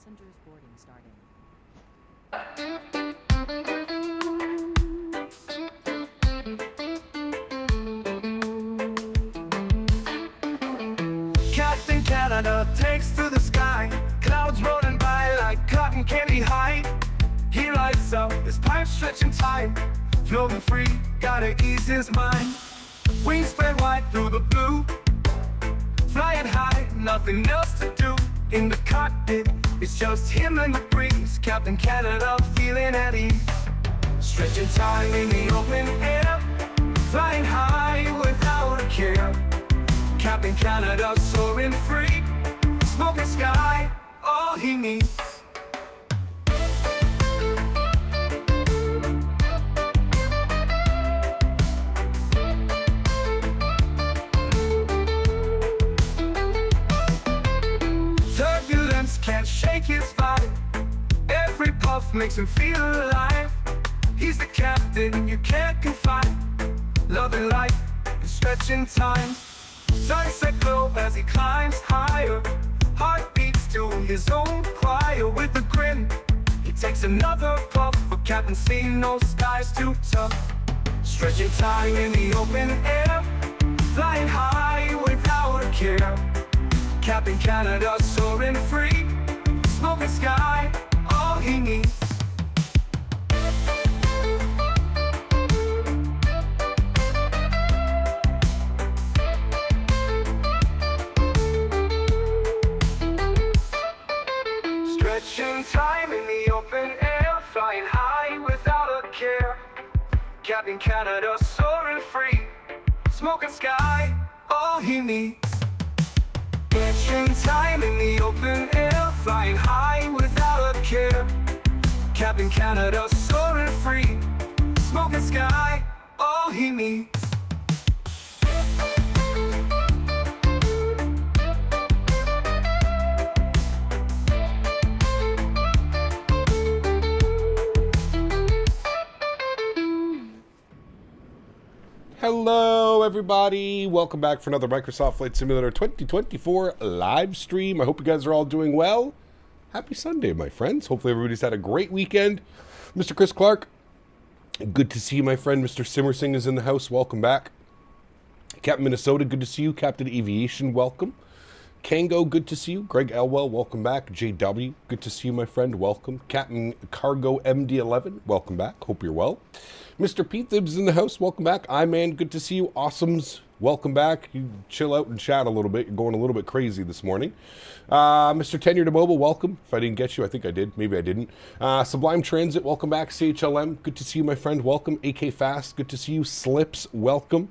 Passengers boarding starting. Captain Canada takes to the sky, clouds rolling by like cotton candy high. He lights up, his pipe stretching time, floating free, gotta ease his mind. Wings spread wide through the blue, flying high, nothing else to do. In the cockpit, it's just him and the breeze. Captain Canada feeling at ease, stretching time in the open air, flying high without a care. Captain Canada soaring free, smoking sky, all he needs. Turbulence can't shake his vibe, every puff makes him feel alive. He's the captain you can't confide, loving life and stretching time. Sunset glow as he climbs higher, heart beats to his own choir. With a grin, he takes another puff, for Captain C no sky's too tough. Stretching time in the open air, flying high without a care. Captain Canada soaring free, smoking sky, all he needs. Stretching time in the open air, flying high without a care. Captain Canada soaring free, smoking sky, all he needs. Stretching time in the open air, flying high without a care. Captain Canada soaring free, smoking sky, all he needs. Hello everybody, welcome back for another Microsoft Flight Simulator 2024 live stream. I hope you guys are all doing well. Happy Sunday, my friends. Hopefully everybody's had a great weekend. Mr. Chris Clark, good to see you, my friend. Mr. Simmersing is in the house, welcome back. Captain Minnesota, good to see you. Captain Aviation, welcome. Kango, good to see you. Greg Elwell, welcome back. JW, good to see you, my friend, welcome. Captain Cargo MD11, welcome back, hope you're well. Mr. Pete Thibs in the house, welcome back. I-Man, good to see you. Awesomes, welcome back. You chill out and chat a little bit. You're going a little bit crazy this morning. Mr. Tenure to Mobile, welcome. If I didn't get you, I think I did. Maybe I didn't. Sublime Transit, welcome back. CHLM, good to see you, my friend. Welcome. AK Fast, good to see you. Slips, welcome.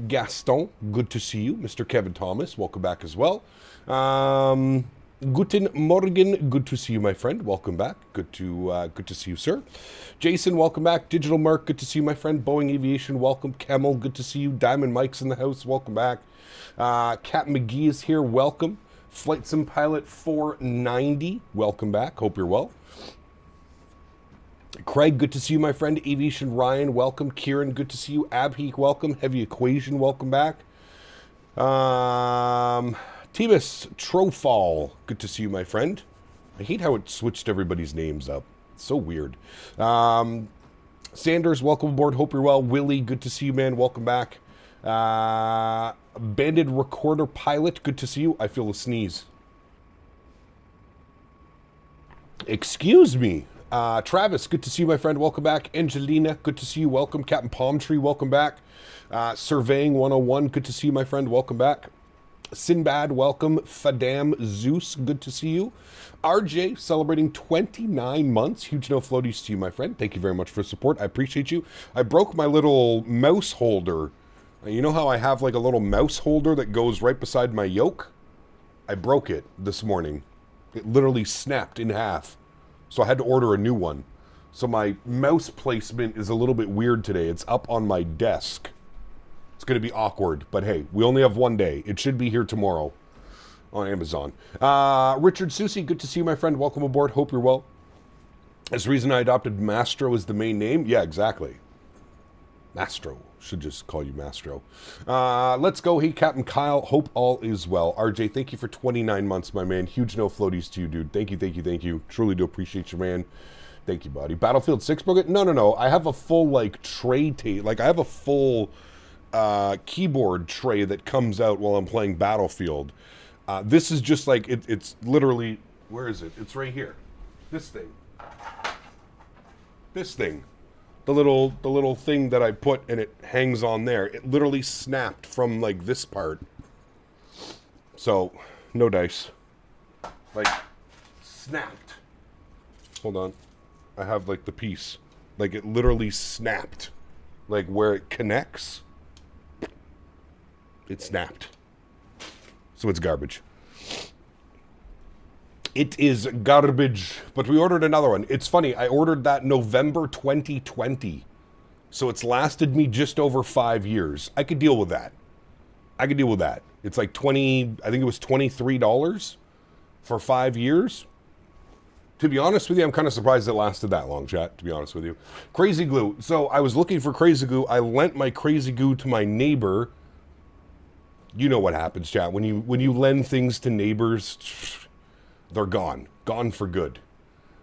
Gaston, good to see you. Mr. Kevin Thomas, welcome back as well. Guten Morgen, good to see you, my friend. Welcome back. Good to see you, sir. Jason, welcome back. Digital Mark, good to see you, my friend. Boeing Aviation, welcome. Camel, good to see you. Diamond Mike's in the house, welcome back. Cap McGee is here, welcome. Flight Sim Pilot 490, welcome back. Hope you're well. Craig, good to see you, my friend. Aviation Ryan, welcome. Kieran, good to see you. Abheek, welcome. Heavy Equation, welcome back. Tebus Trofall, good to see you, my friend. I hate how it switched everybody's names up. It's so weird. Sanders, welcome aboard. Hope you're well. Willie, good to see you, man. Welcome back. Banded Recorder Pilot, good to see you. I feel a sneeze. Excuse me. Travis, good to see you, my friend. Welcome back. Angelina, good to see you. Welcome. Captain Palm Tree, welcome back. Surveying 101, good to see you, my friend. Welcome back. Sinbad, welcome. Fadam Zeus, good to see you. RJ, celebrating 29 months. Huge no floaties to you, my friend. Thank you very much for support. I appreciate you. I broke my little mouse holder. You know how I have like a little mouse holder that goes right beside my yoke? I broke it this morning. It literally snapped in half. So I had to order a new one. So my mouse placement is a little bit weird today. It's up on my desk. It's going to be awkward, but hey, we only have one day. It should be here tomorrow on Amazon. Richard Susi, good to see you, my friend. Welcome aboard. Hope you're well. That's the reason I adopted Mastro as the main name. Yeah, exactly. Mastro. Should just call you Mastro. Let's go. Hey, Captain Kyle. Hope all is well. RJ, thank you for 29 months, my man. Huge no floaties to you, dude. Thank you, thank you, thank you. Truly do appreciate you, man. Thank you, buddy. Battlefield 6 broke it? No. I have a full, like, tray like, I have a full keyboard tray that comes out while I'm playing Battlefield. This is just, like, it's literally... Where is it? It's right here. This thing. This thing. The little thing that I put and it hangs on there. It literally snapped from, like, this part. So, no dice. Like, snapped. Hold on. I have, like, the piece. Like, it literally snapped. Like, where it connects, it snapped. So it's garbage. It is garbage. But we ordered another one. It's funny, I ordered that November 2020. So it's lasted me just over 5 years. I could deal with that. I could deal with that. It's like I think it was $23 for 5 years. To be honest with you, I'm kind of surprised it lasted that long, chat, to be honest with you. Crazy glue. So I was looking for crazy glue. I lent my crazy glue to my neighbor. You know what happens, chat. When you lend things to neighbors, they're gone. Gone for good.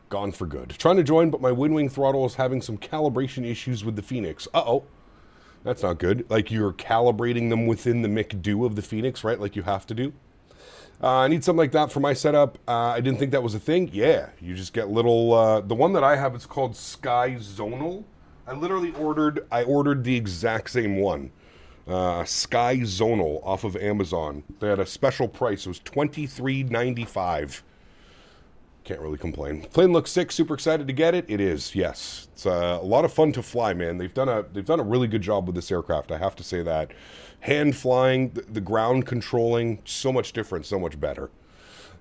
Gone for good. Trying to join, but my WinWing throttle is having some calibration issues with the Phoenix. Uh-oh. That's not good. Like you're calibrating them within the McDo of the Phoenix, right? Like you have to do. I need something like that for my setup. I didn't think that was a thing. Yeah, you just get little... the one that I have is called Sky Zonal. I ordered the exact same one. Sky Zonal off of Amazon. They had a special price. It was $23.95. Can't really complain. Plane looks sick. Super excited to get it. It is, yes. It's a lot of fun to fly, man. They've done a really good job with this aircraft. I have to say that. Hand flying, the ground controlling, so much different, so much better.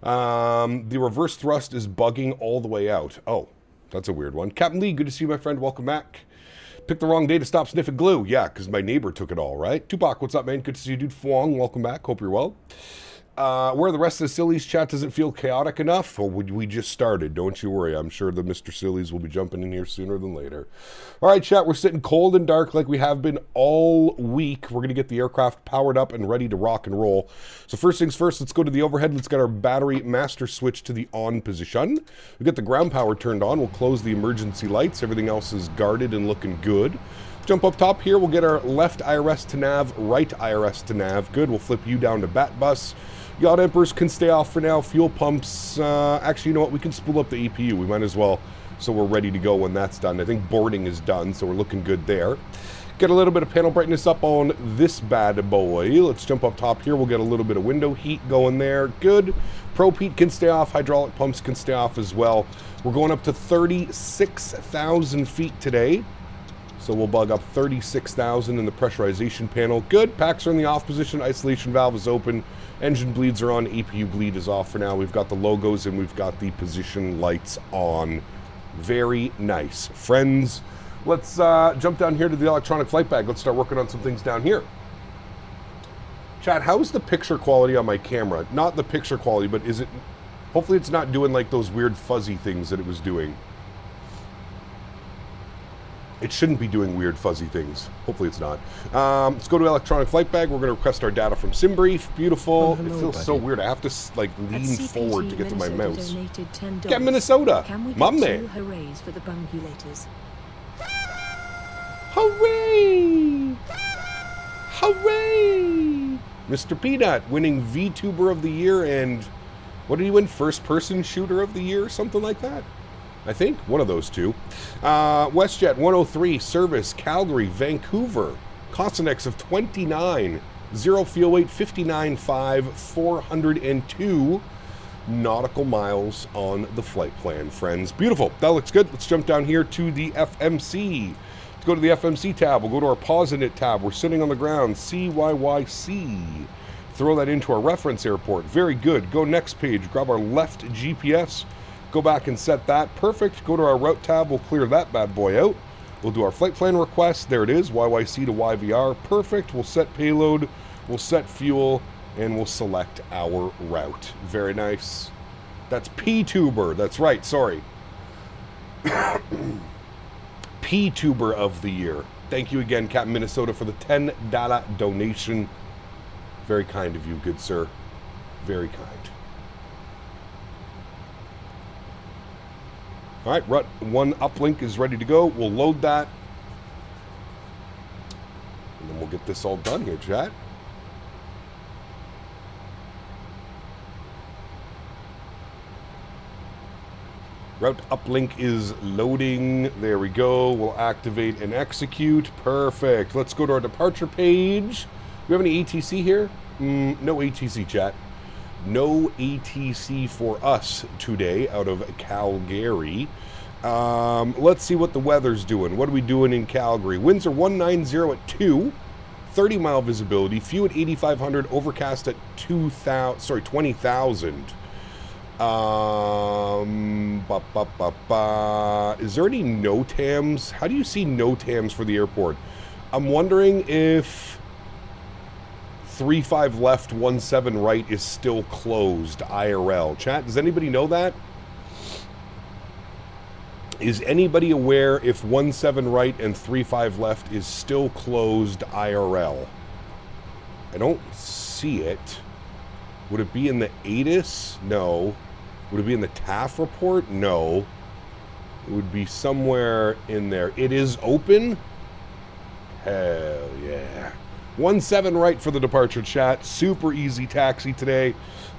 The reverse thrust is bugging all the way out. Oh, that's a weird one. Captain Lee, good to see you, my friend. Welcome back. Picked the wrong day to stop sniffing glue. Yeah, because my neighbor took it all, right? Tupac, what's up, man? Good to see you, dude. Fuang, welcome back. Hope you're well. Where the rest of the Sillies chat doesn't feel chaotic enough? Well, we just started. Don't you worry. I'm sure the Mr. Sillies will be jumping in here sooner than later. All right, chat. We're sitting cold and dark like we have been all week. We're going to get the aircraft powered up and ready to rock and roll. So first things first, let's go to the overhead. Let's get our battery master switch to the on position. We get the ground power turned on. We'll close the emergency lights. Everything else is guarded and looking good. Jump up top here. We'll get our left IRS to nav, right IRS to nav. Good. We'll flip you down to bat bus. Yacht Emperors can stay off for now. Fuel pumps, actually, you know what? We can spool up the APU. We might as well, so we're ready to go when that's done. I think boarding is done, so we're looking good there. Get a little bit of panel brightness up on this bad boy. Let's jump up top here. We'll get a little bit of window heat going there. Good. Probe heat can stay off. Hydraulic pumps can stay off as well. We're going up to 36,000 feet today. So we'll bug up 36,000 in the pressurization panel. Good. Packs are in the off position. Isolation valve is open. Engine bleeds are on. APU bleed is off for now. We've got the logos and we've got the position lights on. Very nice. Friends, let's jump down here to the electronic flight bag. Let's start working on some things down here. Chat, how's the picture quality on my camera? Not the picture quality, but is it... Hopefully it's not doing like those weird fuzzy things that it was doing. It shouldn't be doing weird fuzzy things. Hopefully it's not. Let's go to electronic flight bag. We're going to request our data from SimBrief. Beautiful. Hello, it feels buddy. So weird. I have to like lean forward to get to my mouse. Get Minnesota. Mom man. Hoorays for the bungulators. Hooray! Hooray! Mr. Peanut winning VTuber of the Year and what did he win? First person shooter of the year? Something like that. I think one of those two. WestJet 103 service Calgary, Vancouver. Costinex of 29. 0 fuel weight 59.5. 402 nautical miles on the flight plan, friends. Beautiful. That looks good. Let's jump down here to the FMC. Let's go to the FMC tab. We'll go to our pause in it tab. We're sitting on the ground. CYYC. Throw that into our reference airport. Very good. Go next page. Grab our left GPS. Go back and set that. Perfect. Go to our route tab. We'll clear that bad boy out. We'll do our flight plan request. There it is. YYC to YVR. Perfect. We'll set payload. We'll set fuel. And we'll select our route. Very nice. That's P-Tuber. That's right. Sorry. P-Tuber of the Year. Thank you again, Captain Minnesota, for the $10 donation. Very kind of you, good sir. Very kind. All right, Rut 1 uplink is ready to go. We'll load that. And then we'll get this all done here, chat. Route uplink is loading. There we go. We'll activate and execute. Perfect. Let's go to our departure page. Do we have any ATC here? No ATC, chat. No ATC for us today out of Calgary. Let's see what the weather's doing. What are we doing in Calgary? Winds are 190 at 2. 30-mile visibility. Few at 8,500. Overcast at 20,000. Is there any NOTAMs? How do you see NOTAMs for the airport? I'm wondering if 35 left, 17 right is still closed IRL. Chat, does anybody know that? Is anybody aware if 17 right and 35 left is still closed IRL? I don't see it. Would it be in the ATIS? No. Would it be in the TAF report? No. It would be somewhere in there. It is open? Hell yeah. 17 right for the departure, chat. Super easy taxi today.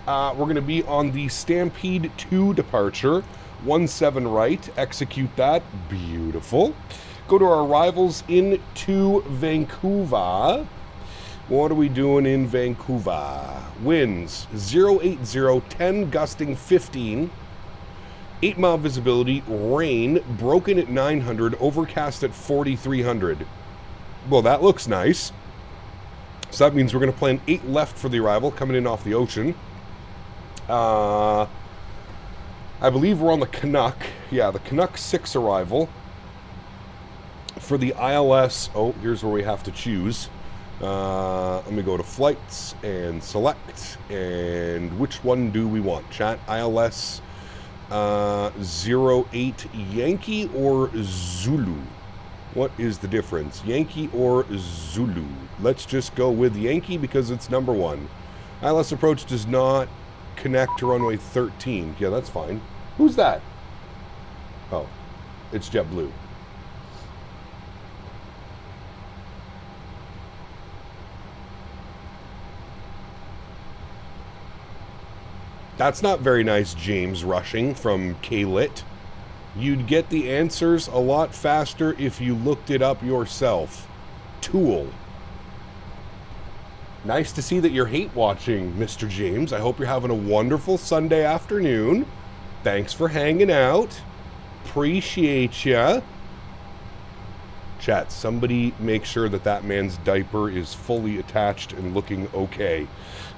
We're going to be on the Stampede 2 departure. 17 right. Execute that. Beautiful. Go to our arrivals into Vancouver. What are we doing in Vancouver? Winds 080, 10 gusting 15. 8-mile visibility. Rain broken at 900. Overcast at 4,300. Well, that looks nice. So that means we're going to plan 8 left for the arrival, coming in off the ocean. I believe we're on the Canuck. Yeah, the Canuck 6 arrival. For the ILS, oh, here's where we have to choose. Let me go to flights and select. And which one do we want? Chat, ILS 08 Yankee or Zulu? What is the difference? Yankee or Zulu? Let's just go with Yankee because it's number 1. ILS approach does not connect to runway 13. Yeah, that's fine. Who's that? Oh, it's JetBlue. That's not very nice, James Rushing from K-Lit. You'd get the answers a lot faster if you looked it up yourself. Tool. Nice to see that you're hate watching, Mr. James. I hope you're having a wonderful Sunday afternoon. Thanks for hanging out. Appreciate ya. Chat, somebody make sure that that man's diaper is fully attached and looking okay.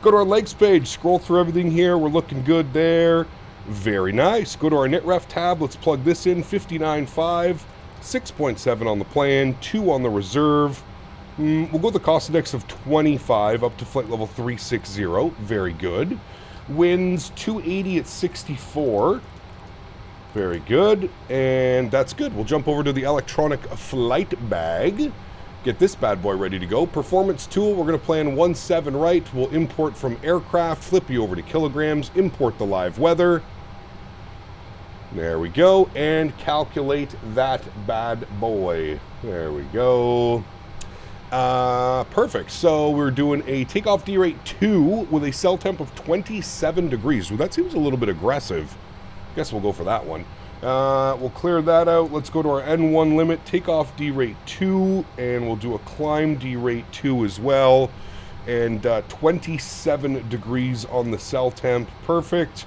Go to our legs page, scroll through everything here. We're looking good there. Very nice. Go to our KnitRef tab. Let's plug this in. 59.5, 6.7 on the plan, 2 on the reserve. We'll go with the cost index of 25 up to flight level 360. Very good. Winds 280 at 64. Very good. And that's good. We'll jump over to the electronic flight bag. Get this bad boy ready to go. Performance tool, we're going to plan 17 right. We'll import from aircraft, flip you over to kilograms, import the live weather. There we go. And calculate that bad boy. There we go. Perfect. So we're doing a takeoff D rate 2 with a cell temp of 27 degrees. Well, that seems a little bit aggressive. Guess we'll go for that one. We'll clear that out. Let's go to our N1 limit, takeoff D rate 2, and we'll do a climb D rate 2 as well. And 27 degrees on the cell temp. Perfect.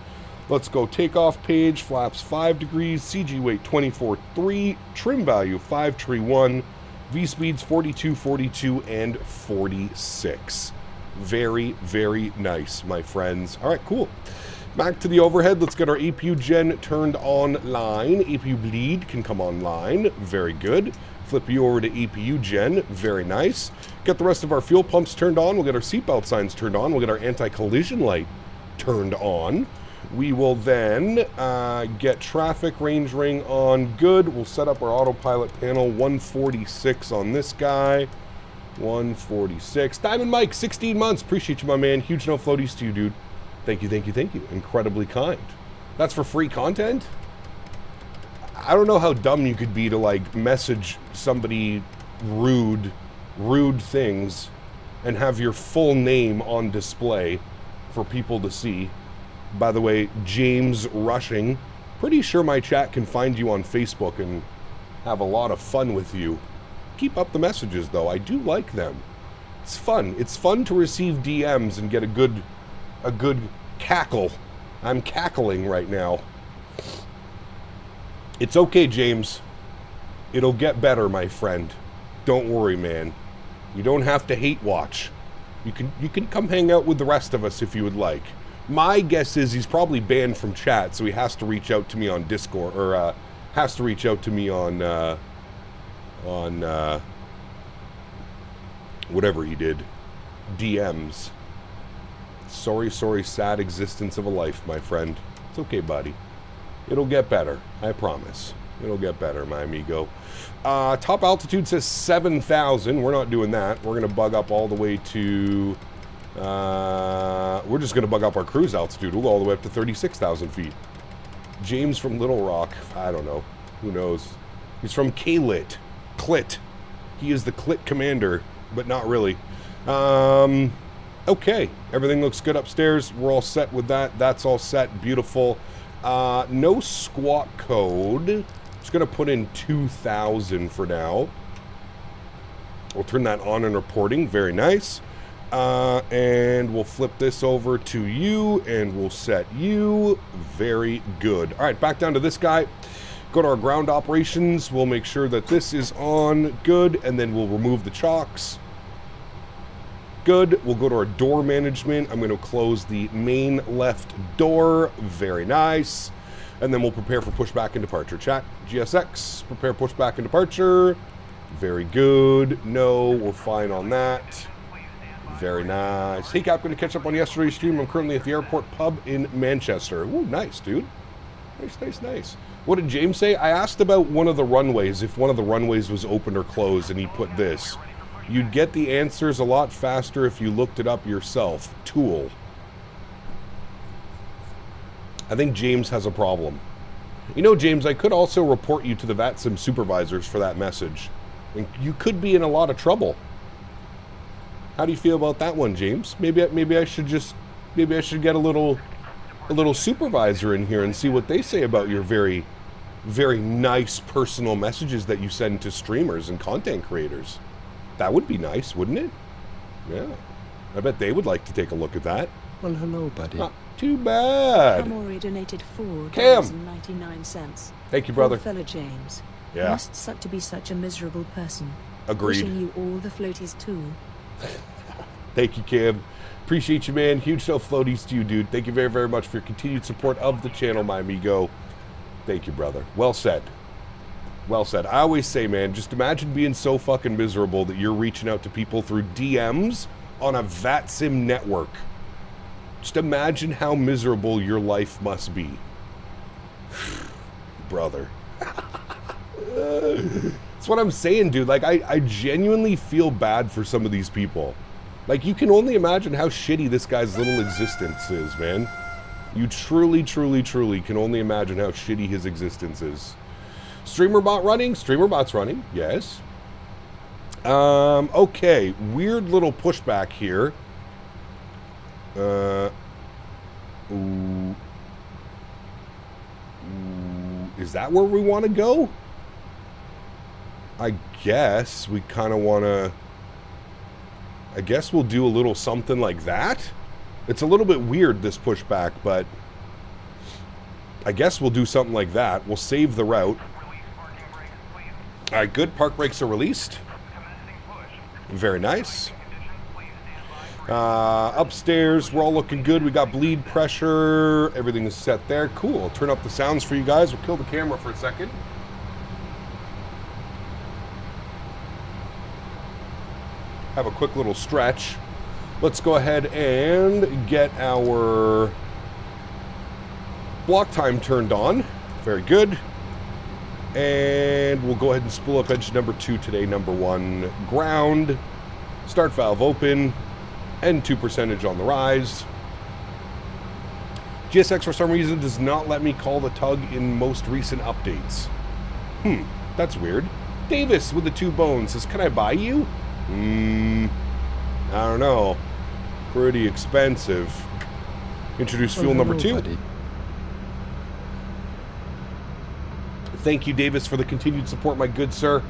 Let's go takeoff page, flaps 5 degrees, CG weight 24.3, trim value 531, V speeds 42, 42, and 46. Very, very nice, my friends. All right, cool. Back to the overhead. Let's get our APU gen turned online. APU bleed can come online. Very good. Flip you over to APU gen. Very nice. Get the rest of our fuel pumps turned on. We'll get our seatbelt signs turned on. We'll get our anti-collision light turned on. We will then get traffic range ring on good. We'll set up our autopilot panel. 146 on this guy. 146. Diamond Mike, 16 months. Appreciate you, my man. Huge no floaties to you, dude. Thank you, thank you, thank you. Incredibly kind. That's for free content? I don't know how dumb you could be to, like, message somebody rude things and have your full name on display for people to see. By the way, James Rushing. Pretty sure my chat can find you on Facebook and have a lot of fun with you. Keep up the messages, though. I do like them. It's fun. It's fun to receive DMs and get a good cackle. I'm cackling right now. It's okay, James. It'll get better, my friend. Don't worry, man. You don't have to hate watch. You can come hang out with the rest of us if you would like. My guess is he's probably banned from chat, so he has to reach out to me on Discord, or has to reach out to me on whatever he did, DMs. Sorry, sad existence of a life, my friend. It's okay, buddy. It'll get better, I promise. It'll get better, my amigo. Top altitude says 7,000. We're not doing that. We're going to bug up all the way to... we're just going to bug up our cruise altitude. We'll go all the way up to 36,000 feet. James from Little Rock. I don't know. Who knows? He's from Clit. He is the Clit commander, but not really. Okay. Everything looks good upstairs. We're all set with that. That's all set. Beautiful. No squawk code. Just going to put in 2,000 for now. We'll turn that on in reporting. Very nice. And we'll flip this over to you, and we'll set you. Very good. All right, back down to this guy. Go to our ground operations. We'll make sure that this is on. Good. And then we'll remove the chocks. Good. We'll go to our door management. I'm going to close the main left door. Very nice. And then we'll prepare for pushback and departure. Chat, GSX, prepare pushback and departure. Very good. No, we're fine on that. Very nice. Hey, Cap, going to catch up on yesterday's stream. I'm currently at the airport pub in Manchester. Ooh, nice, dude. Nice. What did James say? I asked about one of the runways, if one of the runways was open or closed, and he put this. You'd get the answers a lot faster if you looked it up yourself. Tool. I think James has a problem. You know, James, I could also report you to the VATSIM supervisors for that message. And you could be in a lot of trouble. How do you feel about that one, James? Maybe I should get a little supervisor in here and see what they say about your very, very nice personal messages that you send to streamers and content creators. That would be nice, wouldn't it? Yeah. I bet they would like to take a look at that. Well, hello, buddy. Not too bad. Honorary donated Cam. $4.99. Thank you, brother. Poor fellow James. Yeah. Must suck to be such a miserable person. Agreed. Wishing you all the floaties too. Thank you, Cam. Appreciate you, man. Huge no floaties to you, dude. Thank you very, very much for your continued support of the channel, my amigo. Thank you, brother. Well said. Well said. I always say, man, just imagine being so fucking miserable that you're reaching out to people through DMs on a VATSIM network. Just imagine how miserable your life must be. Brother. That's what I'm saying, dude. Like, I genuinely feel bad for some of these people. Like, you can only imagine how shitty this guy's little existence is, man. You truly can only imagine how shitty his existence is. StreamerBot running? StreamerBot's running, yes. Okay, weird little pushback here. Is that where we want to go? I guess we kind of want to... I guess we'll do a little something like that. It's a little bit weird, this pushback, but I guess we'll do something like that. We'll save the route. All right, good. Park brakes are released. Very nice. Upstairs, we're all looking good. We got bleed pressure. Everything is set there. Cool. I'll turn up the sounds for you guys. We'll kill the camera for a second. Have a quick little stretch. Let's go ahead and get our Block time turned on. Very good. And we'll go ahead and spool up engine number 2 today. Number 1, ground. Start valve open. N2 percentage on the rise. GSX for some reason does not let me call the tug in most recent updates. That's weird. Davis with the 2 bones says, can I buy you? I don't know. Pretty expensive. Introduce fuel number 2. Buddy. Thank you, Davis, for the continued support, my good sir.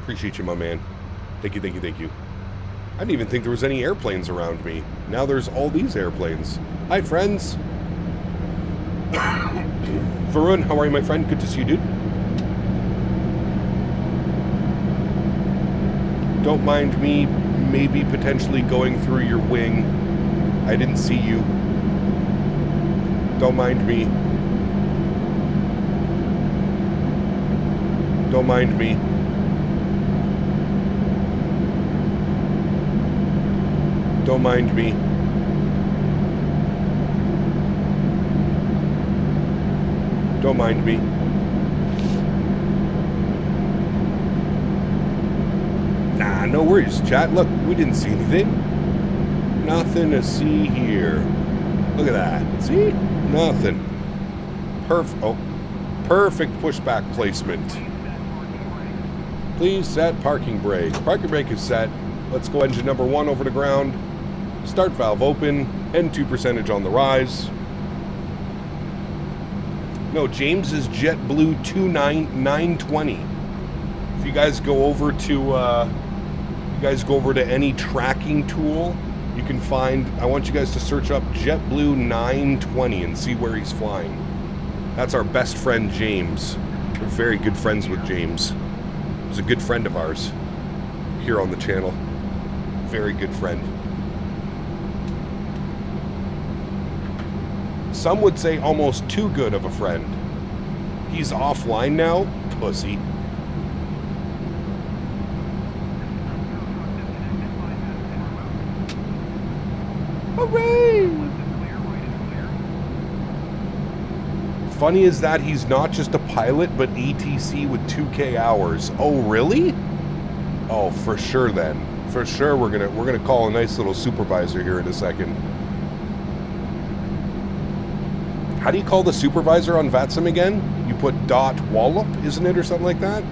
Appreciate you, my man. Thank you, thank you, thank you. I didn't even think there was any airplanes around me. Now there's all these airplanes. Hi, friends. Varun, how are you, my friend? Good to see you, dude. Don't mind me maybe potentially going through your wing. I didn't see you. Don't mind me. Don't mind me. Don't mind me. Don't mind me. Nah, no worries, chat. Look, we didn't see anything. Nothing to see here. Look at that. See? Nothing. Perfect pushback placement. Please set parking brake. Parking brake is set. Let's go engine number 1 over to ground. Start valve open. N2 percentage on the rise. No, James is JetBlue 29920. If you guys go over to any tracking tool, you can find, I want you guys to search up JetBlue 920 and see where he's flying. That's our best friend, James. We're very good friends with James. He's a good friend of ours here on the channel. Very good friend. Some would say almost too good of a friend. He's offline now? Pussy. Hooray! Funny is that he's not just a pilot, but ATC with 2K hours. Oh, really? Oh, for sure then. For sure we're gonna call a nice little supervisor here in a second. How do you call the supervisor on VATSIM again? You put .wallop, isn't it, or something like that?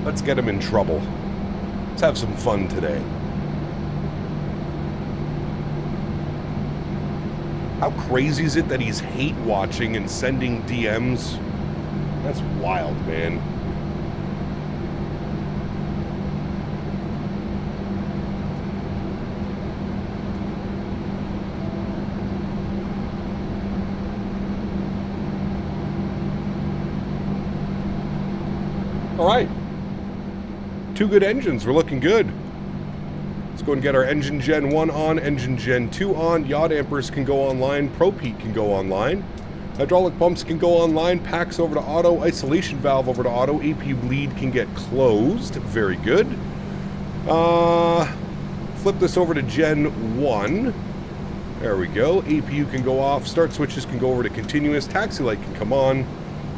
Let's get him in trouble. Let's have some fun today. How crazy is it that he's hate watching and sending DMs? That's wild, man. All right. 2 good engines. We're looking good. Let's go and get our engine gen 1 on, engine gen 2 on. Yacht ampers can go online. Propete can go online. Hydraulic pumps can go online. Packs over to auto. Isolation valve over to auto. APU bleed can get closed. Very good. Flip this over to gen 1. There we go. APU can go off. Start switches can go over to continuous. Taxi light can come on.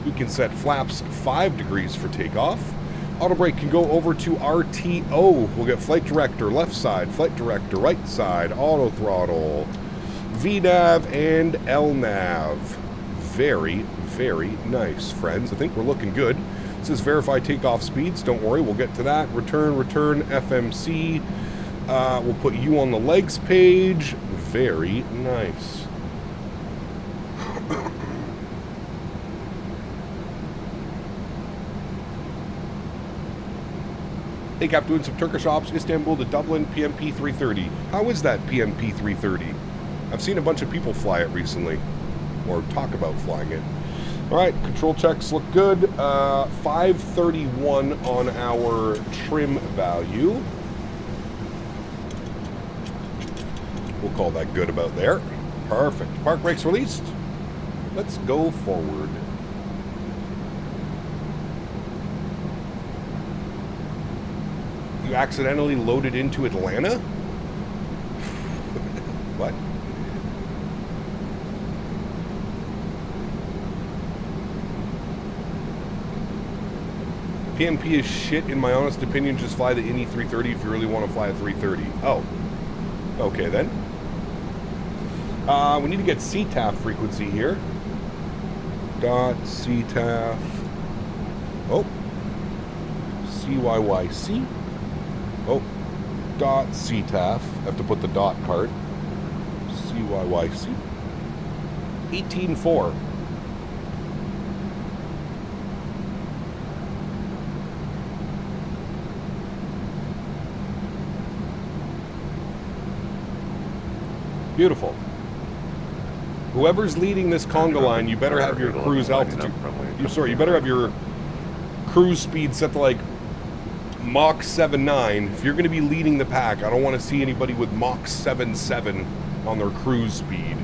We can set flaps 5 degrees for takeoff. Auto brake can go over to RTO. We'll get flight director left side, flight director right side, auto throttle, VNAV, and LNAV. Very, very nice, friends. I think we're looking good. It says verify takeoff speeds. Don't worry, we'll get to that. Return, FMC. We'll put you on the legs page. Very nice. Hey Cap, doing some Turkish ops, Istanbul to Dublin, PMP 330. How is that PMP 330? I've seen a bunch of people fly it recently, or talk about flying it. All right, control checks look good. 531 on our trim value. We'll call that good about there. Perfect. Park brakes released. Let's go forward. You accidentally loaded into Atlanta? What? PMP is shit, in my honest opinion. Just fly the Indy 330 if you really want to fly a 330. Oh. Okay, then. We need to get CTAF frequency here. Dot CTAF. Oh. CYYC. Oh. Dot CTAF. Have to put the dot part. CYYC. 18.4. Beautiful. Whoever's leading this conga line, you better have your cruise altitude. You better have your cruise speed set to like Mach 7.9. If you're going to be leading the pack, I don't want to see anybody with Mach 7.7 on their cruise speed.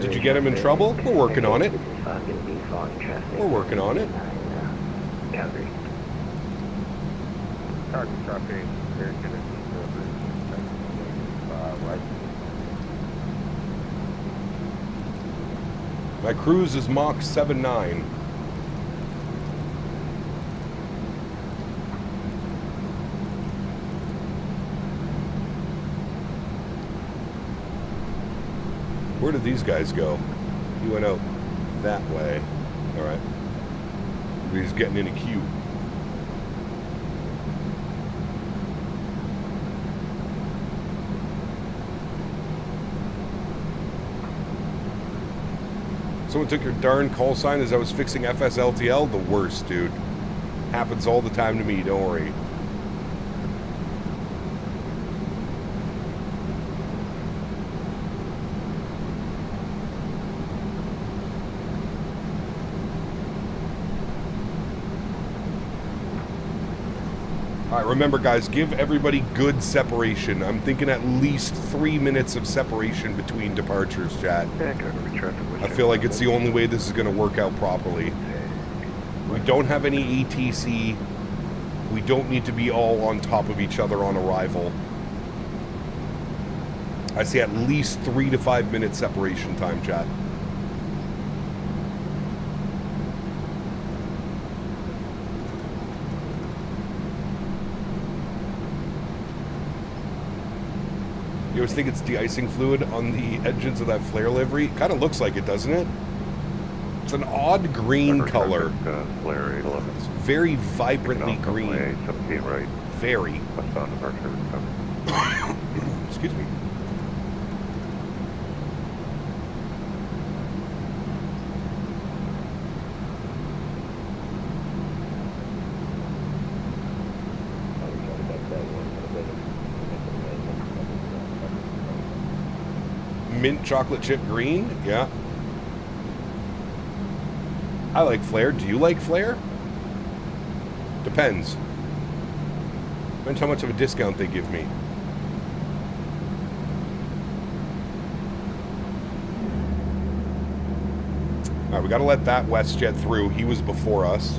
Did you get him in trouble? We're working on it. We're working on it. My cruise is Mach 7.9. Where did these guys go? He went out that way. Alright. He's getting in a queue. Someone took your darn call sign as I was fixing FSLTL? The worst, dude. Happens all the time to me, don't worry. Alright, remember guys, give everybody good separation. I'm thinking at least 3 minutes of separation between departures, chat. I feel like it's the only way this is going to work out properly. We don't have any ATC. We don't need to be all on top of each other on arrival. I see at least 3 to 5 minute separation time, chat. You always think it's de-icing fluid on the engines of that flare livery? Kind of looks like it, doesn't it? It's an odd green color. It's very vibrantly green. Very. Excuse me. Mint chocolate chip green? Yeah. I like flare. Do you like flare? Depends. Depends how much of a discount they give me. Alright, we gotta let that WestJet through. He was before us.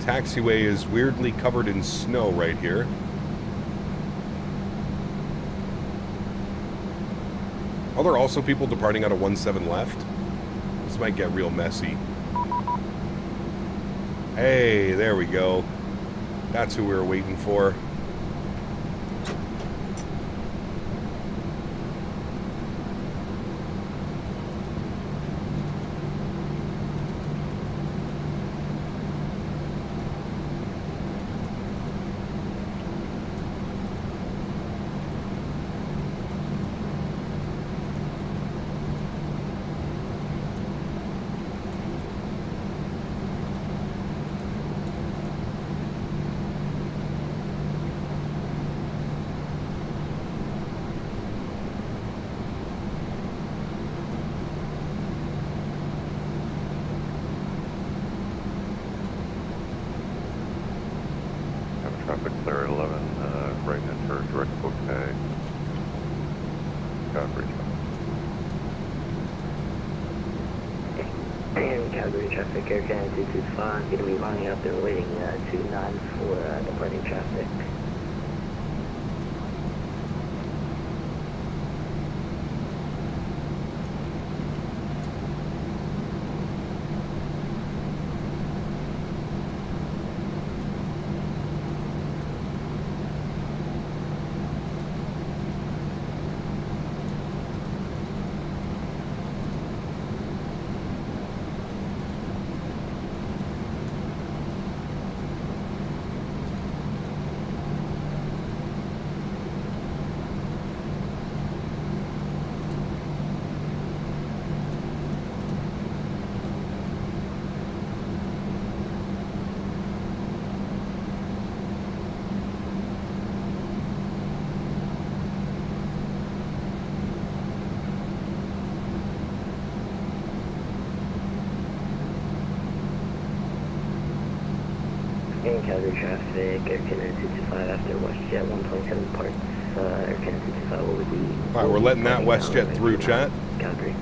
Taxiway is weirdly covered in snow right here. Are there also people departing out of 17 left? This might get real messy. Hey, there we go. That's who we were waiting for. right hand turn, direct okay. Calgary. And Calgary traffic, Air Canada 225, going to be lining up and waiting 29 for departing traffic. In Calgary traffic, Air Canada 225 after WestJet 127 parts, Air Canada 225 will be... Alright, we're letting that WestJet through, chat. Calgary.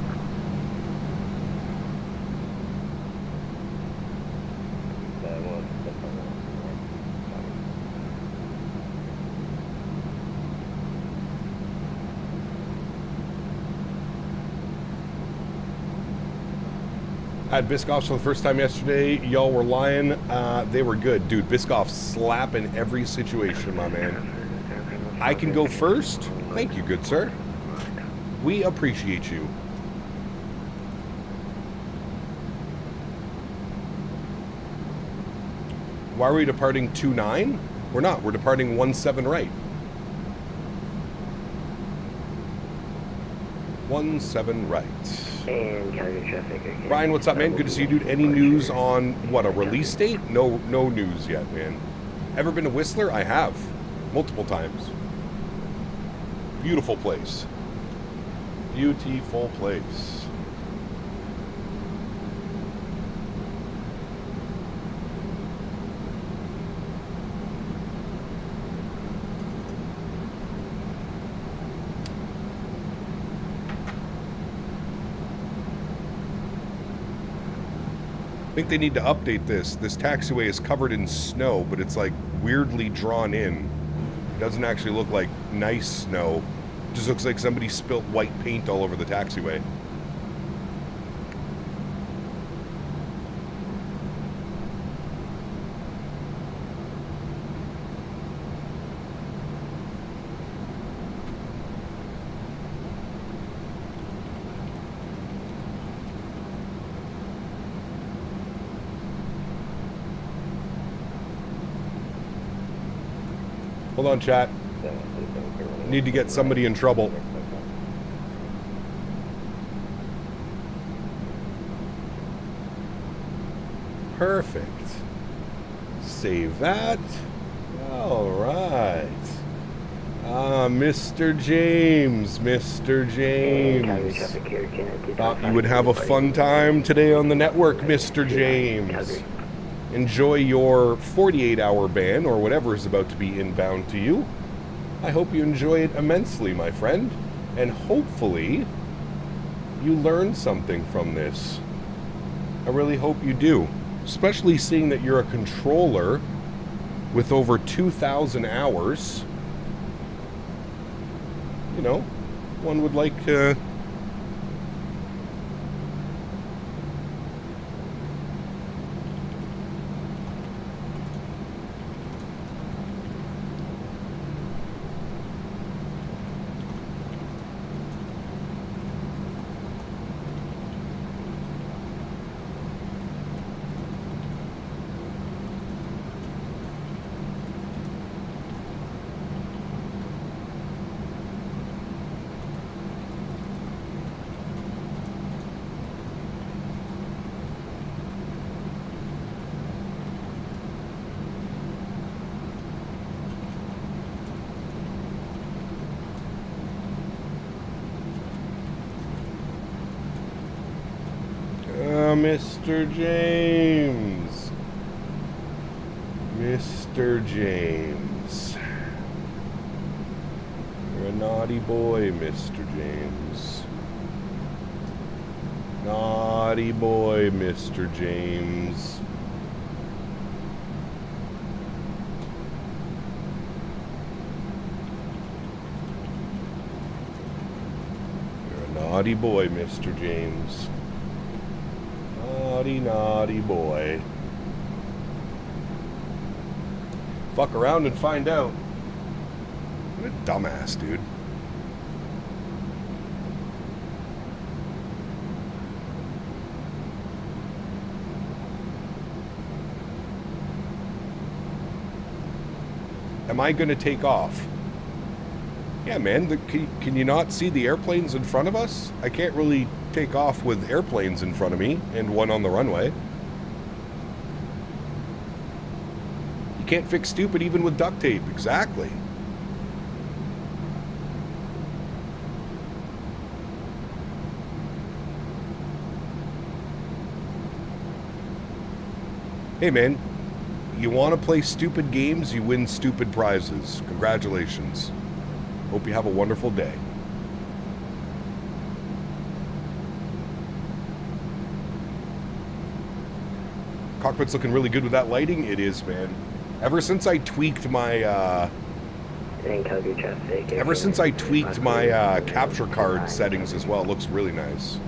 I had Biscoffs for the first time yesterday. Y'all were lying. They were good. Dude, Biscoffs slap in every situation, my man. I can go first? Thank you, good sir. We appreciate you. Why are we departing 2-9? We're not. We're departing 1-7 right. 1-7 right. And Calgary traffic. Brian, what's up, man? Good to see you, dude. Any news on, what, a release date? No news yet, man. Ever been to Whistler? I have. Multiple times. Beautiful place. Beautiful place. I think they need to update this. This taxiway is covered in snow, but it's like weirdly drawn in. It doesn't actually look like nice snow. It just looks like somebody spilt white paint all over the taxiway. Hold on, chat. Need to get somebody in trouble. Perfect. Save that. All right. Mr. James. Mr. James. Thought you would have a fun time today on the network, Mr. James. Enjoy your 48-hour ban, or whatever is about to be inbound to you. I hope you enjoy it immensely, my friend. And hopefully, you learn something from this. I really hope you do. Especially seeing that you're a controller with over 2,000 hours. You know, one would like to... Mr. James. Mr. James. You're a naughty boy, Mr. James. Naughty boy, Mr. James. You're a naughty boy, Mr. James. Naughty, naughty boy. Fuck around and find out. What a dumbass, dude. Am I going to take off? Yeah, man. Can you not see the airplanes in front of us? I can't really take off with airplanes in front of me and one on the runway. You can't fix stupid even with duct tape. Exactly. Hey, man. You want to play stupid games, you win stupid prizes. Congratulations. Hope you have a wonderful day. Cockpit's looking really good with that lighting. It is, man. Ever since I tweaked my capture card settings as well, it looks really nice.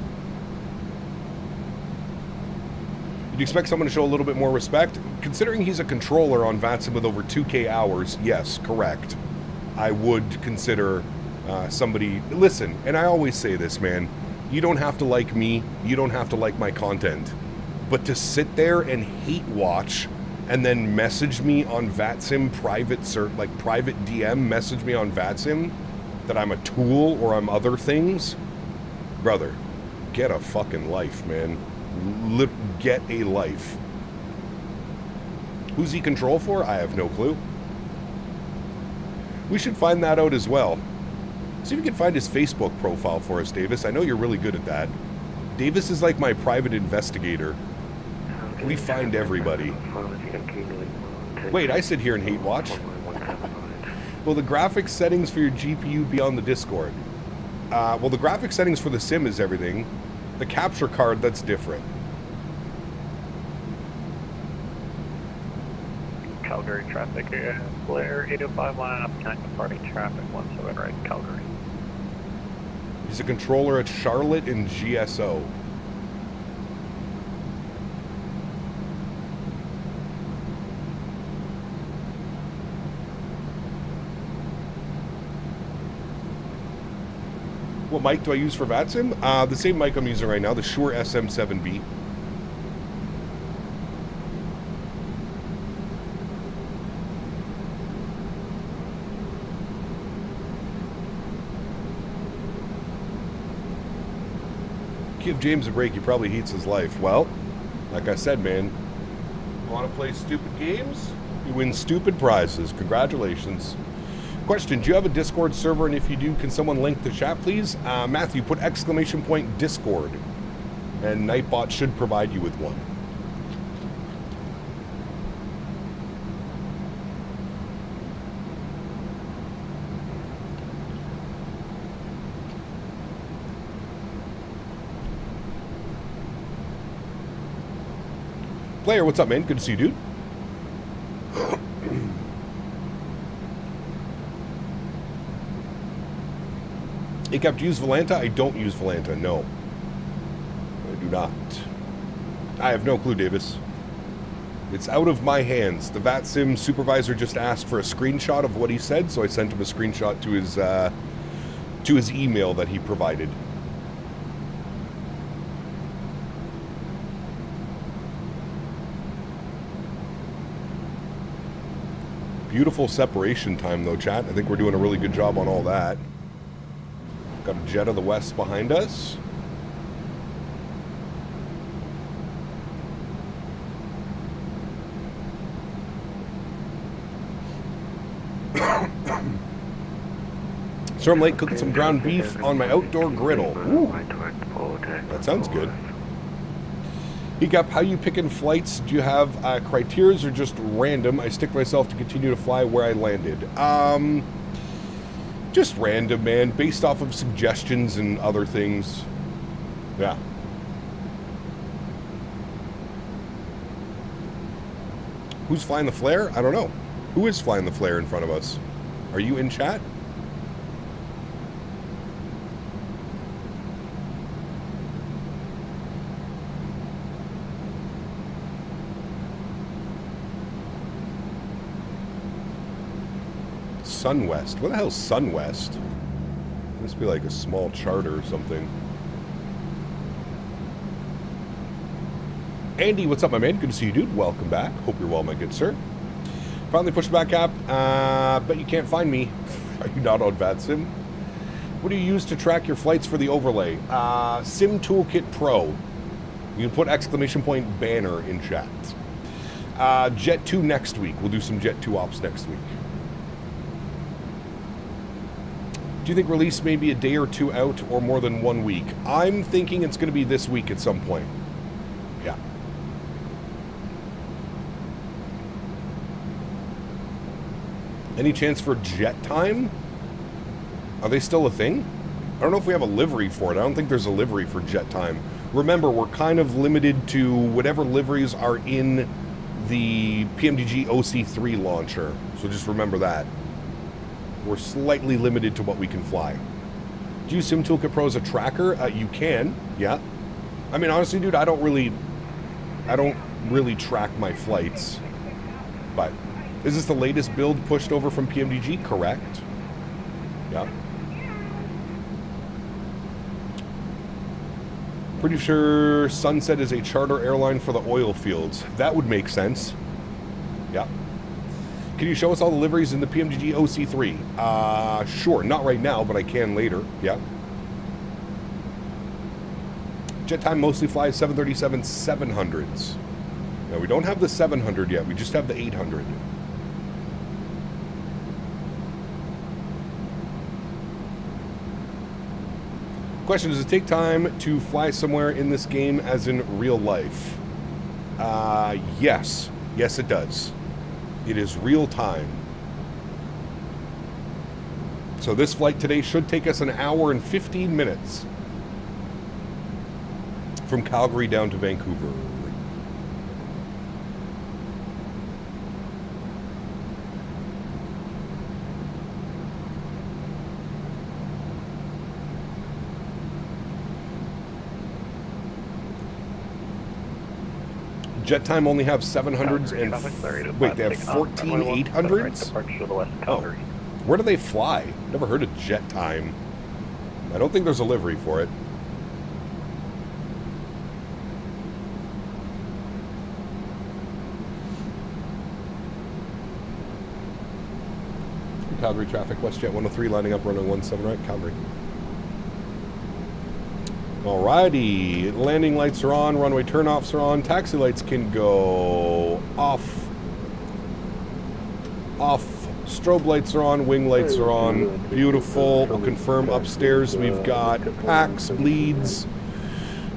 You'd expect someone to show a little bit more respect? Considering he's a controller on VATSIM with over 2K hours, yes, correct. I would consider somebody... Listen, and I always say this, man. You don't have to like me. You don't have to like my content. But to sit there and hate watch and then message me on VATSIM private DM, message me on VATSIM that I'm a tool or I'm other things, brother, get a fucking life, man. Get a life. Who's he control for? I have no clue. We should find that out as well. See if you can find his Facebook profile for us, Davis. I know you're really good at that. Davis is like my private investigator. We find everybody. Wait, I sit here and hate watch. Will the graphics settings for your GPU be on the Discord? Well, the graphics settings for the sim is everything. The capture card, that's different. Calgary traffic, Blair 805 line up, 9 departing traffic, 17 right, Calgary. He's a controller at Charlotte and GSO. What mic do I use for VATSIM? The same mic I'm using right now, the Shure SM7B. Give James a break, he probably hates his life. Well, like I said, man, you want to play stupid games? You win stupid prizes. Congratulations. Question, do you have a Discord server? And if you do, can someone link the chat, please? Matthew, put ! Discord. And Nightbot should provide you with one. Player, what's up, man? Good to see you, dude. Acap, do you use Volanta? I don't use Volanta, no. I do not. I have no clue, Davis. It's out of my hands. The VATSIM supervisor just asked for a screenshot of what he said, so I sent him a screenshot to his email that he provided. Beautiful separation time, though, chat. I think we're doing a really good job on all that. Got a jet of the west behind us. So I'm late cooking some ground beef on my outdoor griddle. Ooh, that sounds good. Hiccup, how you picking flights? Do you have criteria or just random? I stick myself to continue to fly where I landed. Just random, man, based off of suggestions and other things. Yeah. Who's flying the flare? I don't know. Who is flying the flare in front of us? Are you in chat? Sunwest. What the hell's Sunwest? Must be like a small charter or something. Andy, what's up, my man? Good to see you, dude. Welcome back. Hope you're well, my good sir. Finally pushed back app. Bet you can't find me. Are you not on VATSIM? What do you use to track your flights for the overlay? Sim Toolkit Pro. You can put exclamation point banner in chat. Jet 2 next week. We'll do some Jet 2 ops next week. Do you think release may be a day or two out or more than 1 week? I'm thinking it's going to be this week at some point. Yeah. Any chance for jet time? Are they still a thing? I don't know if we have a livery for it. I don't think there's a livery for jet time. Remember, we're kind of limited to whatever liveries are in the PMDG OC3 launcher. So just remember that. We're slightly limited to what we can fly. Do you Sim Toolkit Pro as a tracker? You can, yeah. I mean, honestly, dude, I don't really track my flights. But is this the latest build pushed over from PMDG? Correct. Yeah. Pretty sure Sunset is a charter airline for the oil fields. That would make sense. Yeah. Can you show us all the liveries in the PMDG OC3? Sure, not right now, but I can later. Yeah. Jet time mostly flies 737-700s. No, we don't have the 700 yet. We just have the 800. Question, does it take time to fly somewhere in this game as in real life? Yes. Yes, it does. It is real time. So this flight today should take us an hour and 15 minutes from Calgary down to Vancouver. Jet time only have 700s and wait, they have 14 800s? Oh, where do they fly? Never heard of jet time. I don't think there's a livery for it. Calgary traffic, WestJet 103 lining up, runway 17 right, Calgary. Alrighty, landing lights are on, runway turnoffs are on, taxi lights can go off, strobe lights are on, wing lights are on, beautiful. We'll confirm upstairs we've got packs, bleeds,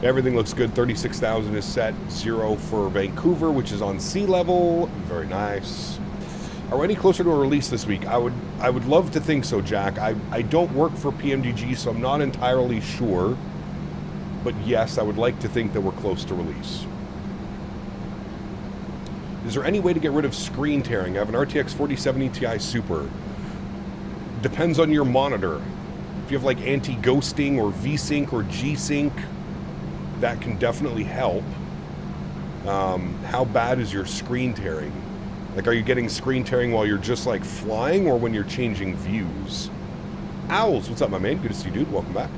everything looks good. 36,000 is set, 0 for Vancouver, which is on sea level, very nice. Are we any closer to a release this week? I would love to think so, Jack. I don't work for PMDG, so I'm not entirely sure. But yes, I would like to think that we're close to release. Is there any way to get rid of screen tearing? I have an RTX 4070 Ti Super. Depends on your monitor. If you have like anti-ghosting or V-Sync or G-Sync, that can definitely help. How bad is your screen tearing? Like, are you getting screen tearing while you're just like flying or when you're changing views? Owls, what's up, my man? Good to see you, dude. Welcome back.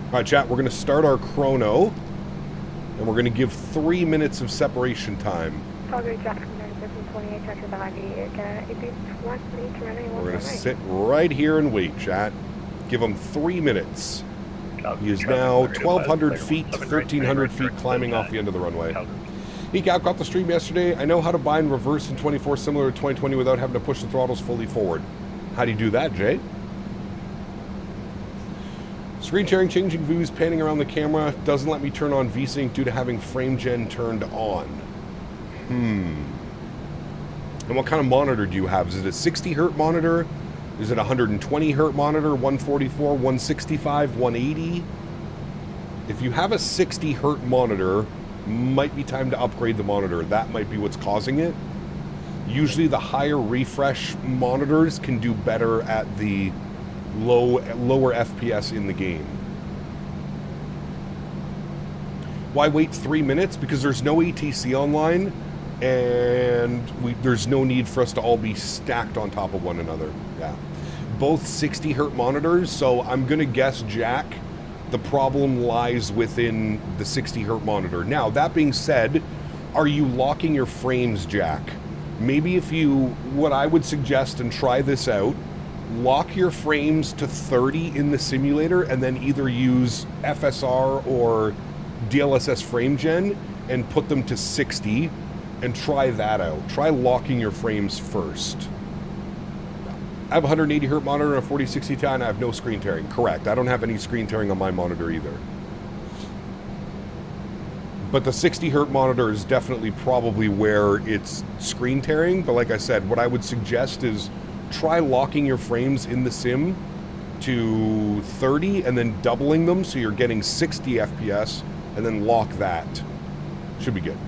All right, chat, we're going to start our chrono, and we're going to give 3 minutes of separation time. We're going to sit right here and wait, chat. Give him 3 minutes. He is now 1,200 feet, 1,300 feet climbing off the end of the runway. He got the stream yesterday. I know how to bind reverse in 24 similar to 2020 without having to push the throttles fully forward. How do you do that, Jay? Screen sharing, changing views, panning around the camera. Doesn't let me turn on VSync due to having frame gen turned on. And what kind of monitor do you have? Is it a 60 hertz monitor? Is it a 120 hertz monitor? 144, 165, 180? If you have a 60 hertz monitor, might be time to upgrade the monitor. That might be what's causing it. Usually the higher refresh monitors can do better at the lower FPS in the game. Why wait 3 minutes? Because there's no ATC online, and there's no need for us to all be stacked on top of one another. Yeah. Both 60 hertz monitors, so I'm going to guess, Jack, the problem lies within the 60 hertz monitor. Now, that being said, are you locking your frames, Jack? Maybe what I would suggest, and try this out, lock your frames to 30 in the simulator and then either use FSR or DLSS frame gen and put them to 60 and try that out. Try locking your frames first. I have a 180 hertz monitor and a 4060 Ti and I have no screen tearing. Correct. I don't have any screen tearing on my monitor either. But the 60 hertz monitor is definitely probably where it's screen tearing. But like I said, what I would suggest is try locking your frames in the sim to 30 and then doubling them so you're getting 60 FPS and then lock that. Should be good.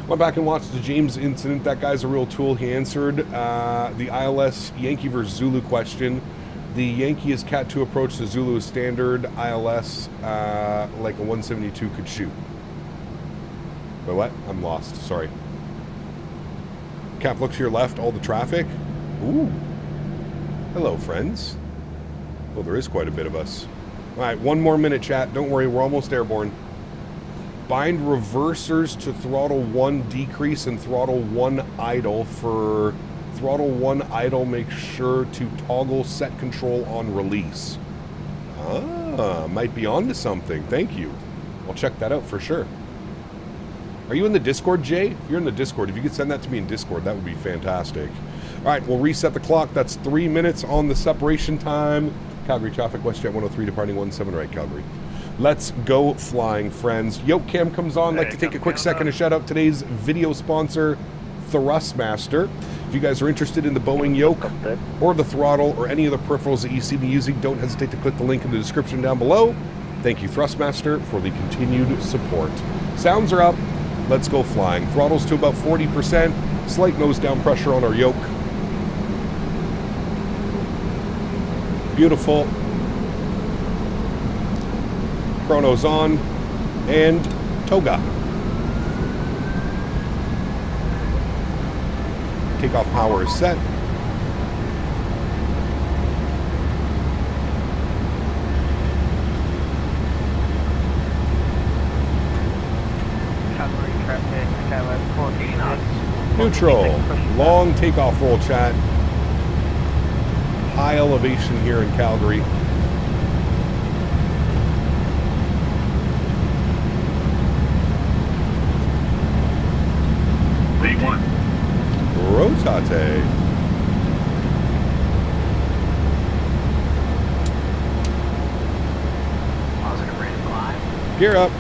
Went back and watched the James incident. That guy's a real tool. He answered the ILS Yankee versus Zulu question. The Yankee is Cat 2 approach, the Zulu is standard. ILS like a 172 could shoot. Wait, what? I'm lost. Sorry. Cap, look to your left. All the traffic. Ooh. Hello, friends. Well, there is quite a bit of us. All right, 1 more minute, chat. Don't worry, we're almost airborne. Bind reversers to throttle 1 decrease and throttle 1 idle. For throttle 1 idle, make sure to toggle set control on release. Ah, might be onto something. Thank you. I'll check that out for sure. Are you in the Discord, Jay? If you're in the Discord, if you could send that to me in Discord, that would be fantastic. All right, we'll reset the clock. That's 3 minutes on the separation time. Calgary traffic, WestJet 103 departing 17 right, Calgary. Let's go flying, friends. Yoke Cam comes on. I'd like to take a quick second to shout out today's video sponsor, Thrustmaster. If you guys are interested in the Boeing yoke or the throttle or any of the peripherals that you see me using, don't hesitate to click the link in the description down below. Thank you, Thrustmaster, for the continued support. Sounds are up. Let's go flying. Throttle's to about 40%. Slight nose down pressure on our yoke. Beautiful. Chrono's on. And toga. Takeoff power is set. Neutral. Long takeoff roll, chat. High elevation here in Calgary. V1. Rotate. Positive rate of climb. Gear up.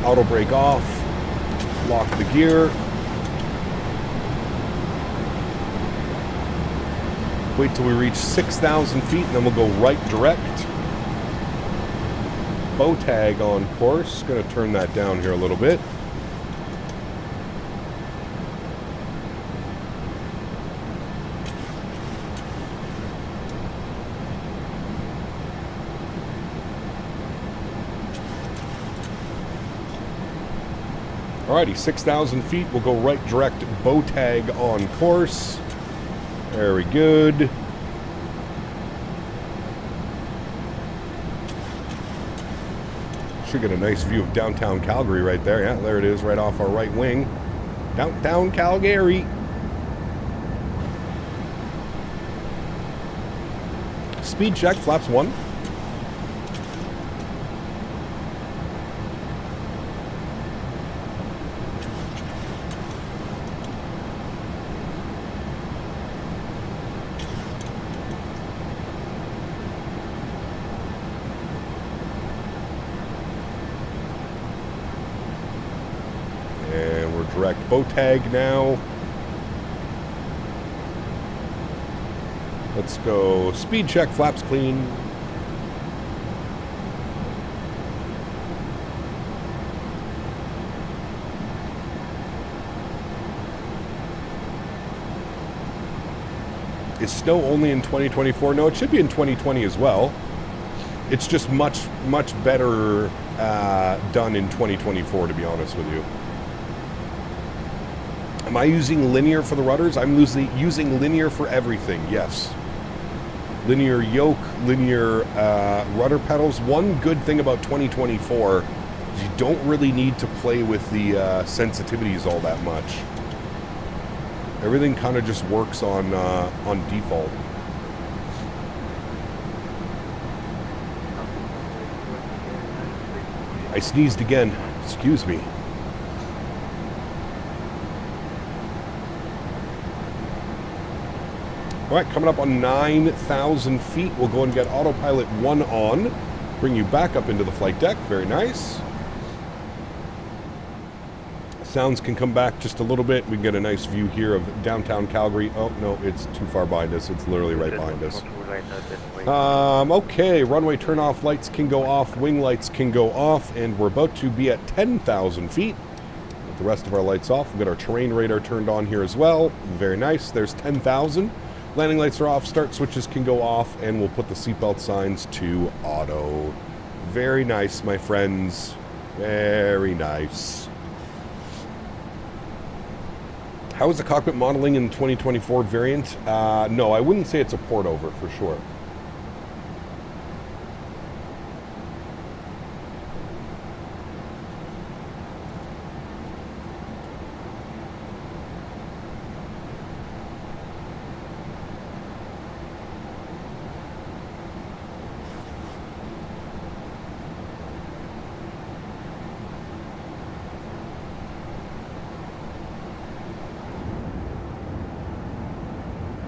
Auto brake off, lock the gear. Wait till we reach 6,000 feet and then we'll go right direct. Bow tag on course, gonna turn that down here a little bit. Alrighty, 6,000 feet. We'll go right direct, bow tag on course. Very good. Should get a nice view of downtown Calgary right there. Yeah, there it is, right off our right wing. Downtown Calgary. Speed check, flaps 1. direct boat tag now. Let's go speed check, flaps clean. Is snow only in 2024? No, it should be in 2020 as well. It's just much better done in 2024, to be honest with you. Am I using linear for the rudders? I'm using linear for everything, yes. Linear yoke, linear rudder pedals. One good thing about 2024 is you don't really need to play with the sensitivities all that much. Everything kind of just works on default. I sneezed again. Excuse me. All right, coming up on 9,000 feet, we'll go and get autopilot 1 on. Bring you back up into the flight deck. Very nice. Sounds can come back just a little bit. We can get a nice view here of downtown Calgary. Oh, no, it's too far behind us. It's literally right behind us. Okay, runway turn-off lights can go off, wing lights can go off, and we're about to be at 10,000 feet. With the rest of our lights off. We've got our terrain radar turned on here as well. Very nice. There's 10,000. Landing lights are off, start switches can go off, and we'll put the seatbelt signs to auto. Very nice, my friends. Very nice. How is the cockpit modeling in 2024 variant? No, I wouldn't say it's a port over for sure.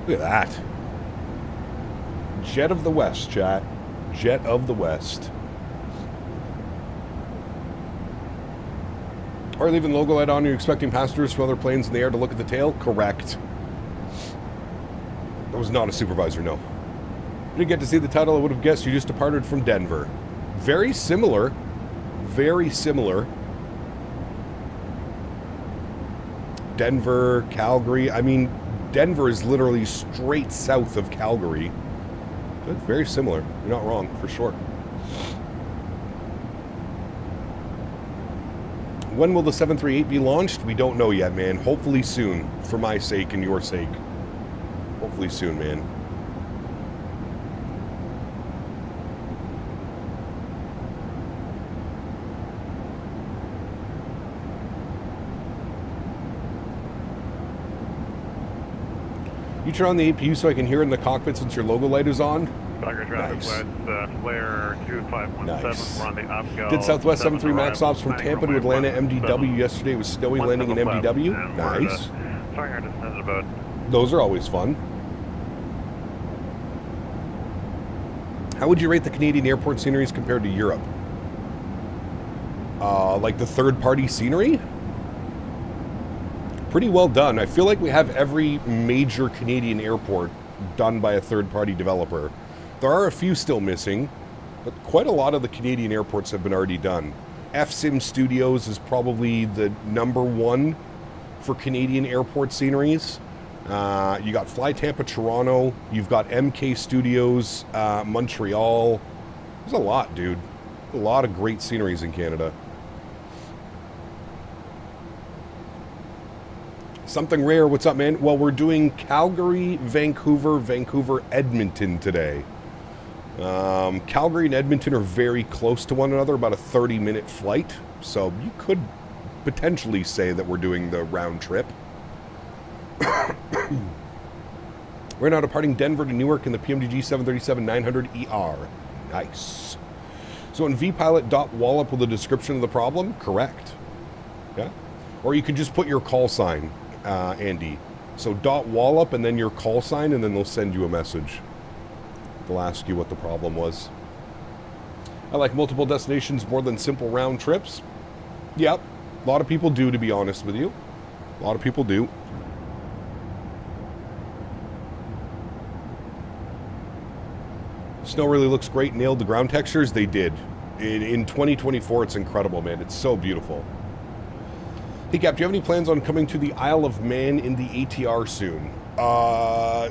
Look at that. Jet of the West, chat. Jet of the West. Are you leaving the logo light on? Are you expecting passengers from other planes in the air to look at the tail? Correct. That was not a supervisor, no. I didn't get to see the title. I would have guessed you just departed from Denver. Very similar. Very similar. Denver, Calgary. I mean, Denver is literally straight south of Calgary. It's very similar. You're not wrong, for sure. When will the 738 be launched? We don't know yet, man. Hopefully soon, for my sake and your sake. Hopefully soon, man. You turn on the APU so I can hear it in the cockpit since your logo light is on? Nice. Flare 2517, nice. We're on the upgo. Did Southwest 73 max ops from Tampa to Atlanta MDW yesterday. It was snowy landing in MDW. Nice. Those are always fun. How would you rate the Canadian airport sceneries compared to Europe? Like the third-party scenery? Pretty well done. I feel like we have every major Canadian airport done by a third-party developer. There are a few still missing, but quite a lot of the Canadian airports have been already done. FSIM Studios is probably the #1 for Canadian airport sceneries. You got Fly Tampa Toronto. You've got MK Studios, Montreal. There's a lot, dude. A lot of great sceneries in Canada. Something rare. What's up, man? Well, we're doing Calgary, Vancouver, Vancouver, Edmonton today. Calgary and Edmonton are very close to one another, about a 30-minute flight. So you could potentially say that we're doing the round trip. We're now departing Denver to Newark in the PMDG 737-900ER. Nice. So in vpilot.wallop with a description of the problem? Correct. Yeah. Or you could just put your call sign, Andy. So .wallop and then your call sign, and then they'll send you a message. They'll ask you what the problem was. I like multiple destinations more than simple round trips. Yep. A lot of people do, to be honest with you. A lot of people do. Snow really looks great. Nailed the ground textures. They did. In 2024, it's incredible, man. It's so beautiful. Hey, Cap, do you have any plans on coming to the Isle of Man in the ATR soon?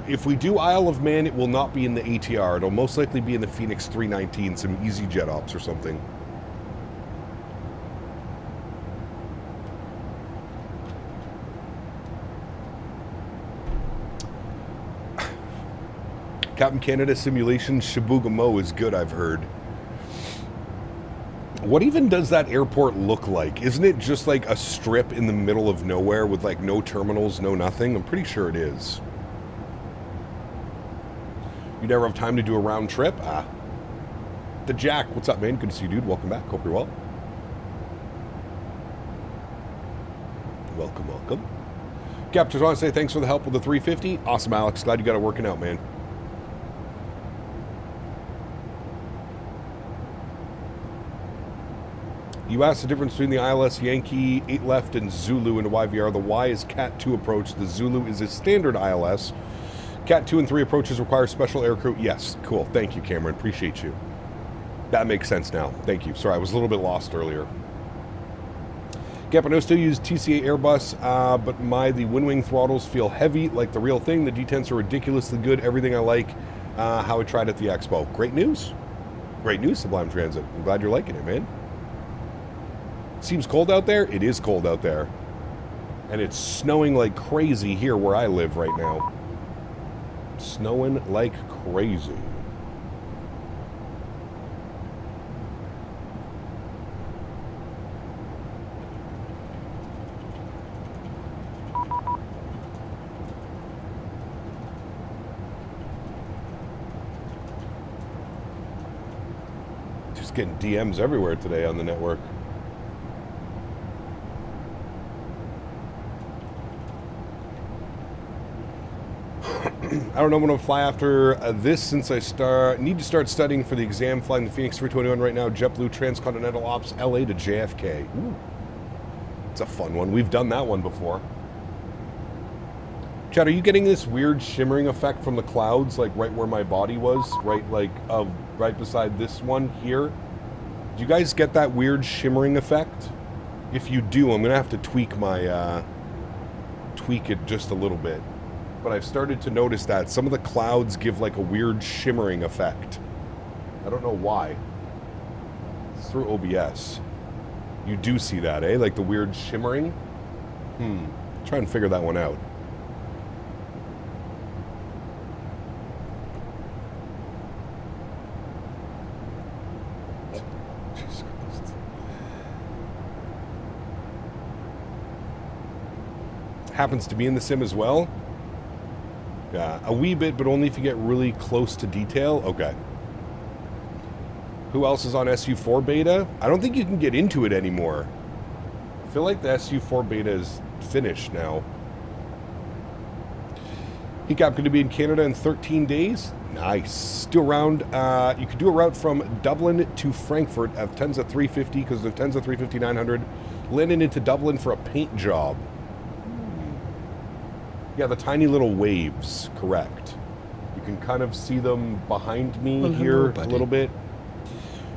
If we do Isle of Man, it will not be in the ATR. It'll most likely be in the Phoenix 319, some EasyJet ops or something. Captain Canada Simulation Shibugamo is good, I've heard. What even does that airport look like? Isn't it just like a strip in the middle of nowhere with like no terminals, no nothing? I'm pretty sure it is. You never have time to do a round trip? Ah. The Jack, what's up, man? Good to see you, dude. Welcome back. Hope you're well. Welcome, welcome. Cap, just want to say thanks for the help with the 350. Awesome, Alex. Glad you got it working out, man. You asked the difference between the ILS Yankee 8 left and Zulu into YVR. The Y is Cat 2 approach. The Zulu is a standard ILS. Cat 2 and 3 approaches require special aircrew. Yes, cool. Thank you, Cameron. Appreciate you. That makes sense now. Thank you. Sorry, I was a little bit lost earlier. Gap, I still use TCA Airbus, but the wind-wing throttles feel heavy, like the real thing. The detents are ridiculously good. Everything I like, how I tried at the expo. Great news. Great news, Sublime Transit. I'm glad you're liking it, man. Seems cold out there? It is cold out there. And it's snowing like crazy here where I live right now. Snowing like crazy. Just getting DMs everywhere today on the network. I don't know when I'll fly after this since I need to start studying for the exam flying the Phoenix 321 right now. JetBlue Transcontinental Ops LA to JFK. Ooh. It's a fun one. We've done that one before. Chad, are you getting this weird shimmering effect from the clouds, like right where my body was? Right beside this one here? Do you guys get that weird shimmering effect? If you do, I'm going to have to tweak it just a little bit. But I've started to notice that some of the clouds give like a weird shimmering effect. I don't know why. It's through OBS. You do see that, eh? Like the weird shimmering? Try and figure that one out. Jesus Christ. Happens to be in the sim as well. A wee bit, but only if you get really close to detail. Okay. Who else is on SU4 beta? I don't think you can get into it anymore. I feel like the SU4 beta is finished now. Hecap going to be in Canada in 13 days. Nice. Do a round. You could do a route from Dublin to Frankfurt at Tenza 350 because the Tenza 350-900 landing into Dublin for a paint job. Yeah, the tiny little waves, correct. You can kind of see them behind me here a little bit.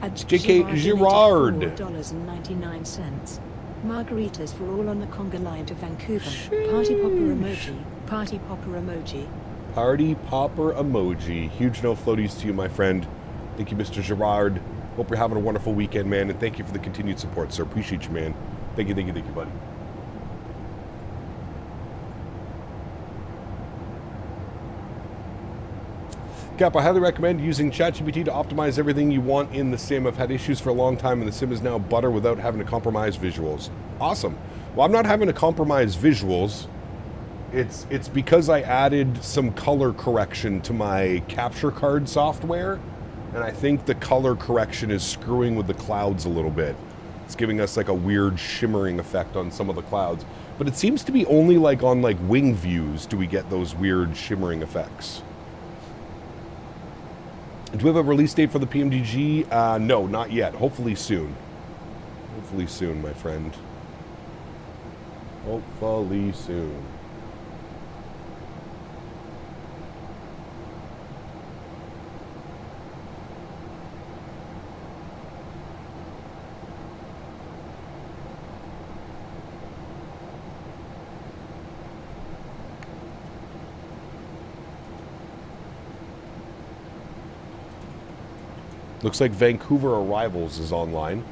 JK Girard. $4.99. Margaritas for all on the conga line to Vancouver. Party popper emoji. Party popper emoji. Party popper emoji. Huge no floaties to you, my friend. Thank you, Mr. Girard. Hope you're having a wonderful weekend, man, and thank you for the continued support, sir. Appreciate you, man. Thank you, buddy. Cap, I highly recommend using ChatGPT to optimize everything you want in the sim. I've had issues for a long time, and the sim is now butter without having to compromise visuals. Awesome. Well, I'm not having to compromise visuals. It's because I added some color correction to my capture card software, and I think the color correction is screwing with the clouds a little bit. It's giving us like a weird shimmering effect on some of the clouds. But it seems to be only like on like wing views do we get those weird shimmering effects. Do we have a release date for the PMDG? No, not yet. Hopefully soon. Hopefully soon, my friend. Hopefully soon. Looks like Vancouver Arrivals is online.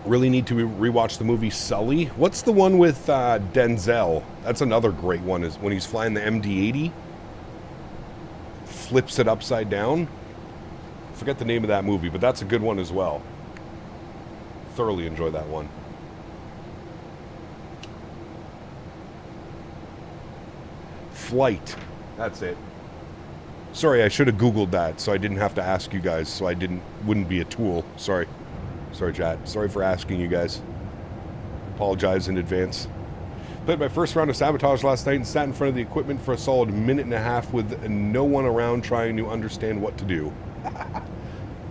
Really need to rewatch the movie Sully. What's the one with Denzel? That's another great one, is when he's flying the MD-80. Flips it upside down. Forget the name of that movie, but that's a good one as well. Thoroughly enjoy that one. Flite. That's it. Sorry, I should have Googled that so I didn't have to ask you guys, so I wouldn't be a tool. Sorry. Sorry, chat. Sorry for asking you guys. Apologize in advance. Played my first round of sabotage last night and sat in front of the equipment for a solid minute and a half with no one around trying to understand what to do.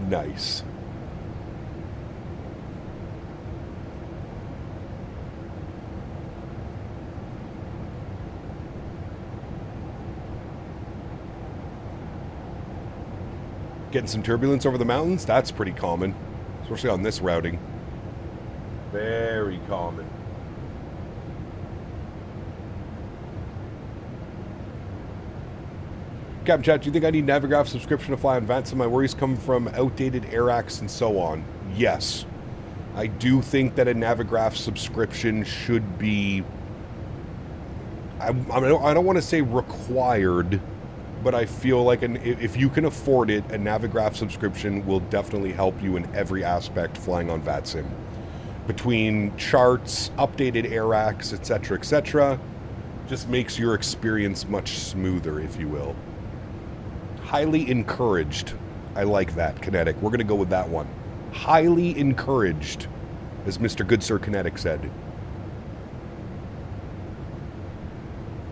Nice. Getting some turbulence over the mountains? That's pretty common. Especially on this routing. Very common. Captain Chat, do you think I need Navigraph subscription to fly on Vats? And my worries come from outdated airacks and so on. Yes. I do think that a Navigraph subscription should be... I don't want to say required, but I feel like if you can afford it, a Navigraph subscription will definitely help you in every aspect flying on VATSIM. Between charts, updated airacks, etc., just makes your experience much smoother, if you will. Highly encouraged. I like that, Kinetic. We're going to go with that one. Highly encouraged, as Mr. Good Sir Kinetic said.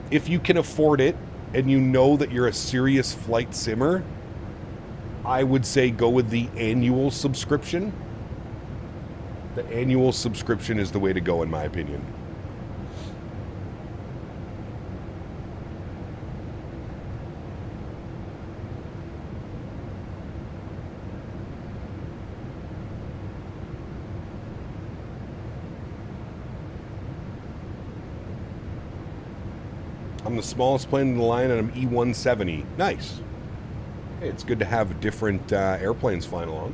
If you can afford it, and you know that you're a serious flight simmer, I would say go with the annual subscription. The annual subscription is the way to go, in my opinion. I'm the smallest plane in the line, and I'm E170. Nice. Hey, it's good to have different airplanes flying along.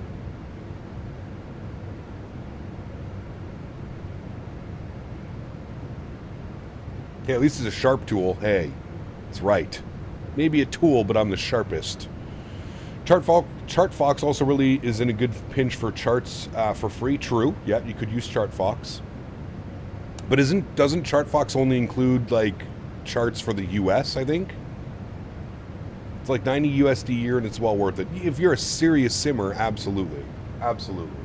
Hey, at least it's a sharp tool. Hey, it's right. Maybe a tool, but I'm the sharpest. ChartFox also really is in a good pinch for charts for free. True. Yeah, you could use ChartFox. But doesn't ChartFox only include, like, charts for the US, I think? It's like 90 USD a year, and it's well worth it. If you're a serious simmer, absolutely. Absolutely.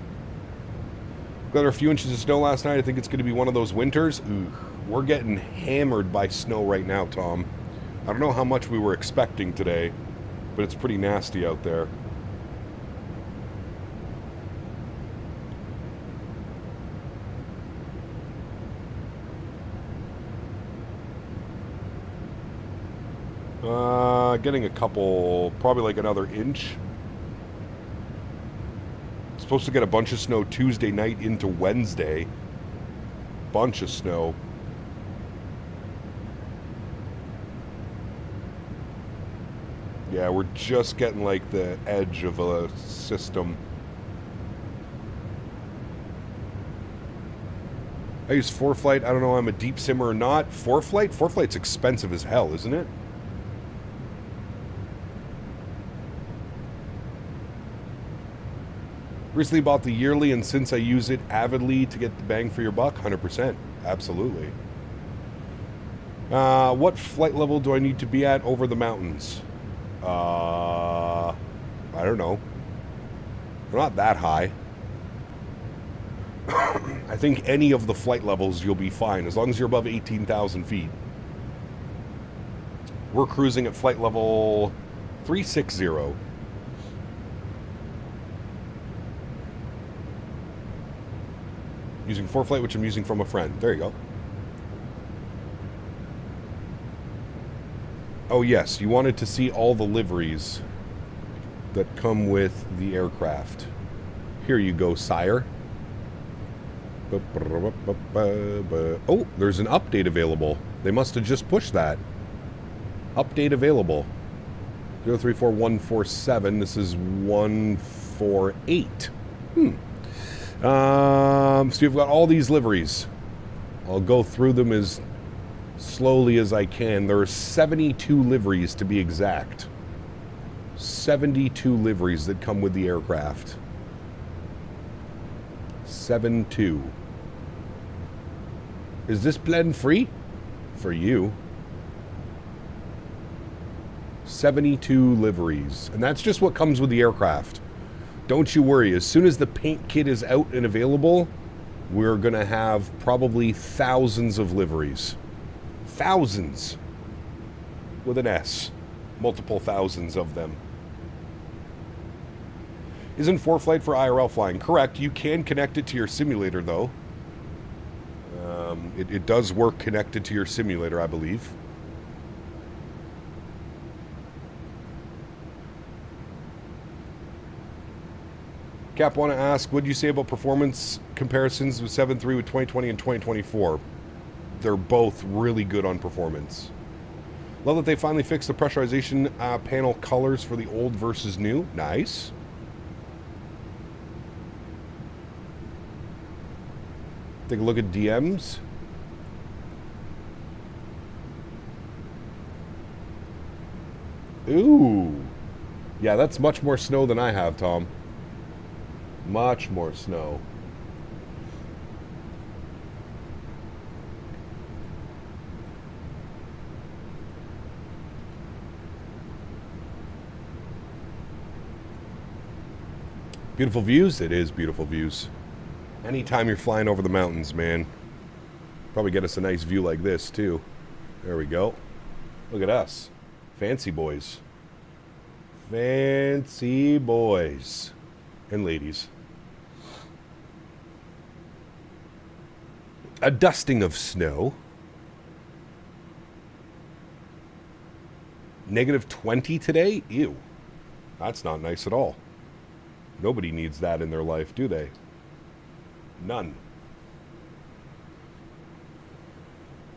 Got a few inches of snow last night. I think it's going to be one of those winters. Ooh, we're getting hammered by snow right now, Tom. I don't know how much we were expecting today, but it's pretty nasty out there. Getting a couple, probably like another inch. Supposed to get a bunch of snow Tuesday night into Wednesday. Bunch of snow. Yeah, we're just getting like the edge of a system. I use ForeFlight. I don't know if I'm a deep simmer or not. ForeFlight? ForeFlight's expensive as hell, isn't it? Recently bought the yearly, and since I use it avidly to get the bang for your buck, 100%. Absolutely. What flight level do I need to be at over the mountains? I don't know. They're not that high. I think any of the flight levels you'll be fine, as long as you're above 18,000 feet. We're cruising at flight level 360. Using ForFlight, which I'm using from a friend. There you go. Oh yes, you wanted to see all the liveries that come with the aircraft. Here you go, sire. Oh, there's an update available. They must have just pushed that. Update available. 034147. This is 148. So you've got all these liveries. I'll go through them as slowly as I can. There are 72 liveries to be exact. 72 liveries that come with the aircraft. 72. Is this blend free? For you. 72 liveries. And that's just what comes with the aircraft. Don't you worry. As soon as the paint kit is out and available, we're going to have probably thousands of liveries. Thousands. With an S. Multiple thousands of them. Isn't ForFlight for IRL flying? Correct. You can connect it to your simulator, though. It does work connected to your simulator, I believe. Cap, want to ask, what do you say about performance comparisons with 7.3 with 2020 and 2024? They're both really good on performance. Love that they finally fixed the pressurization panel colors for the old versus new. Nice. Take a look at DMs. Ooh. Yeah, that's much more snow than I have, Tom. Much more snow. Beautiful views? It is beautiful views. Anytime you're flying over the mountains, man. Probably get us a nice view like this, too. There we go. Look at us. Fancy boys. Fancy boys. And ladies. A dusting of snow. -20 today? Ew. That's not nice at all. Nobody needs that in their life, do they? None.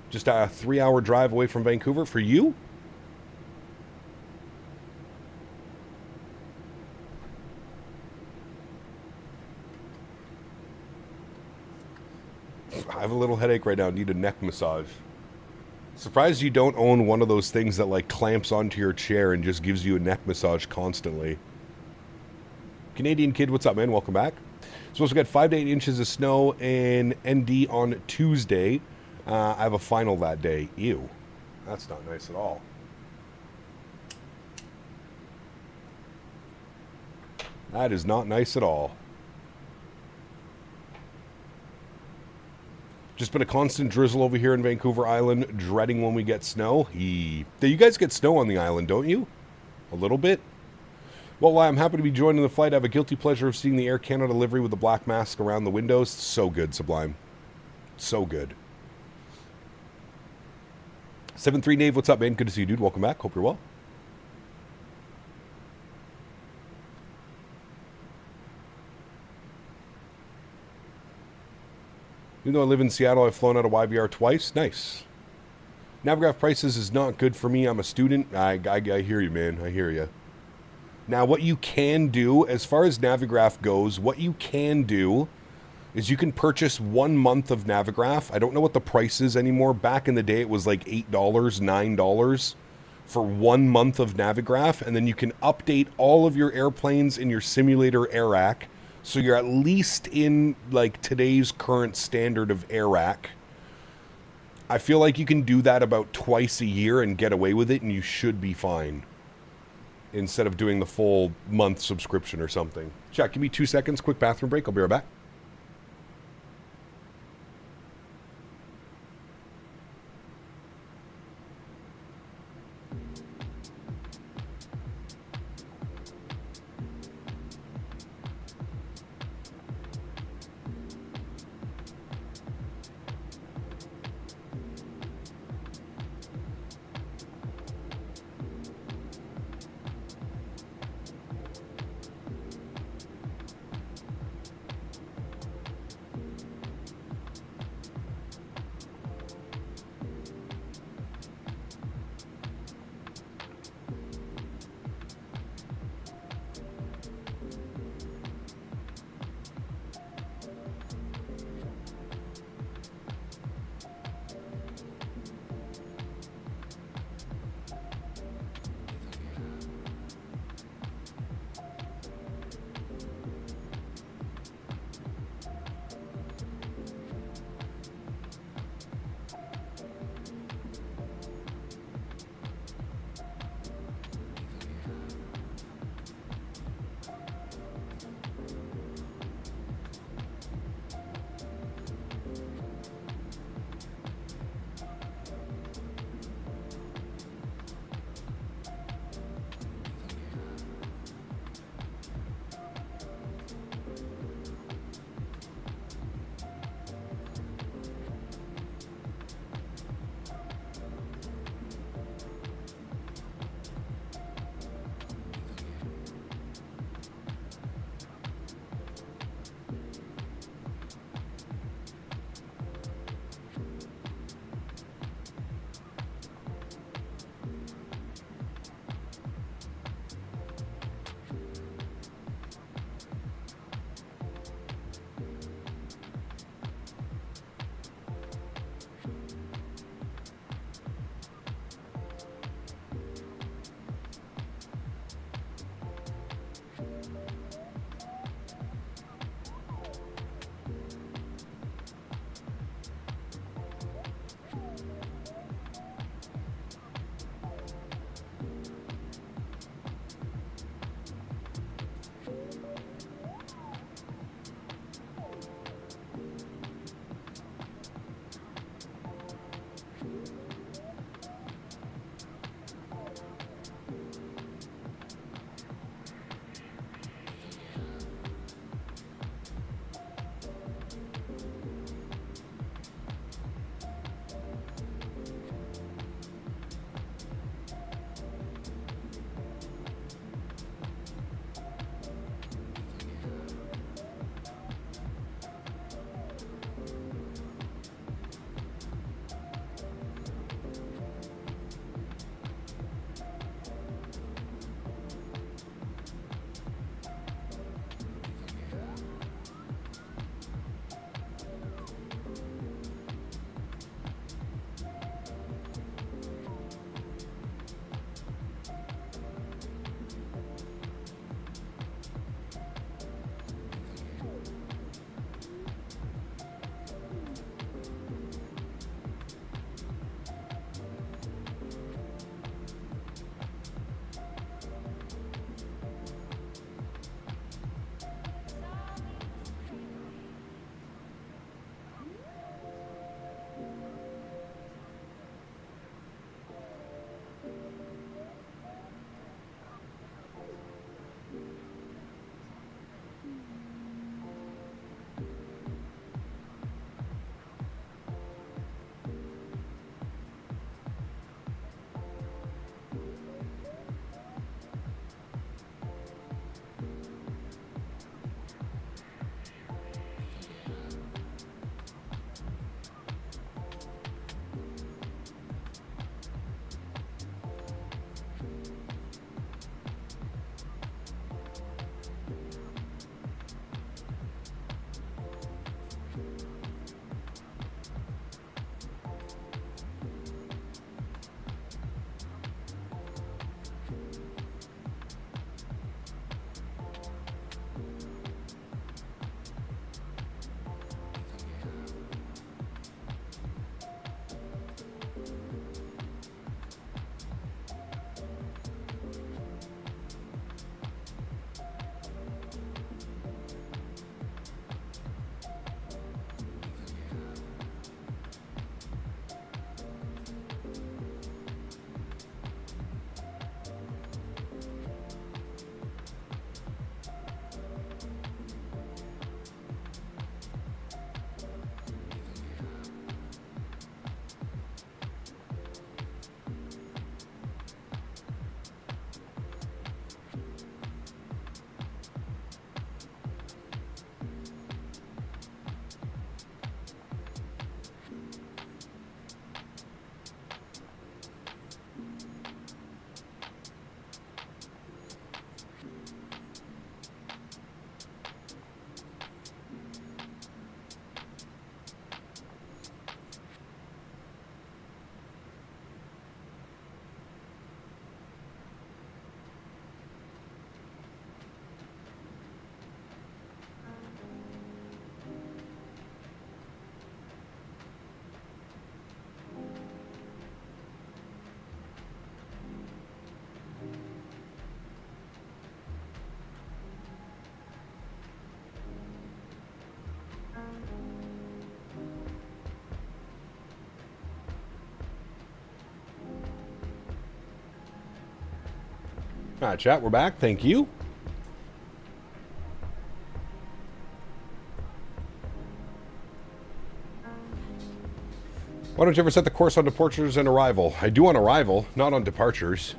Just a 3-hour drive away from Vancouver for you? I have a little headache right now. Need a neck massage. Surprised you don't own one of those things that like clamps onto your chair and just gives you a neck massage constantly. Canadian Kid, what's up, man? Welcome back. Supposed to get 5 to 8 inches of snow in ND on Tuesday. I have a final that day. Ew. That's not nice at all. That is not nice at all. Just been a constant drizzle over here in Vancouver Island, dreading when we get snow. You guys get snow on the island, don't you? A little bit? Well, I'm happy to be joining the flight. I have a guilty pleasure of seeing the Air Canada livery with the black mask around the windows. So good, Sublime. So good. 7-3 Nave, what's up, man? Good to see you, dude. Welcome back. Hope you're well. Even though I live in Seattle, I've flown out of YVR twice. Nice. Navigraph prices is not good for me. I'm a student. I hear you, man. I hear you. Now, what you can do, as far as Navigraph goes, what you can do is you can purchase 1 month of Navigraph. I don't know what the price is anymore. Back in the day, it was like $8, $9 for 1 month of Navigraph, and then you can update all of your airplanes in your simulator AirAC, so you're at least in like today's current standard of AirAC. I feel like you can do that about twice a year and get away with it, and you should be fine. Instead of doing the full month subscription or something. Chat, give me 2 seconds, quick bathroom break. I'll be right back. All right, chat, we're back. Thank you. Why don't you ever set the course on departures and arrival? I do on arrival, not on departures.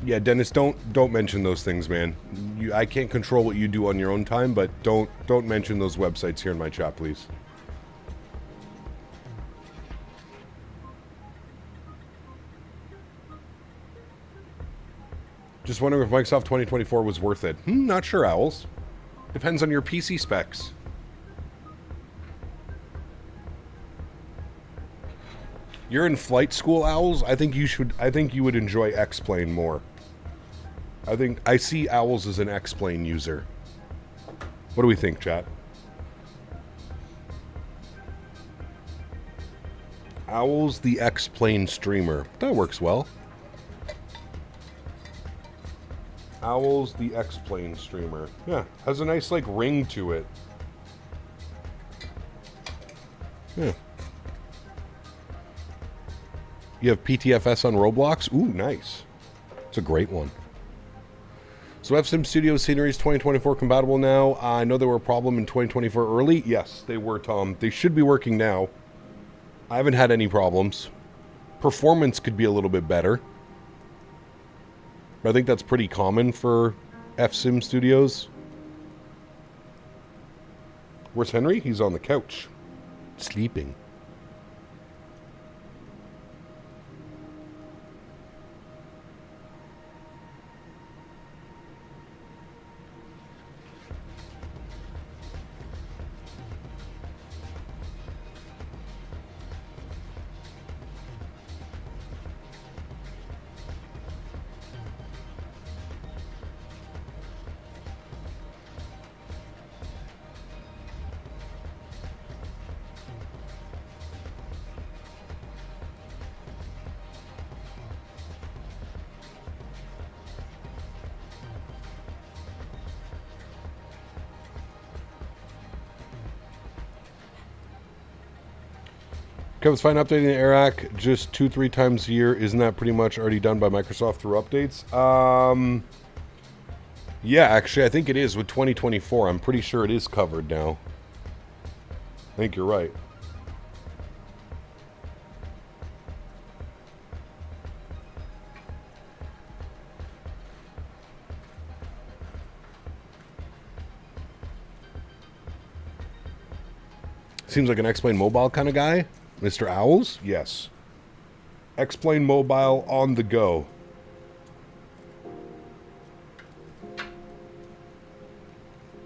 Yeah, Dennis, don't mention those things, man. I can't control what you do on your own time, but don't mention those websites here in my chat, please. Just wondering if Microsoft 2024 was worth it. Not sure, Owls. Depends on your PC specs. You're in flight school, Owls. I think you would enjoy X-Plane more. I see Owls as an X-Plane user. What do we think, chat? Owls the X-Plane streamer. That works well. Owls the X-Plane streamer. Yeah, has a nice like ring to it. Yeah. You have PTFS on Roblox? Ooh, nice. It's a great one. So FSim Studio Scenery is 2024 compatible now. I know there were a problem in 2024 early. Yes, they were, Tom. They should be working now. I haven't had any problems. Performance could be a little bit better. But I think that's pretty common for FSim Studios. Where's Henry? He's on the couch. Sleeping. Kevin's fine updating the AirAC just 2-3 times a year. Isn't that pretty much already done by Microsoft through updates? Yeah, actually, I think it is with 2024. I'm pretty sure it is covered now. I think you're right. Seems like an X-Plane Mobile kind of guy. Mr. Owls? Yes. X-Plane Mobile on the go.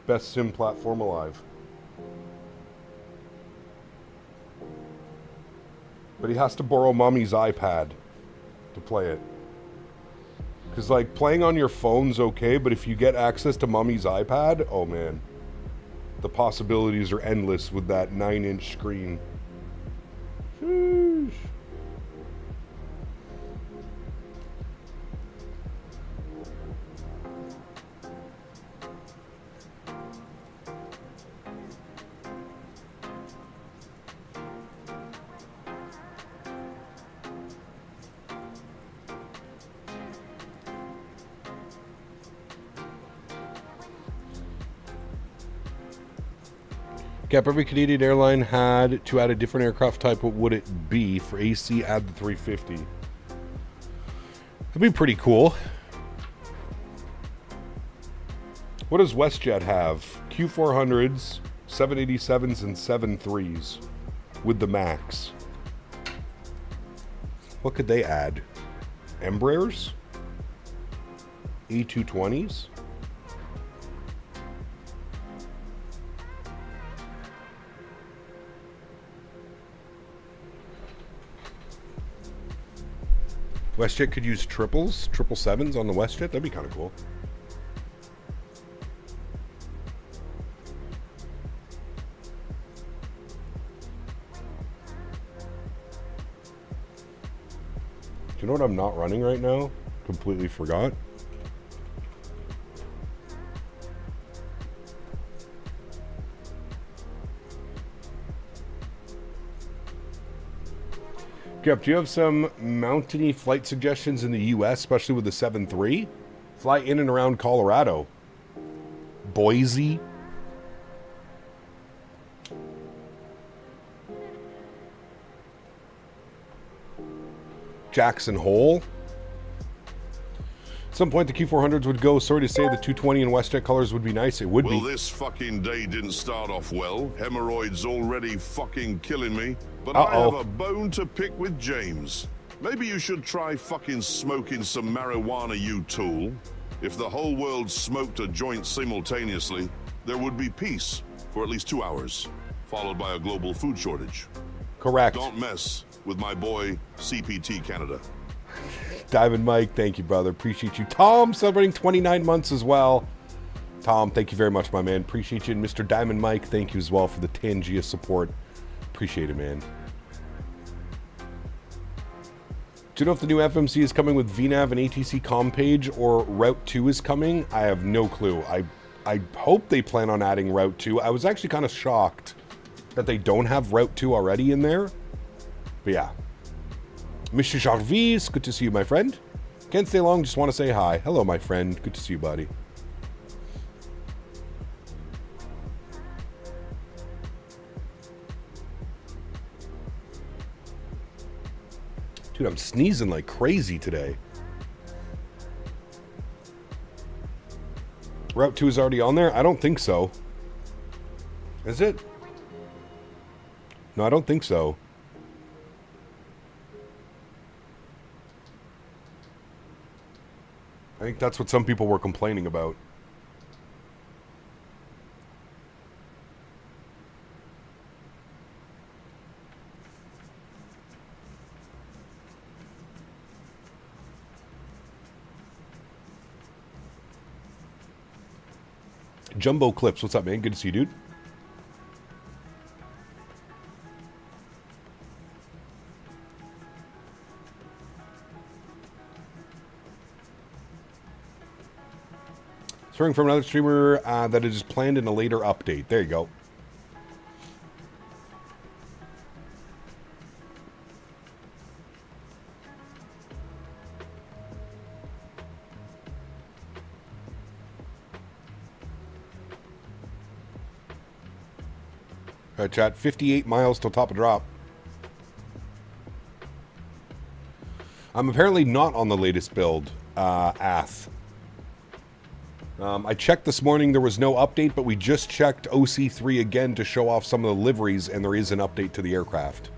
Best sim platform alive. But he has to borrow mommy's iPad to play it. Because, like, playing on your phone's okay, but if you get access to mommy's iPad, oh man. The possibilities are endless with that 9-inch screen. Sheesh. Cap, every Canadian airline had to add a different aircraft type. What would it be? For AC, add the 350. That'd be pretty cool. What does WestJet have? Q400s, 787s, and 73s with the MAX. What could they add? Embraers? A220s? WestJet could use triples, 777s on the WestJet. That'd be kind of cool. Do you know what I'm not running right now? Completely forgot. Yep, do you have some mountainy flight suggestions in the U.S., especially with the 7.3? Fly in and around Colorado. Boise. Jackson Hole. At some point the Q400s would go. Sorry to say the 220 and WestJet colors would be nice. It would be. Well, this fucking day didn't start off well. Hemorrhoids already fucking killing me. But I have a bone to pick with James. Maybe you should try fucking smoking some marijuana, you tool. If the whole world smoked a joint simultaneously, there would be peace for at least 2 hours, followed by a global food shortage. Correct. Don't mess with my boy CPT Canada. Diamond Mike, thank you, brother. Appreciate you. Tom, celebrating 29 months as well. Tom, thank you very much, my man. Appreciate you. And Mr. Diamond Mike, thank you as well for the Tangia support. Appreciate it, man. Do you know if the new FMC is coming with VNAV and ATC comm page or Route 2 is coming? I have no clue. I hope they plan on adding Route 2. I was actually kind of shocked that they don't have Route 2 already in there. But yeah. Mr. Jarvis, good to see you, my friend. Can't stay long, just want to say hi. Hello, my friend. Good to see you, buddy. Dude, I'm sneezing like crazy today. Route 2 is already on there? I don't think so. Is it? No, I don't think so. I think that's what some people were complaining about. Jumbo Clips, what's up, man? Good to see you, dude. Hearing from another streamer that it is planned in a later update. There you go. All right, chat. 58 miles till top of drop. I'm apparently not on the latest build, Ath. I checked this morning, there was no update, but we just checked OC3 again to show off some of the liveries, and there is an update to the aircraft.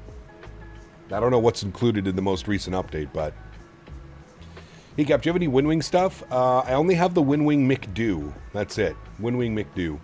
I don't know what's included in the most recent update, but... Hey, Cap, do you have any Windwing stuff? I only have the Windwing McDo. That's it. Windwing McDo.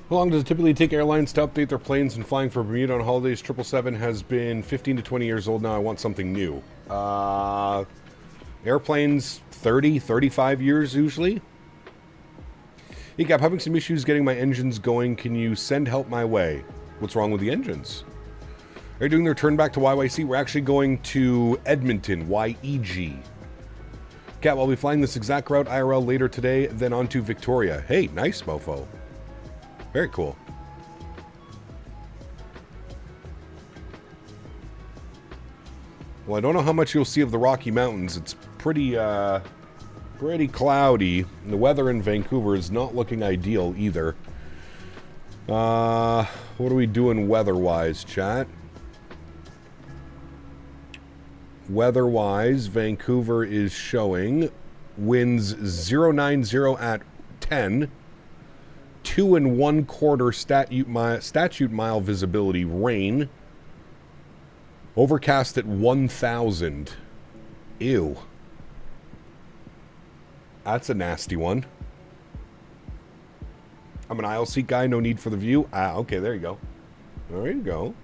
How long does it typically take airlines to update their planes and flying for Bermuda on holidays? 777 has been 15 to 20 years old now. I want something new. Airplanes, 30, 35 years usually. Hey, Cap, having some issues getting my engines going. Can you send help my way? What's wrong with the engines? Are you doing their turn back to YYC? We're actually going to Edmonton, YEG. Cap, I'll be flying this exact route IRL later today, then on to Victoria. Hey, nice, mofo. Very cool. Well, I don't know how much you'll see of the Rocky Mountains. It's pretty cloudy. The weather in Vancouver is not looking ideal either. What are we doing weather-wise, chat? Weather-wise, Vancouver is showing winds 090 at 10, 2 1/4 statute mile visibility, rain, overcast at 1,000. Ew. That's a nasty one. I'm an aisle seat guy, no need for the view. Ah, okay, there you go. There you go.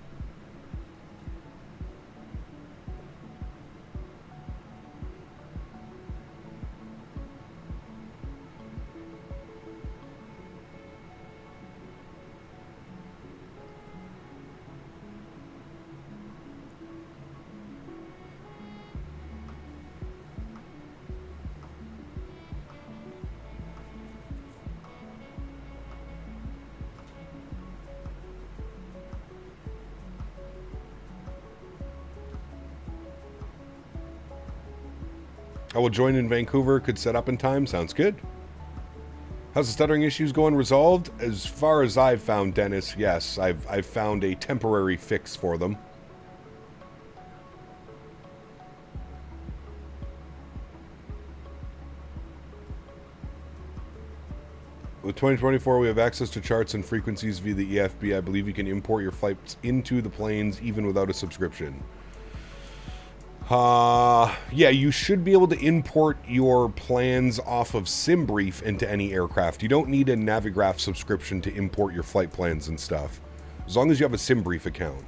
I will join in Vancouver. Could set up in time. Sounds good. How's the stuttering issues going? Resolved? As far as I've found, Denis, yes. I've found a temporary fix for them. With 2024, we have access to charts and frequencies via the EFB. I believe you can import your flights into the planes even without a subscription. Yeah, you should be able to import your plans off of SimBrief into any aircraft. You don't need a Navigraph subscription to import your flight plans and stuff, as long as you have a SimBrief account.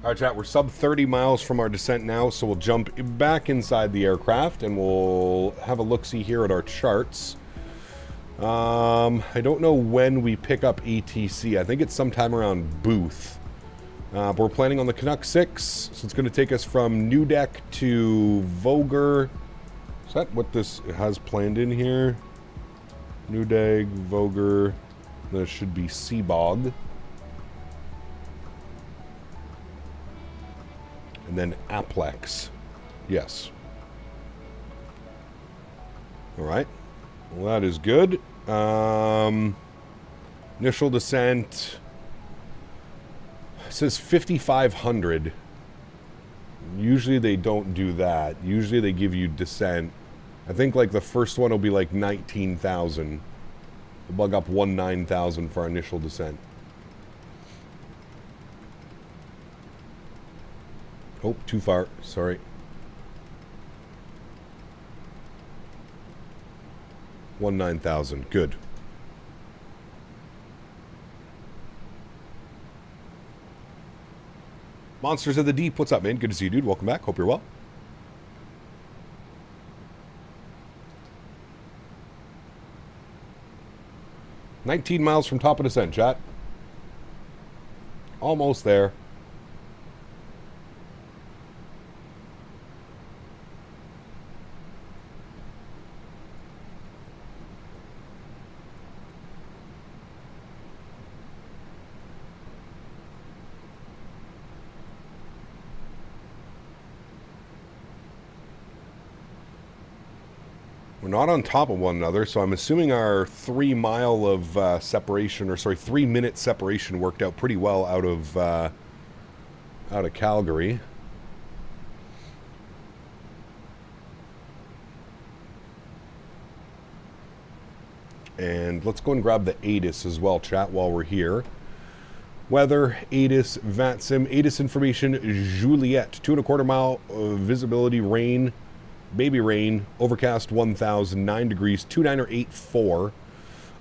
Alright, chat, we're sub 30 miles from our descent now, so we'll jump back inside the aircraft and we'll have a look-see here at our charts. I don't know when we pick up ATC. I think it's sometime around Booth. But we're planning on the Canuck 6, so it's going to take us from New Deck to Voger. Is that what this has planned in here? New Deck, Voger, there should be Seabog. And then Aplex. Yes. Alright. Well, that is good. Initial descent. It says 5,500. Usually they don't do that. Usually they give you descent. I think like the first one will be like 19,000. We'll bug up 19,000 for our initial descent. Oh, too far. Sorry. $19,000. Good. Monsters of the Deep. What's up, man? Good to see you, dude. Welcome back. Hope you're well. $19 miles from top of descent, chat. Almost there. We're not on top of one another, so I'm assuming our 3 mile of separation, or sorry, 3 minute separation worked out pretty well out of Calgary. And let's go and grab the ATIS as well, chat, while we're here. Weather, ATIS, VATSIM, ATIS information, Juliet, 2 1/4 mile visibility, rain, baby rain, overcast 1,000, 9 degrees, 29 or 84.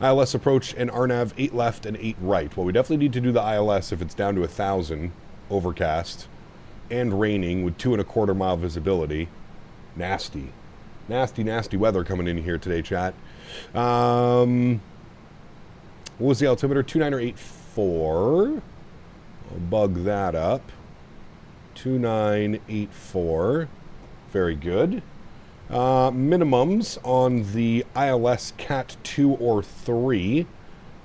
ILS approach and RNAV 8 left and 8 right. Well, we definitely need to do the ILS if it's down to 1,000, overcast, and raining with 2.25 mile visibility. Nasty. Nasty, nasty weather coming in here today, chat. What was the altimeter? 2984. I'll bug that up. 2984. Very good. Minimums on the ILS Cat 2 or 3.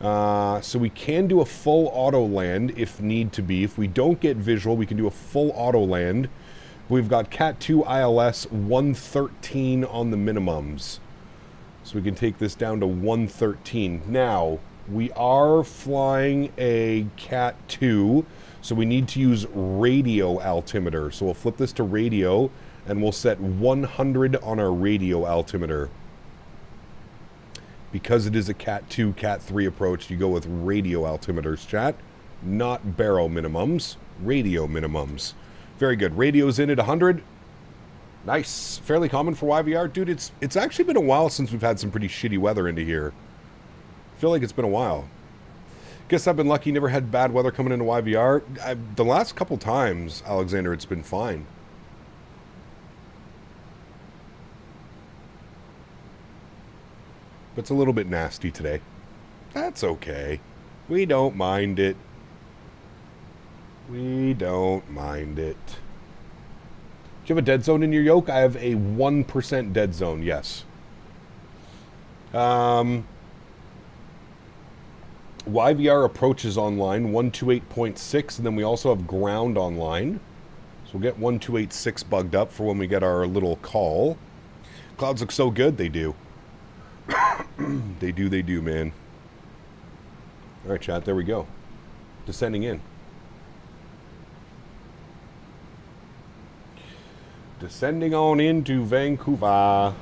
So we can do a full auto land if need to be. If we don't get visual, we can do a full auto land. We've got Cat 2 ILS 113 on the minimums. So we can take this down to 113. Now, we are flying a Cat 2, so we need to use radio altimeter. So we'll flip this to radio, and we'll set 100 on our radio altimeter. Because it is a Cat 2, Cat 3 approach, you go with radio altimeters, chat. Not barrel minimums, radio minimums. Very good. Radio's in at 100. Nice. Fairly common for YVR. Dude, it's actually been a while since we've had some pretty shitty weather into here. I feel like it's been a while. Guess I've been lucky, never had bad weather coming into YVR. The last couple times, Alexander, it's been fine. But it's a little bit nasty today. That's okay. We don't mind it. We don't mind it. Do you have a dead zone in your yoke? I have a 1% dead zone, yes. YVR approaches online, 128.6, and then we also have ground online. So we'll get 1286 bugged up for when we get our little call. Clouds look so good, they do. They do, man. All right, chat, there we go. Descending in. Descending on into Vancouver.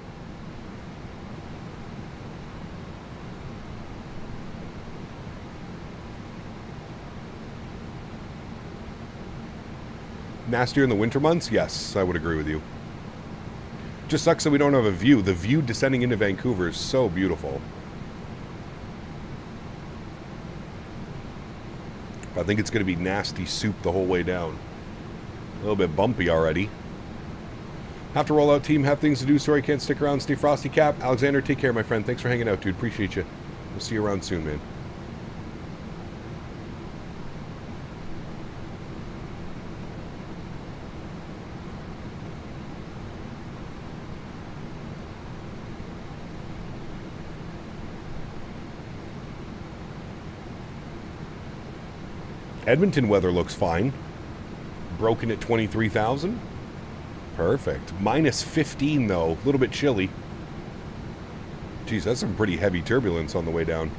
Nastier in the winter months? Yes, I would agree with you. Just sucks that we don't have a view. The view descending into Vancouver is so beautiful. I think it's going to be nasty soup the whole way down. A little bit bumpy already. Have to roll out, team. Have things to do. Sorry, can't stick around. Stay frosty, Cap. Alexander, take care, my friend. Thanks for hanging out, dude. Appreciate you. We'll see you around soon, man. Edmonton weather looks fine. Broken at 23,000. Perfect. Minus 15, though. A little bit chilly. Geez, that's some pretty heavy turbulence on the way down.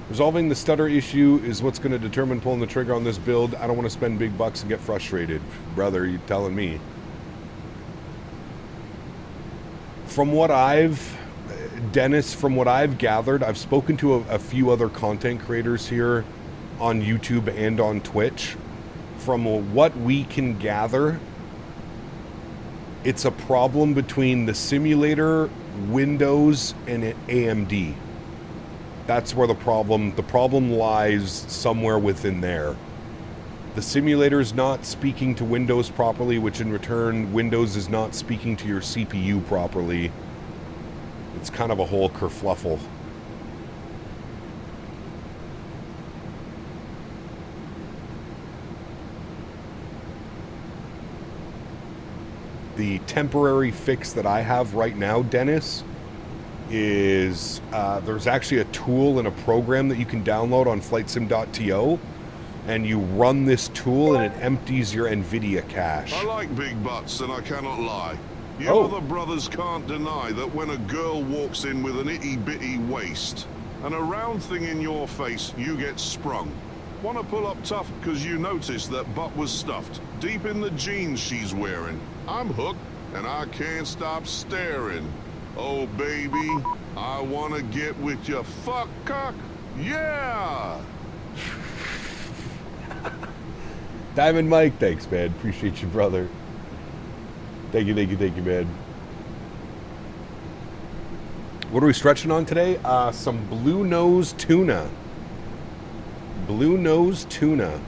Resolving the stutter issue is what's going to determine pulling the trigger on this build. I don't want to spend big bucks and get frustrated. Brother, you telling me. From what Dennis, from what I've gathered, I've spoken to a few other content creators here on YouTube and on Twitch. From what we can gather, it's a problem between the simulator, Windows, and AMD. That's where the problem lies, somewhere within there. The simulator is not speaking to Windows properly, which in return, Windows is not speaking to your CPU properly. It's kind of a whole kerfluffle. The temporary fix that I have right now, Dennis, is there's actually a tool and a program that you can download on flightsim.to, and you run this tool and it empties your NVIDIA cache. I like big butts, and I cannot lie. You other brothers can't deny that when a girl walks in with an itty-bitty waist and a round thing in your face, you get sprung. Want to pull up tough because you noticed that butt was stuffed deep in the jeans she's wearing. I'm hooked, and I can't stop staring. Oh, baby, I want to get with your fuck cock. Yeah! Diamond Mike, thanks, man. Appreciate you, brother. Thank you, man. What are we stretching on today? Some blue nose tuna. Blue nose tuna.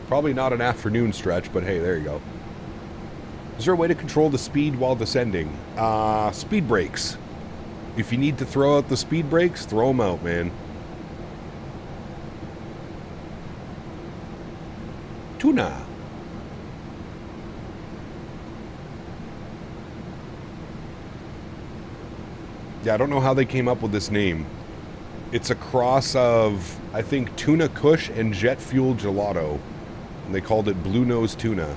Probably not an afternoon stretch, but hey, there you go. Is there a way to control the speed while descending? Speed brakes. If you need to throw out the speed brakes, throw them out, man. Tuna. Yeah, I don't know how they came up with this name. It's a cross of, I think, tuna kush and jet fuel gelato. And they called it blue nose tuna.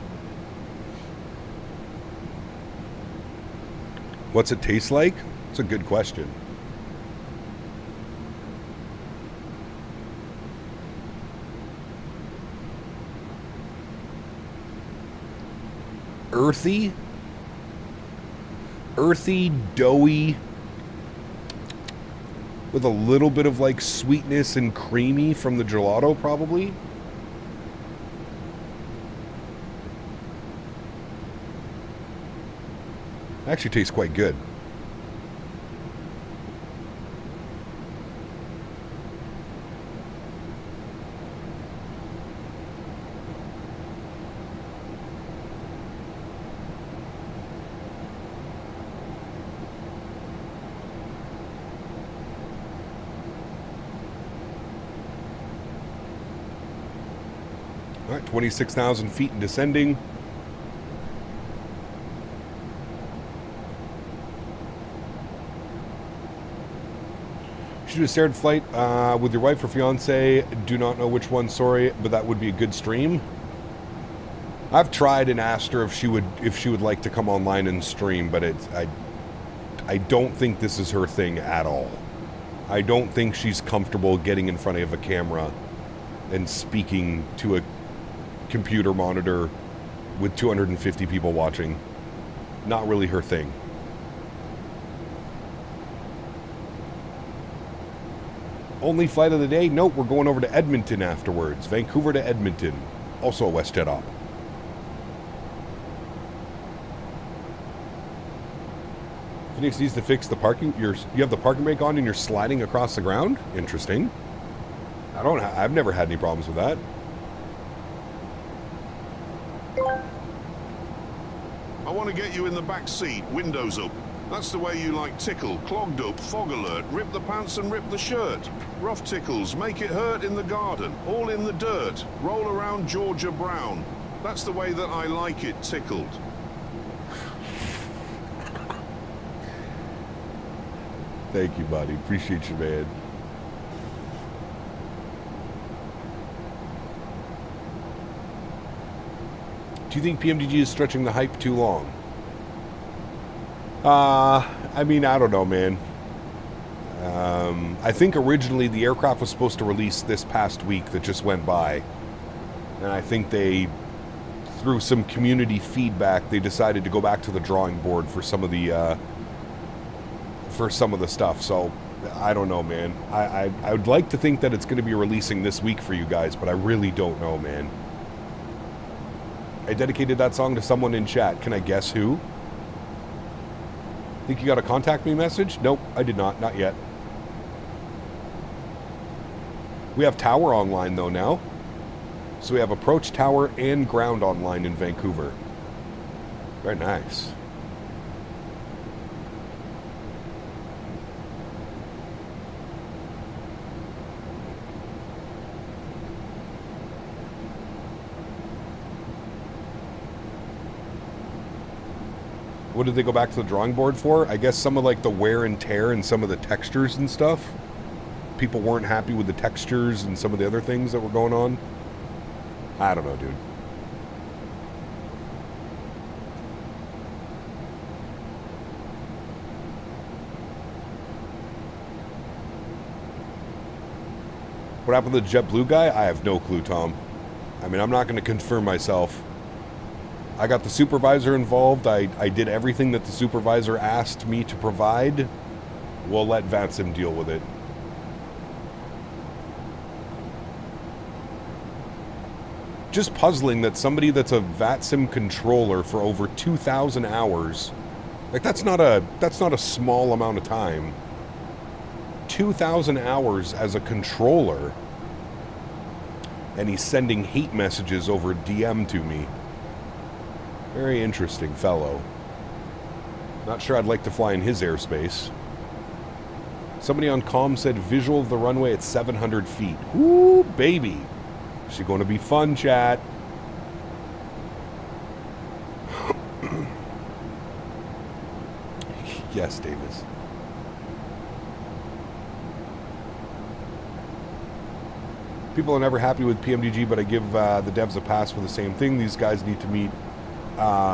What's it taste like? It's a good question. Earthy, doughy, with a little bit of like sweetness and creamy from the gelato, probably. Actually tastes quite good. All right, 26,000 feet and descending. Should have stared flight with your wife or fiance. Do not know which one, sorry, but that would be a good stream. I've tried and asked her if she would like to come online and stream, but I don't think this is her thing at all. I don't think she's comfortable getting in front of a camera and speaking to a computer monitor with 250 people watching. Not really her thing. Only flight of the day? Nope, we're going over to Edmonton afterwards. Vancouver to Edmonton. Also a WestJet op. Phoenix needs to fix the parking. You have the parking brake on and you're sliding across the ground? Interesting. I've never had any problems with that. I want to get you in the back seat, windows up. That's the way you like tickle, clogged up, fog alert, rip the pants and rip the shirt. Rough tickles, make it hurt in the garden, all in the dirt, roll around Georgia Brown. That's the way that I like it tickled. Thank you, buddy. Appreciate you, man. Do you think PMDG is stretching the hype too long? I mean, I don't know, man. I think originally the aircraft was supposed to release this past week that just went by. And I think they, through some community feedback, they decided to go back to the drawing board for some of the stuff. So, I don't know, man. I would like to think that it's going to be releasing this week for you guys, but I really don't know, man. I dedicated that song to someone in chat. Can I guess who? Think you got a contact me message? Nope, I did not. Not yet. We have tower online, though, now. So we have approach tower and ground online in Vancouver. Very nice. What did they go back to the drawing board for? I guess some of like the wear and tear and some of the textures and stuff. People weren't happy with the textures and some of the other things that were going on. I don't know, dude. What happened to the JetBlue guy? I have no clue, Tom. I mean, I'm not going to confirm myself. I got the supervisor involved. I did everything that the supervisor asked me to provide. We'll let VATSIM deal with it. Just puzzling that somebody that's a VATSIM controller for over 2,000 hours Like, that's not a small amount of time. 2,000 hours as a controller, and he's sending hate messages over DM to me. Very interesting fellow. Not sure I'd like to fly in his airspace. Somebody on comm said visual of the runway at 700 feet. Ooh, baby. Is she going to be fun, chat? Yes, Davis. People are never happy with PMDG, but I give the devs a pass for the same thing. These guys need to meet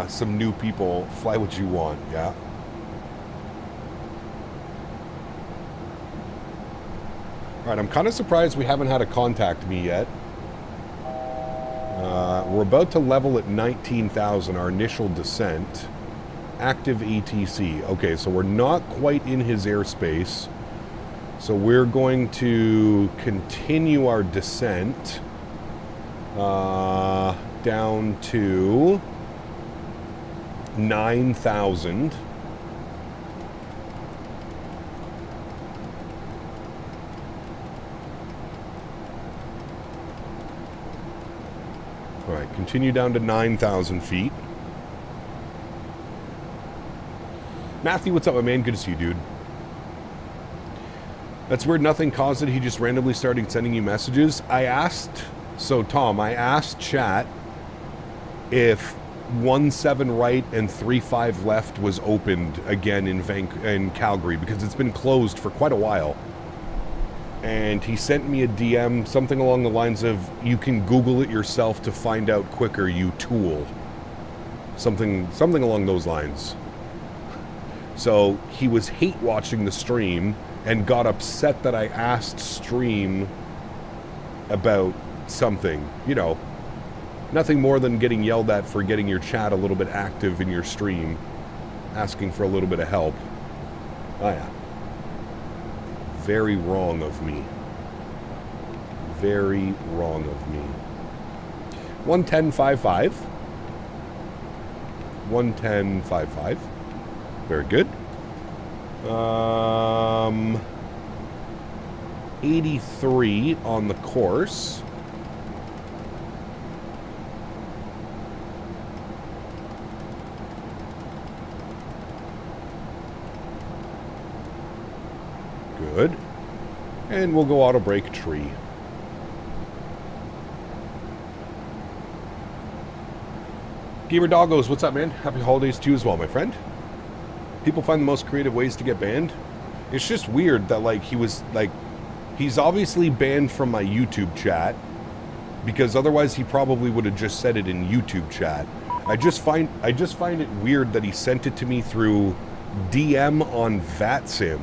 some new people. Fly what you want, yeah? Alright, I'm kind of surprised we haven't had a contact me yet. We're about to level at 19,000, our initial descent. Active ATC. Okay, so we're not quite in his airspace. So we're going to continue our descent down to 9,000. All right, continue down to 9,000 feet. Matthew, what's up, my man? Good to see you, dude. That's weird. Nothing caused it. He just randomly started sending you messages. I asked, so Tom, I asked chat if 17 right and 35 left was opened again in Calgary, because it's been closed for quite a while. And he sent me a DM, something along the lines of, you can Google it yourself to find out quicker, you tool. Something along those lines. So he was hate watching the stream and got upset that I asked stream about something. You know, nothing more than getting yelled at for getting your chat a little bit active in your stream, asking for a little bit of help. Oh yeah. Very wrong of me. Very wrong of me. 110.55. 110.55. Very good. 83 on the course. Good. And we'll go auto brake tree. Gamer Doggos, what's up, man? Happy holidays to you as well, my friend. People find the most creative ways to get banned. It's just weird that, like, he's obviously banned from my YouTube chat, because otherwise he probably would have just said it in YouTube chat. I just find it weird that he sent it to me through DM on VATSIM,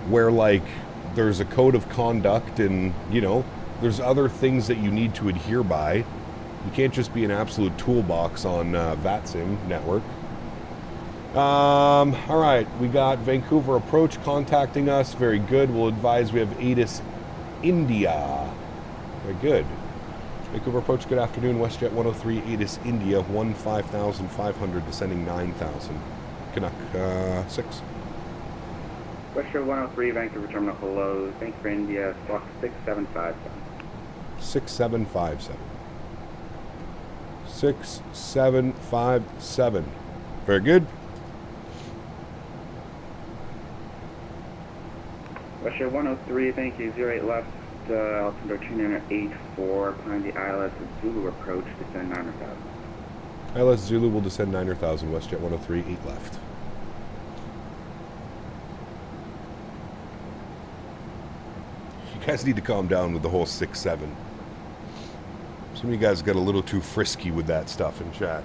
where, like, there's a code of conduct and, you know, there's other things that you need to adhere by. You can't just be an absolute toolbox on VATSIM network. All right, we got Vancouver Approach contacting us. Very good. We'll advise we have ATIS India. Very good. Vancouver Approach, good afternoon. WestJet 103, ATIS India, 15,500, descending 9,000. Canuck 6. WestJet 103, Vancouver Terminal below. Thanks for India, stock 6757. 6757. 6757. Very good. WestJet 103, thank you, 08 left, altimeter 2984, behind the ILS Zulu approach, descend 9,000. ILS Zulu will descend 9,000, WestJet 103, 8 left. You guys need to calm down with the whole 6-7. Some of you guys got a little too frisky with that stuff in chat.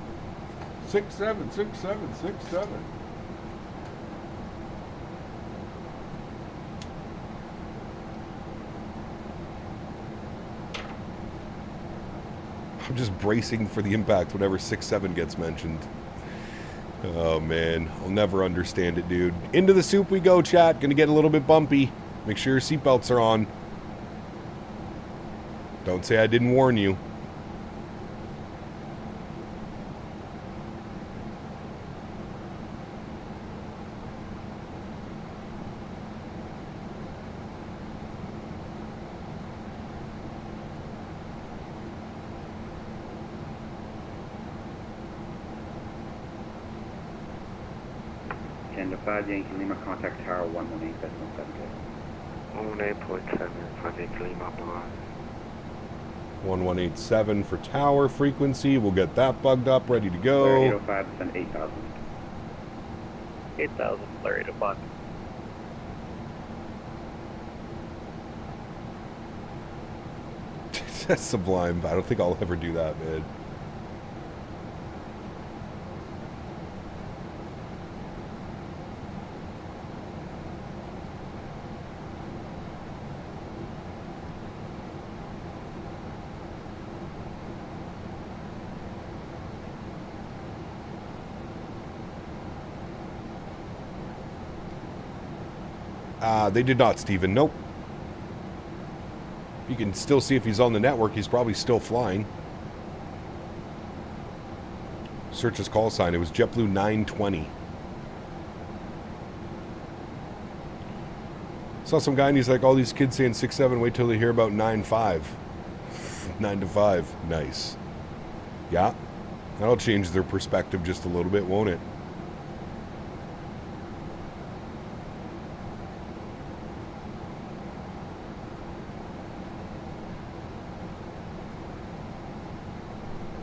6-7, 6-7, 6-7. I'm just bracing for the impact whenever 6-7 gets mentioned. Oh man, I'll never understand it, dude. Into the soup we go, chat. Gonna get a little bit bumpy. Make sure your seatbelts are on. Don't say I didn't warn you. into 5 Yankee Lima, contact tower 118, that's 18.7, 5 Yankee Lima, 1187 for tower frequency. We'll get that bugged up, ready to go. 805, descend 8,000. 8,000, Flare 805. That's sublime. I don't think I'll ever do that, man. They did not, Steven. Nope. You can still see if he's on the network. He's probably still flying. Search his call sign. It was JetBlue 920. Saw some guy and he's like, all these kids saying 6-7, wait till they hear about 9-5. 9 to 5. Nice. Yeah. That'll change their perspective just a little bit, won't it?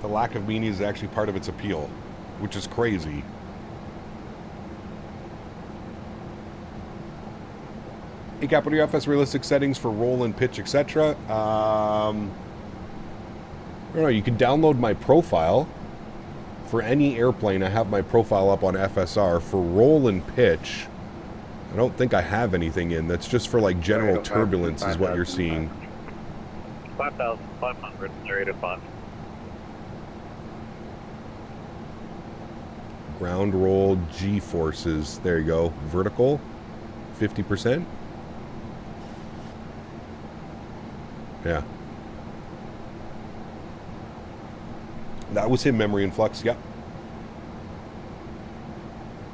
The lack of meaning is actually part of its appeal, which is crazy. Hey Cap, what are your FS realistic settings for roll and pitch, etc.? I don't know, you can download my profile. For any airplane, I have my profile up on FSR. For roll and pitch, I don't think I have anything in. That's just for like general turbulence is what you're seeing. 5,500, Flare 805. Ground roll G-forces. There you go. Vertical, 50%. Yeah. That was him, memory and flux. Yep.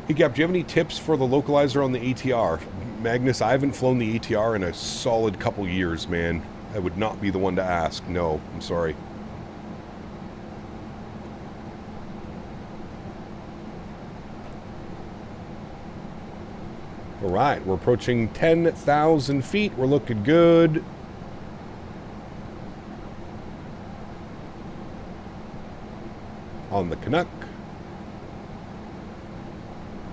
Hey, Gap, do you have any tips for the localizer on the ATR? Magnus, I haven't flown the ATR in a solid couple years, man. I would not be the one to ask. No, I'm sorry. All right, we're approaching 10,000 feet. We're looking good. On the Canuck.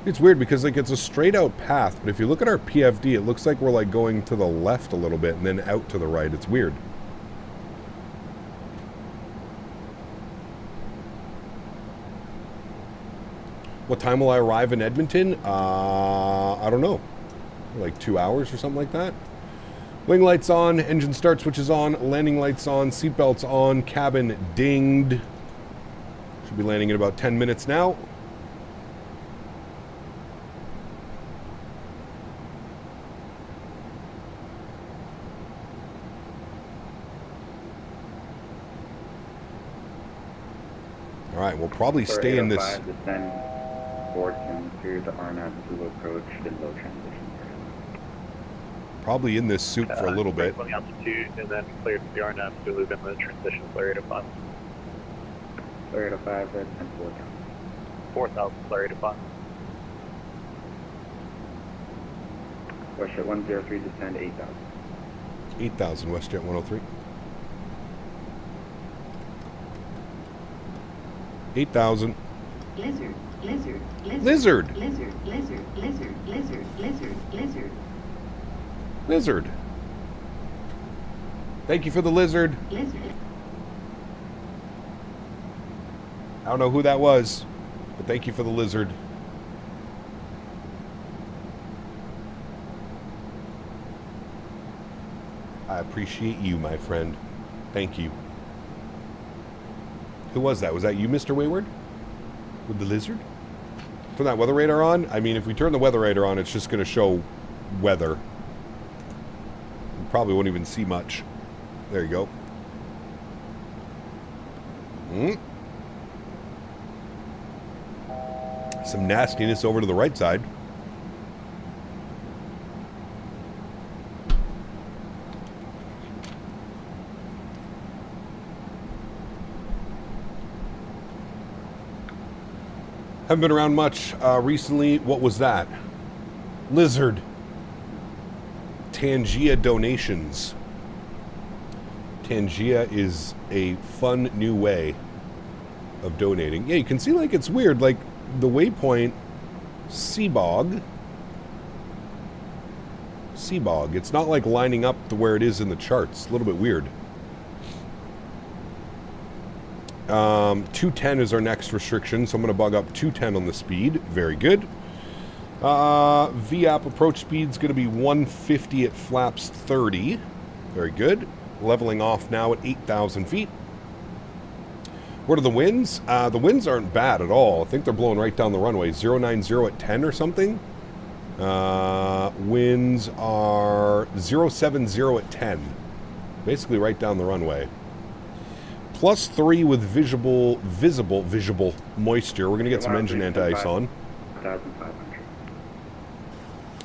It's weird because like it's a straight out path, but if you look at our PFD, it looks like we're like going to the left a little bit and then out to the right. It's weird. What time will I arrive in Edmonton? I don't know. Like 2 hours or something like that. Wing lights on, engine start switches on, landing lights on, seatbelts on, cabin dinged. Should be landing in about 10 minutes now. All right, we'll probably stay in this. Descend forward and through the RNAV Zulu approach, then low transition. Probably in this soup for a little bit. Altitude and then clear to the RNAV Zulu, then the transition Flare 805. Flare 805, that's 4,000. 4,000, Flare 805. WestJet 103, descend 8,000. 8,000, WestJet 103. 8,000. Lizard, lizard, lizard. Lizard. Lizard, lizard, lizard, lizard, lizard, lizard. Lizard. Thank you for the lizard. Lizard. I don't know who that was, but thank you for the lizard. I appreciate you, my friend. Thank you. Who was that? Was that you, Mr. Wayward? With the lizard? Turn that weather radar on? I mean, if we turn the weather radar on, it's just going to show weather. You probably won't even see much. There you go. Some nastiness over to the right side. Haven't been around much recently. What was that? Lizard. Tangia donations. Tangia is a fun new way of donating. Yeah, you can see, like, it's weird. Like, the waypoint, Seabog. It's not, like, lining up to where it is in the charts. A little bit weird. 210 is our next restriction, so I'm going to bug up 210 on the speed. Very good. VAP approach speed is going to be 150 at flaps 30. Very good. Leveling off now at 8,000 feet. What are the winds? The winds aren't bad at all. I think they're blowing right down the runway. 090 at 10 or something. Winds are 070 at 10. Basically right down the runway. +3 with visible moisture. We're going to get some engine anti-ice on. 1,500.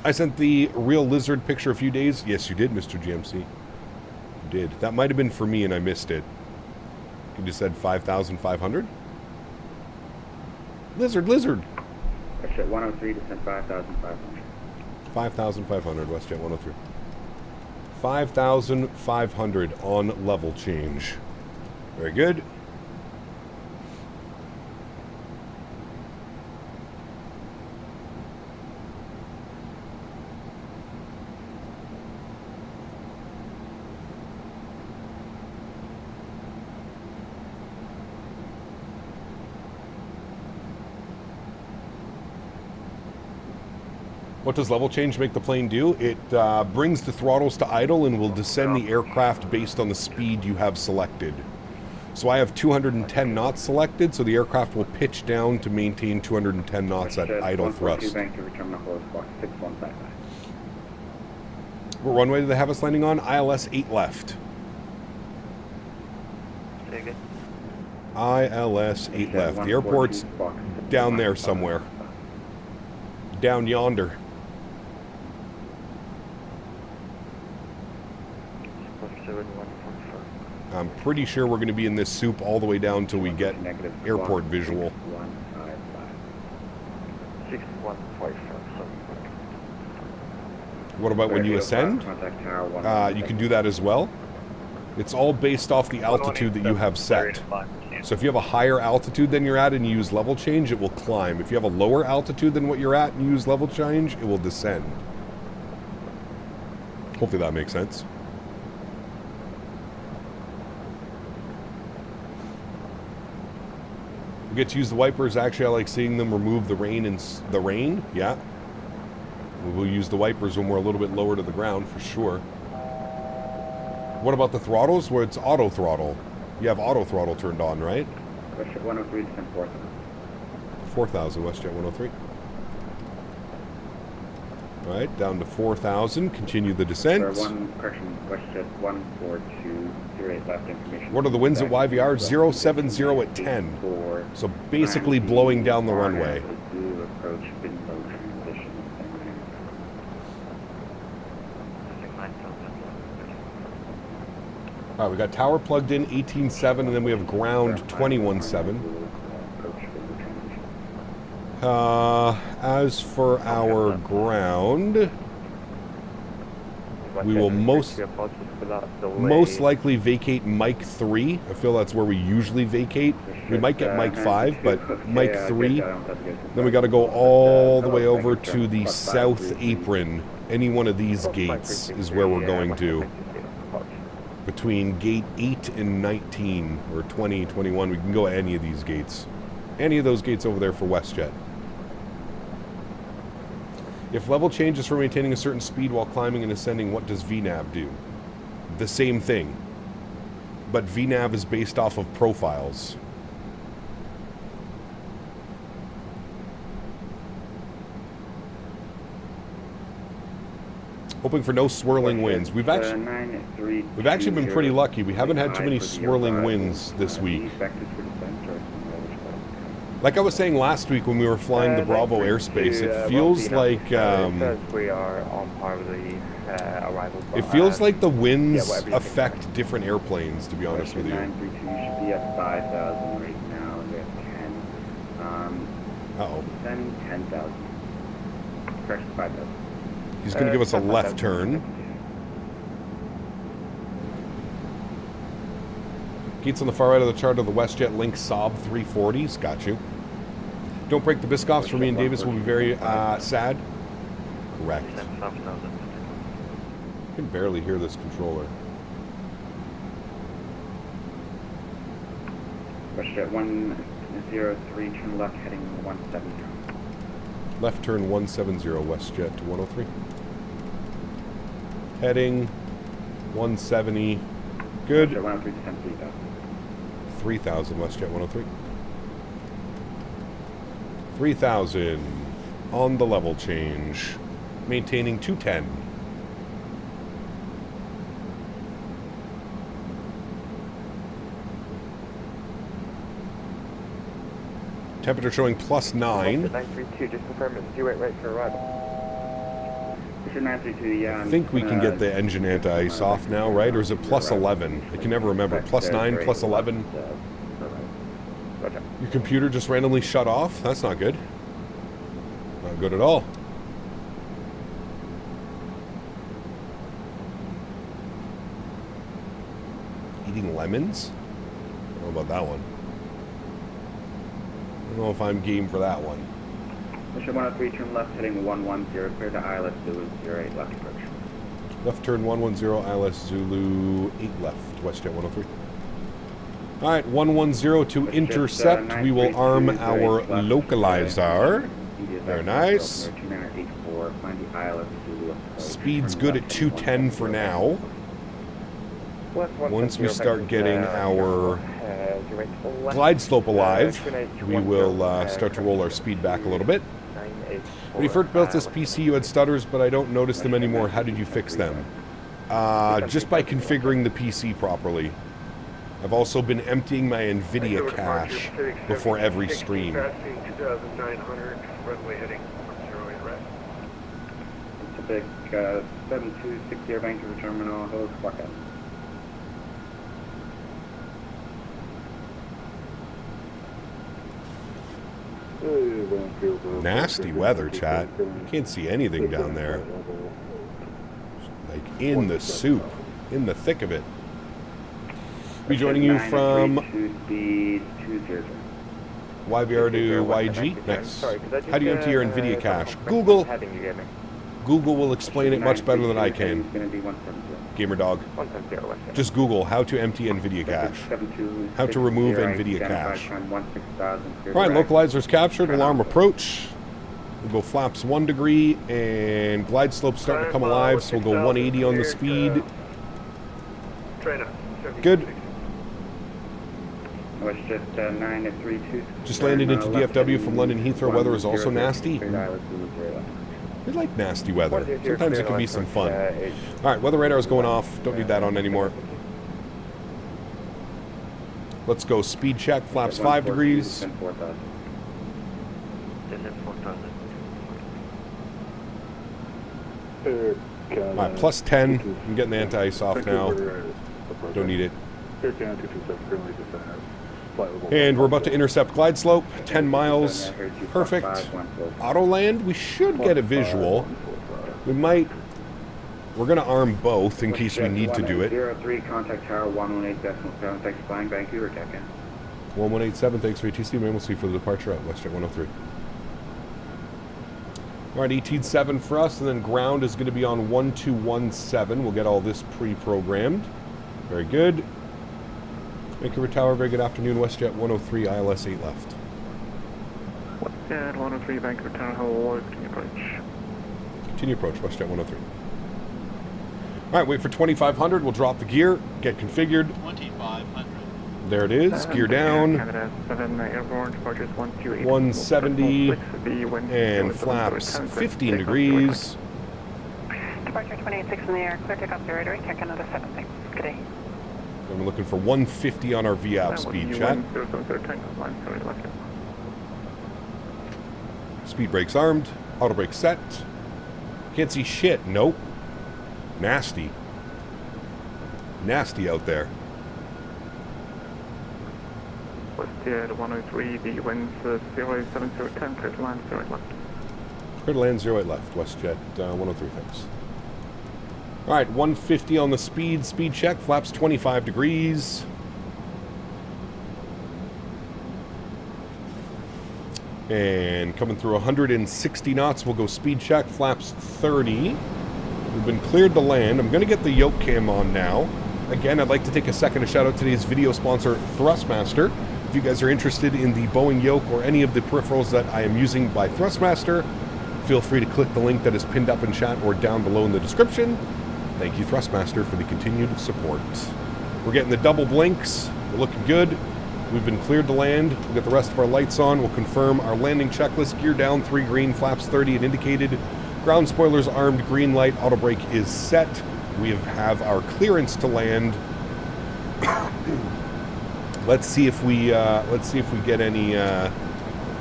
I sent the real lizard picture a few days. Yes, you did, Mr. GMC. You did. That might have been for me and I missed it. You just said 5,500? Lizard. WestJet 103, descent 5,500. 5,500, WestJet 103. 5,500 on level change. Very good. What does level change make the plane do? It brings the throttles to idle and will descend the aircraft based on the speed you have selected. So I have 210 knots selected, so the aircraft will pitch down to maintain 210 knots at idle thrust. What runway do they have us landing on? ILS 8 left. ILS 8 left. The airport's down there somewhere. Down yonder. I'm pretty sure we're going to be in this soup all the way down till we get airport visual. What about when you ascend? You can do that as well. It's all based off the altitude that you have set. So if you have a higher altitude than you're at and you use level change, it will climb. If you have a lower altitude than what you're at and you use level change, it will descend. Hopefully that makes sense. We get to use the wipers. Actually, I like seeing them remove the rain and the rain. Yeah. We will use the wipers when we're a little bit lower to the ground for sure. What about the throttles? Where it's auto throttle. You have auto throttle turned on, right? WestJet 103, descent 4,000. 4,000, WestJet 103. All right, down to 4,000. Continue the descent. Correction, WestJet 14208 left information. What are the winds at YVR? 070 at 10. So basically blowing down the runway. All right, we got tower plugged in 18.7, and then we have ground 21.7. As for our ground, we will most likely vacate Mike 3. I feel that's where we usually vacate. We might get Mike 5, but Mike 3. Then we got to go all the way over to the south apron. Any one of these gates is where we're going to. Between gate 8 and 19, or 20, 21, we can go any of these gates. Any of those gates over there for WestJet. If level changes for maintaining a certain speed while climbing and ascending, what does VNAV do? The same thing. But VNAV is based off of profiles. Hoping for no swirling winds. We've actually been pretty lucky. We haven't had too many swirling winds this week. Like I was saying last week when we were flying the Bravo airspace, it feels like we are on par with the arrival. It feels like the winds affect different airplanes. To be honest with you. 932 should be at 5,000 right now. We're at 10. 10,000. Correction, 5,000. He's going to give us a left turn. Gates on the far right of the chart of the WestJet Link Saab 340s. Got you. Don't break the Biscoffs for me and Davis will be very sad. Correct. I can barely hear this controller. WestJet 103, turn left heading 170. Left turn 170, WestJet to 103. Heading 170. Good. WestJet 103, descend 3,000, 3,000. WestJet 103. 3,000 on the level change. Maintaining 210. Temperature showing +9. 932, just confirm it's due right for arrival. 932, yeah. I think we can get the engine anti-ice off now, right? Or is it +11? I can never remember. +9, +11. Your computer just randomly shut off? That's not good. Not good at all. Eating lemons? I don't know about that one. I don't know if I'm game for that one. WestJet 103, turn left heading 110, clear to AlexSiu 08 left approach. Left turn 110, AlexSiu 8 left, WestJet 103. Alright, 110 to intercept. We will arm our localizer. Very nice. Speed's good at 210 for now. Once we start getting our glide slope alive, we will start to roll our speed back a little bit. When you first built this PC, you had stutters, but I don't notice them anymore. How did you fix them? Just by configuring the PC properly. I've also been emptying my NVIDIA cache before every stream. 2,900, runway heading 08 right. Pacific 7260 Vancouver Terminal, hold clock out. Nasty weather, chat. Can't see anything down there. Like in the soup, in the thick of it. Be joining you from YVR to YG. Nice. How do you empty your NVIDIA cache? Google. Google will explain it much better than I can. Gamer dog. Just Google how to empty NVIDIA cache. How to remove NVIDIA cache. Alright, localizer's captured. Alarm approach. We'll go flaps 1 degree and glide slope starting to come alive, so we'll go 180 on the speed. Good. Just landed into DFW from London Heathrow. Weather is also nasty. We like nasty weather. Sometimes it can be some fun. Alright, weather radar is going off. Don't need that on anymore. Let's go speed check. Flaps 5 degrees. Alright, +10. I'm getting the anti-ice off now. Don't need it. And we're about to intercept glide slope, 10 miles, perfect. Auto land, we should get a visual. We might, we're going to arm both in case we need to do it. 03, contact tower 118.7, thanks for flying Vancouver, check in. 1187, thanks for ATC, man, we'll see for the departure at WestJet 103. Alright, 18.7 for us, and then ground is going to be on 1217. We'll get all this pre-programmed. Very good. Vancouver Tower, very good afternoon. WestJet 103, ILS 8 left. WestJet 103, Vancouver Tower, hold, continue approach. Continue approach, WestJet 103. Alright, wait for 2500. We'll drop the gear, get configured. 2500. There it is, gear down. 170 and flaps 15 degrees. Departure 286 in the air, clear takeoff 0 to check another 7 things. Good day. And we're looking for 150 on our VAP speed, chat. Speed brakes armed. Auto brake set. Can't see shit. Nope. Nasty. Nasty out there. WestJet 103, the winds 07010, clear to land 0 left. Clear to land, 08 left. WestJet 103, thanks. Alright, 150 on the speed. Speed check. Flaps 25 degrees. And coming through 160 knots, we'll go speed check. Flaps 30. We've been cleared to land. I'm going to get the yoke cam on now. Again, I'd like to take a second to shout out today's video sponsor, Thrustmaster. If you guys are interested in the Boeing yoke or any of the peripherals that I am using by Thrustmaster, feel free to click the link that is pinned up in chat or down below in the description. Thank you, Thrustmaster, for the continued support. We're getting the double blinks. We're looking good. We've been cleared to land. We'll get the rest of our lights on. We'll confirm our landing checklist. Gear down, 3 green, flaps 30 and indicated. Ground spoilers armed, green light, auto brake is set. We have our clearance to land. Let's see if we get any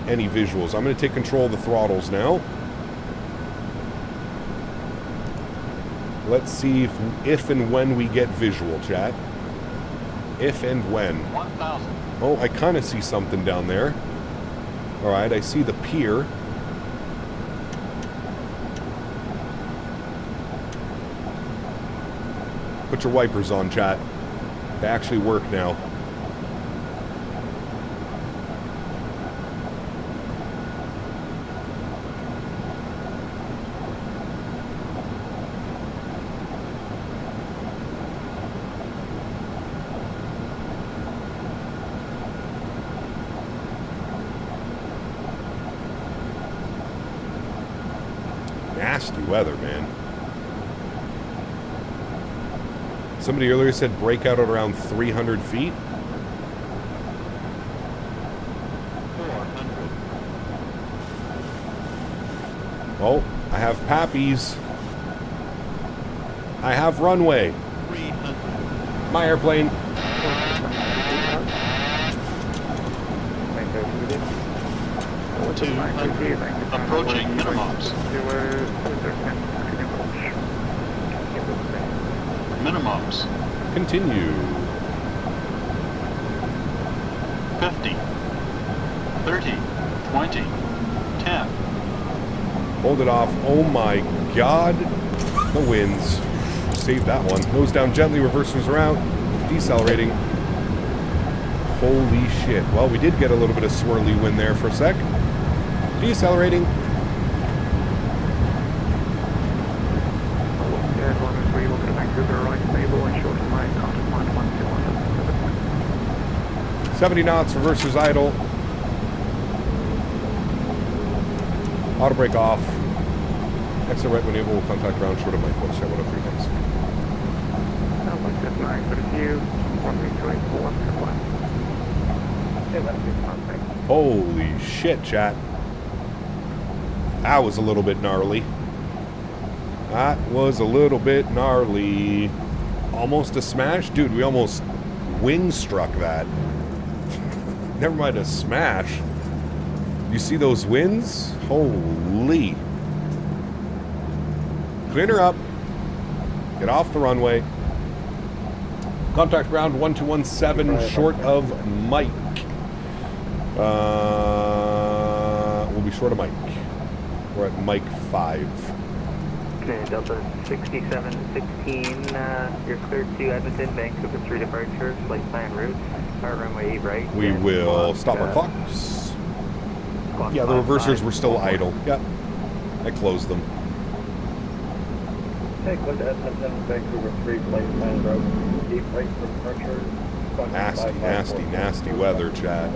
visuals. I'm going to take control of the throttles now. Let's see if and when we get visual, chat. If and when. 1,000. Oh, I kind of see something down there. All right, I see the pier. Put your wipers on, chat. They actually work now. Nasty weather, man. Somebody earlier said breakout at around 300 feet. 400. Oh, I have pappies. I have runway. 300. My airplane. Approaching minimums. Minimums. Continue. 50. 30. 20. 10. Hold it off. Oh my god. The winds. Save that one. Nose down gently. Reversers around. Decelerating. Holy shit. Well, we did get a little bit of swirly wind there for a sec. Decelerating. As long as we look at Vancouver, right stable and short and right, contact line 121. 70 knots, reversers idle. Auto brake off. Exit right when able, contact ground short of my course. I 103 things. That's 9 for the view. 132.1. Holy shit, chat. That was a little bit gnarly. That was a little bit gnarly. Almost a smash? Dude, we almost wing struck that. Never mind a smash. You see those winds? Holy. Clean her up. Get off the runway. Contact ground 1217 short of Mike. We'll be short of Mike. We're at Mike 5. Okay, Delta 6716, you're cleared to Edmonton, Vancouver 3 departure, flight plan route, our runway right. We will stop our clocks. Yeah, the reversers were still idle. Yep. I closed them. Okay, clear to Edmonton, Vancouver 3, flight plan route, deep right for departure. Nasty, nasty, nasty weather, chat.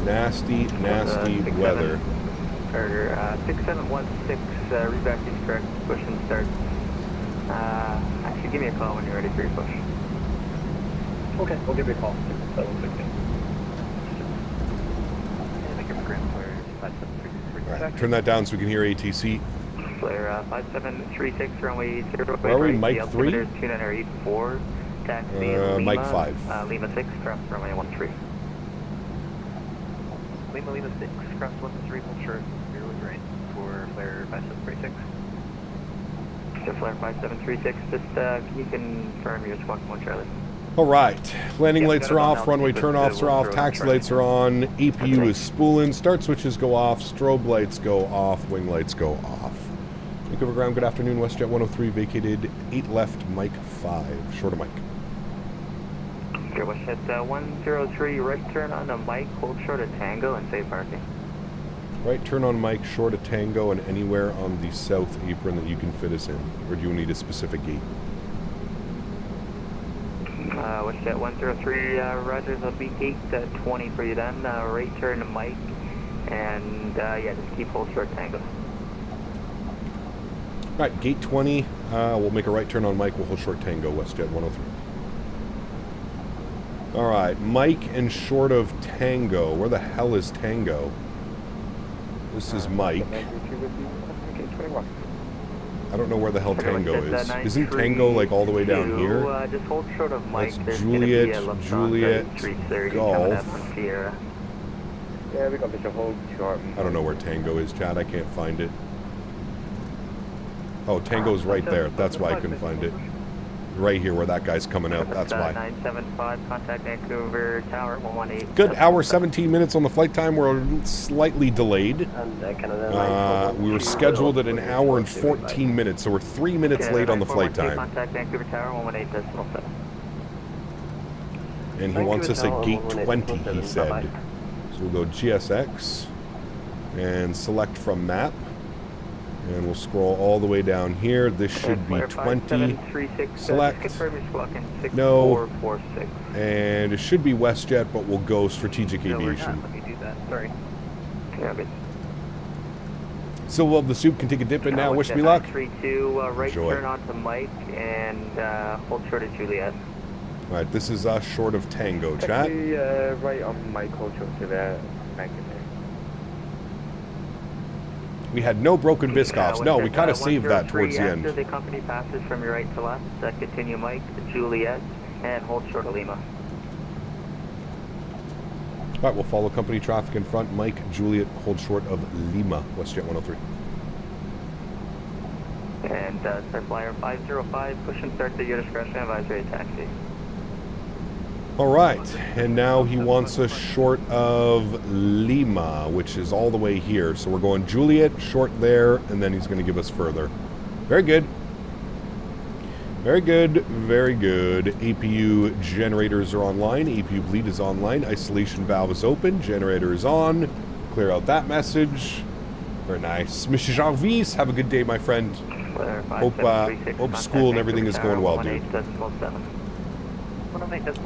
Nasty, nasty weather. 6716, reback is correct, push and start. Actually, give me a call when you're ready for your push. Okay, we'll give you a call. 6716. Alright, turn that down so we can hear ATC. Flare 5736, runway 0. Where are we, Mike 3? 2984, taxi Lima, Mike 5. Lima 6, cross runway 13. Lima 6, cross 13, hold short, 0 with rain for flare 5736. So flare 5736, just can you confirm your squawk 1 Charlie? All right, landing lights are off, runway turnoffs are off, taxi lights are on, APU is spooling, start switches go off, strobe lights go off, wing lights go off. Vancouver ground, good afternoon, WestJet 103, vacated 8 left, Mike 5, short of Mike. Okay, WestJet 103, right turn on the Mike, hold short of Tango and safe parking. Right turn on Mike, short of Tango, and anywhere on the south apron that you can fit us in, or do you need a specific gate? WestJet 103, roger, there'll be gate 20 for you then, right turn to Mike, and yeah, just keep hold short Tango. Alright, gate 20, we'll make a right turn on Mike, we'll hold short Tango, WestJet 103. Alright, Mike and short of Tango, where the hell is Tango? This is Mike. I don't know where the hell Tango is. Isn't Tango like all the way down here? Just hold short of Mike. That's Juliet, Golf. Yeah, we got to hold short. I don't know where Tango is, Chad. I can't find it. Oh, Tango's right there. That's why I couldn't find it. Right here where that guy's coming out. That's why. 975, contact Vancouver Tower 118. Good. Hour 17 minutes on the flight time. We're slightly delayed. We were scheduled at an hour and 14 minutes, so we're 3 minutes late on the flight time. Contact Vancouver Tower 118.7. And he wants us at gate 20, he said. So we'll go GSX and select from map. And we'll scroll all the way down here. This should be 20. Select. No. And it should be WestJet, but we'll go Strategic Aviation. Let me do that. Sorry. Okay. So well, the soup can take a dip in now. Wish me luck. 32, right turn onto Mike and hold short of Juliet. All right, this is us short of Tango, chat. Right on Mike, hold short to that. We had no broken Biscoffs. No, we kind of saved that towards the end. After the company passes from your right to left, continue Mike to Juliet and hold short of Lima. All right, we'll follow company traffic in front. Mike, Juliet, hold short of Lima, WestJet 103. And start flyer 505, push and start to your discretion, advisory taxi. All right, and now he wants us short of Lima, which is all the way here. So we're going Juliet, short there, and then he's going to give us further. Very good. Very good, very good. APU generators are online. APU bleed is online. Isolation valve is open. Generator is on. Clear out that message. Very nice. Mr. Jarvis, have a good day, my friend. Hope school and everything is going well, dude.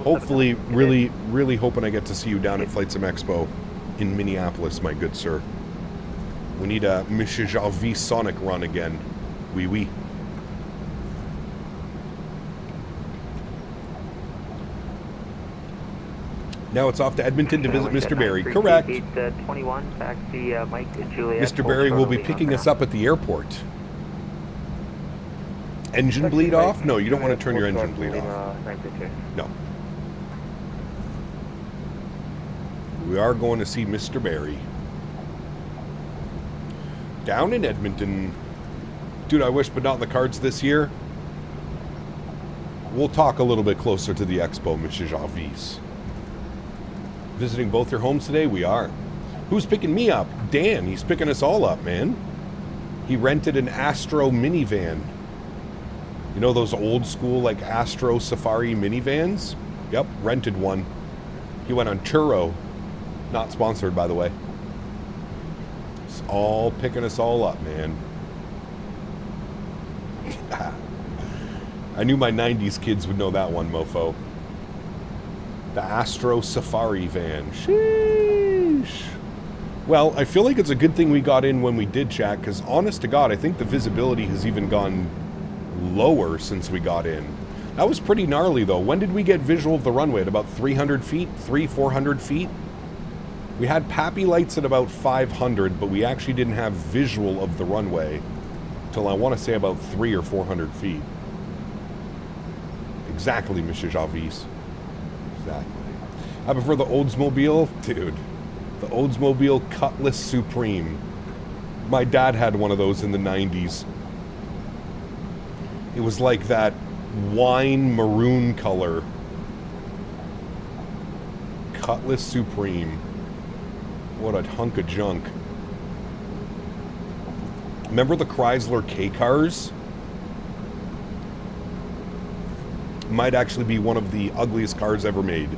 Hopefully, really hoping I get to see you down at Flight Sim Expo in Minneapolis, my good sir. We need a Mr. Jarvis Sonic run again. Oui, oui. Now it's off to Edmonton to visit Mr. Barry. Correct. 21, taxi Mike to Juliet. Mr. Barry will be picking us up at the airport. Engine bleed off? No, you don't want to turn your engine bleed off. No. We are going to see Mr. Barry. Down in Edmonton. Dude, I wish, but not in the cards this year. We'll talk a little bit closer to the expo, Mr. Jarvis. Visiting both your homes today? We are. Who's picking me up? Dan. He's picking us all up, man. He rented an Astro minivan. You know those old school, like, Astro Safari minivans? Yep, rented one. He went on Turo. Not sponsored, by the way. It's all picking us all up, man. I knew my 90s kids would know that one, mofo. The Astro Safari van. Sheesh. Well, I feel like it's a good thing we got in when we did, chat, because honest to God, I think the visibility has even gone lower since we got in. That was pretty gnarly, though. When did we get visual of the runway? At about 300 feet? 400 feet? We had PAPI lights at about 500, but we actually didn't have visual of the runway till I want to say about 300 or 400 feet. Exactly, Mr. Jarvis. Exactly. I prefer the Oldsmobile. Dude, the Oldsmobile Cutlass Supreme. My dad had one of those in the 90s. It was like that wine maroon color Cutlass Supreme. What a hunk of junk. Remember the Chrysler K-Cars? Might actually be one of the ugliest cars ever made.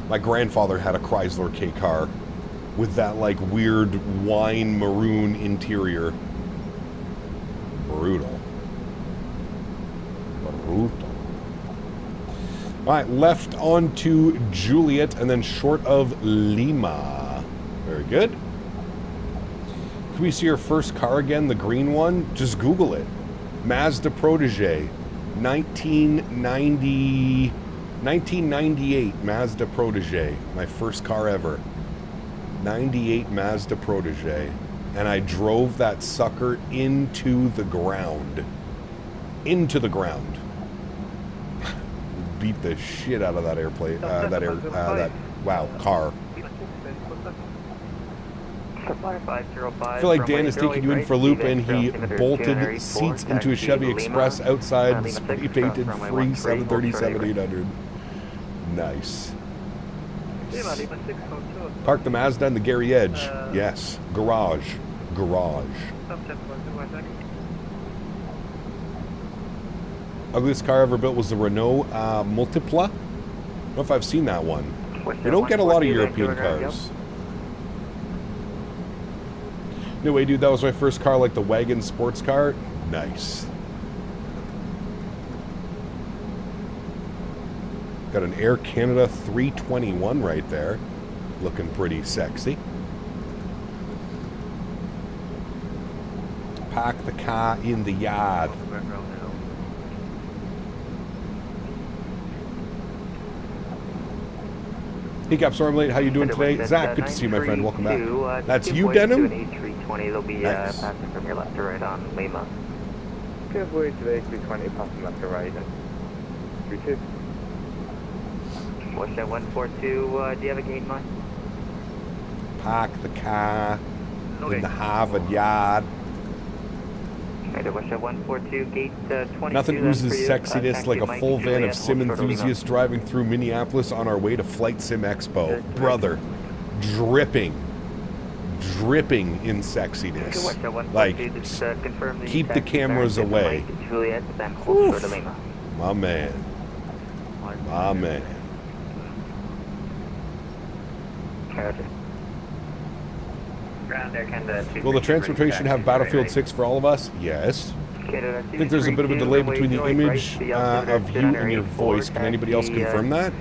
My grandfather had a Chrysler K-Car with that like weird wine maroon interior. Brutal. Brutal. Alright, left onto Juliet and then short of Lima. Very good. Can we see your first car again, the green one? Just Google it. Mazda Protege. 1998 Mazda Protege. My first car ever. 98 Mazda Protege. And I drove that sucker into the ground. Into the ground. Beat the shit out of that airplane. Car. I feel like Dan is taking you in for a loop and he bolted seats into a Chevy Express outside, spray painted free 737-800. Nice. Park the Mazda in the Gary Edge. Yes. Garage. Ugliest car ever built was the Renault Multipla. I don't know if I've seen that one. They don't get a lot of European cars. No way, dude. That was my first car, like the wagon sports car. Nice. Got an Air Canada 321 right there. Looking pretty sexy. Park the car in the yard. Hey, Cap Stormblade, how you doing today? Zach, good to see you, my friend. Welcome back. That's you, Denim? They'll be nice. passing from your left to right on Lima. Good boy today, 320, passing left to right. 32. What's that 142? Do you have a gate in mind? Park the car in the Harvard yard. What's that 142 gate 22? Nothing oozes sexiness like a full van of sim enthusiasts driving through Minneapolis on our way to Flight Sim Expo. Brother, dripping in sexiness. Like, keep the cameras away. Oof. My man. My man. Will the transportation have Battlefield 6 for all of us? Yes. I think there's a bit of a delay between the image of you and your voice. Can anybody else confirm that?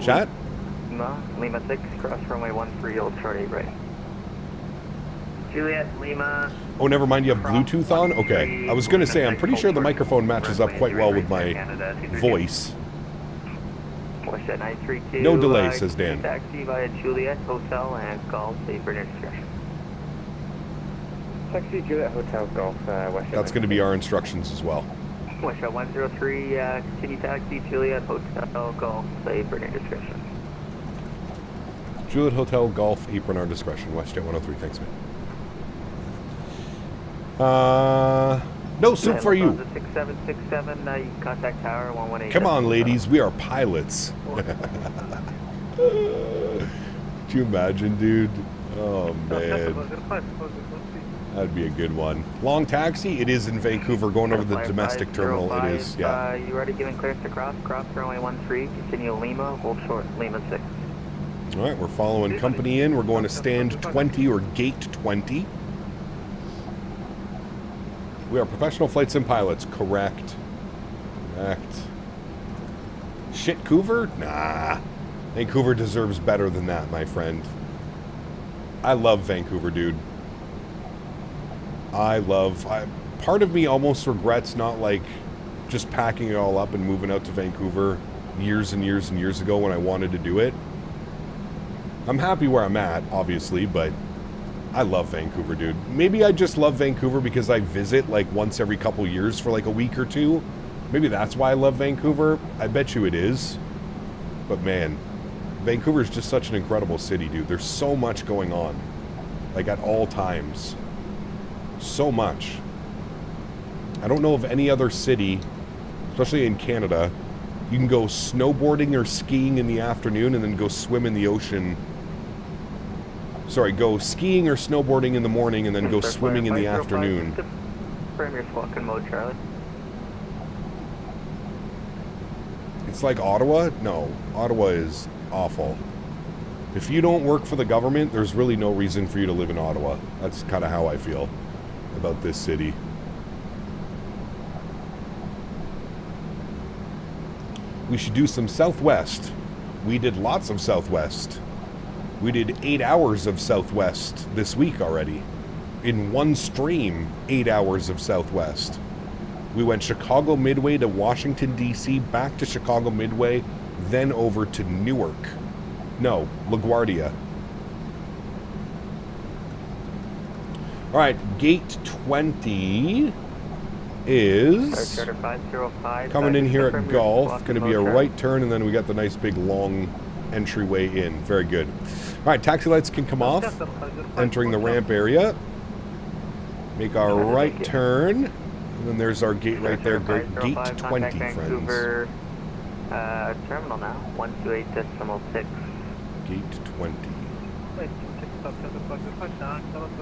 Chat? Lima 6, cross runway 13, old chart 8 right. Juliet, Lima. Oh, never mind, you have Bluetooth on? Okay. I was going to say, I'm pretty sure the microphone matches up quite well with my voice. No delay, says Dan. Taxi via Juliet Hotel and Golf, safe for discretion. Taxi Juliet Hotel Golf, West. That's going to be our instructions as well. West 103, continue taxi Juliet Hotel Golf, safe for discretion. Juliet Hotel Golf, apron our discretion. WestJet 103, thanks, man. No soup for you. 6767, you can contact tower 118. Come on, ladies, we are pilots. Could you imagine, dude? Oh, man. That'd be a good one. Long taxi? It is in Vancouver, going over the domestic terminal. It is, yeah. You already given clearance to cross runway 13, continue Lima, hold short, Lima 6. All right, we're following company in. We're going to stand 20 or gate 20. We are professional flight sim pilots. Correct. Shitcouver? Nah. Vancouver deserves better than that, my friend. I love Vancouver, dude. Part of me almost regrets not, like, just packing it all up and moving out to Vancouver years and years and years ago when I wanted to do it. I'm happy where I'm at, obviously, but I love Vancouver, dude. Maybe I just love Vancouver because I visit like once every couple years for like a week or two. Maybe that's why I love Vancouver. I bet you it is. But man, Vancouver is just such an incredible city, dude. There's so much going on. Like at all times. So much. I don't know of any other city, especially in Canada, You can go snowboarding or skiing in the afternoon and then go swim in the ocean. Sorry, go skiing or snowboarding in the morning and then go swimming in the afternoon. Confirm your squawk in mode, Charlie. It's like Ottawa? No, Ottawa is awful. If you don't work for the government, there's really no reason for you to live in Ottawa. That's kind of how I feel about this city. We should do some Southwest. We did lots of Southwest. We did 8 hours of Southwest this week already. In one stream, 8 hours of Southwest. We went Chicago Midway to Washington, D.C., back to Chicago Midway, then over to Newark. No, LaGuardia. All right, gate 20 is coming in here at Gulf. Going to be a right turn, and then we got the nice big long entryway in. Very good. All right, taxi lights can come off. Entering the ramp area. Make our right turn. And then there's our gate right there, gate 20, friends. Terminal now, 128.6. Gate 20.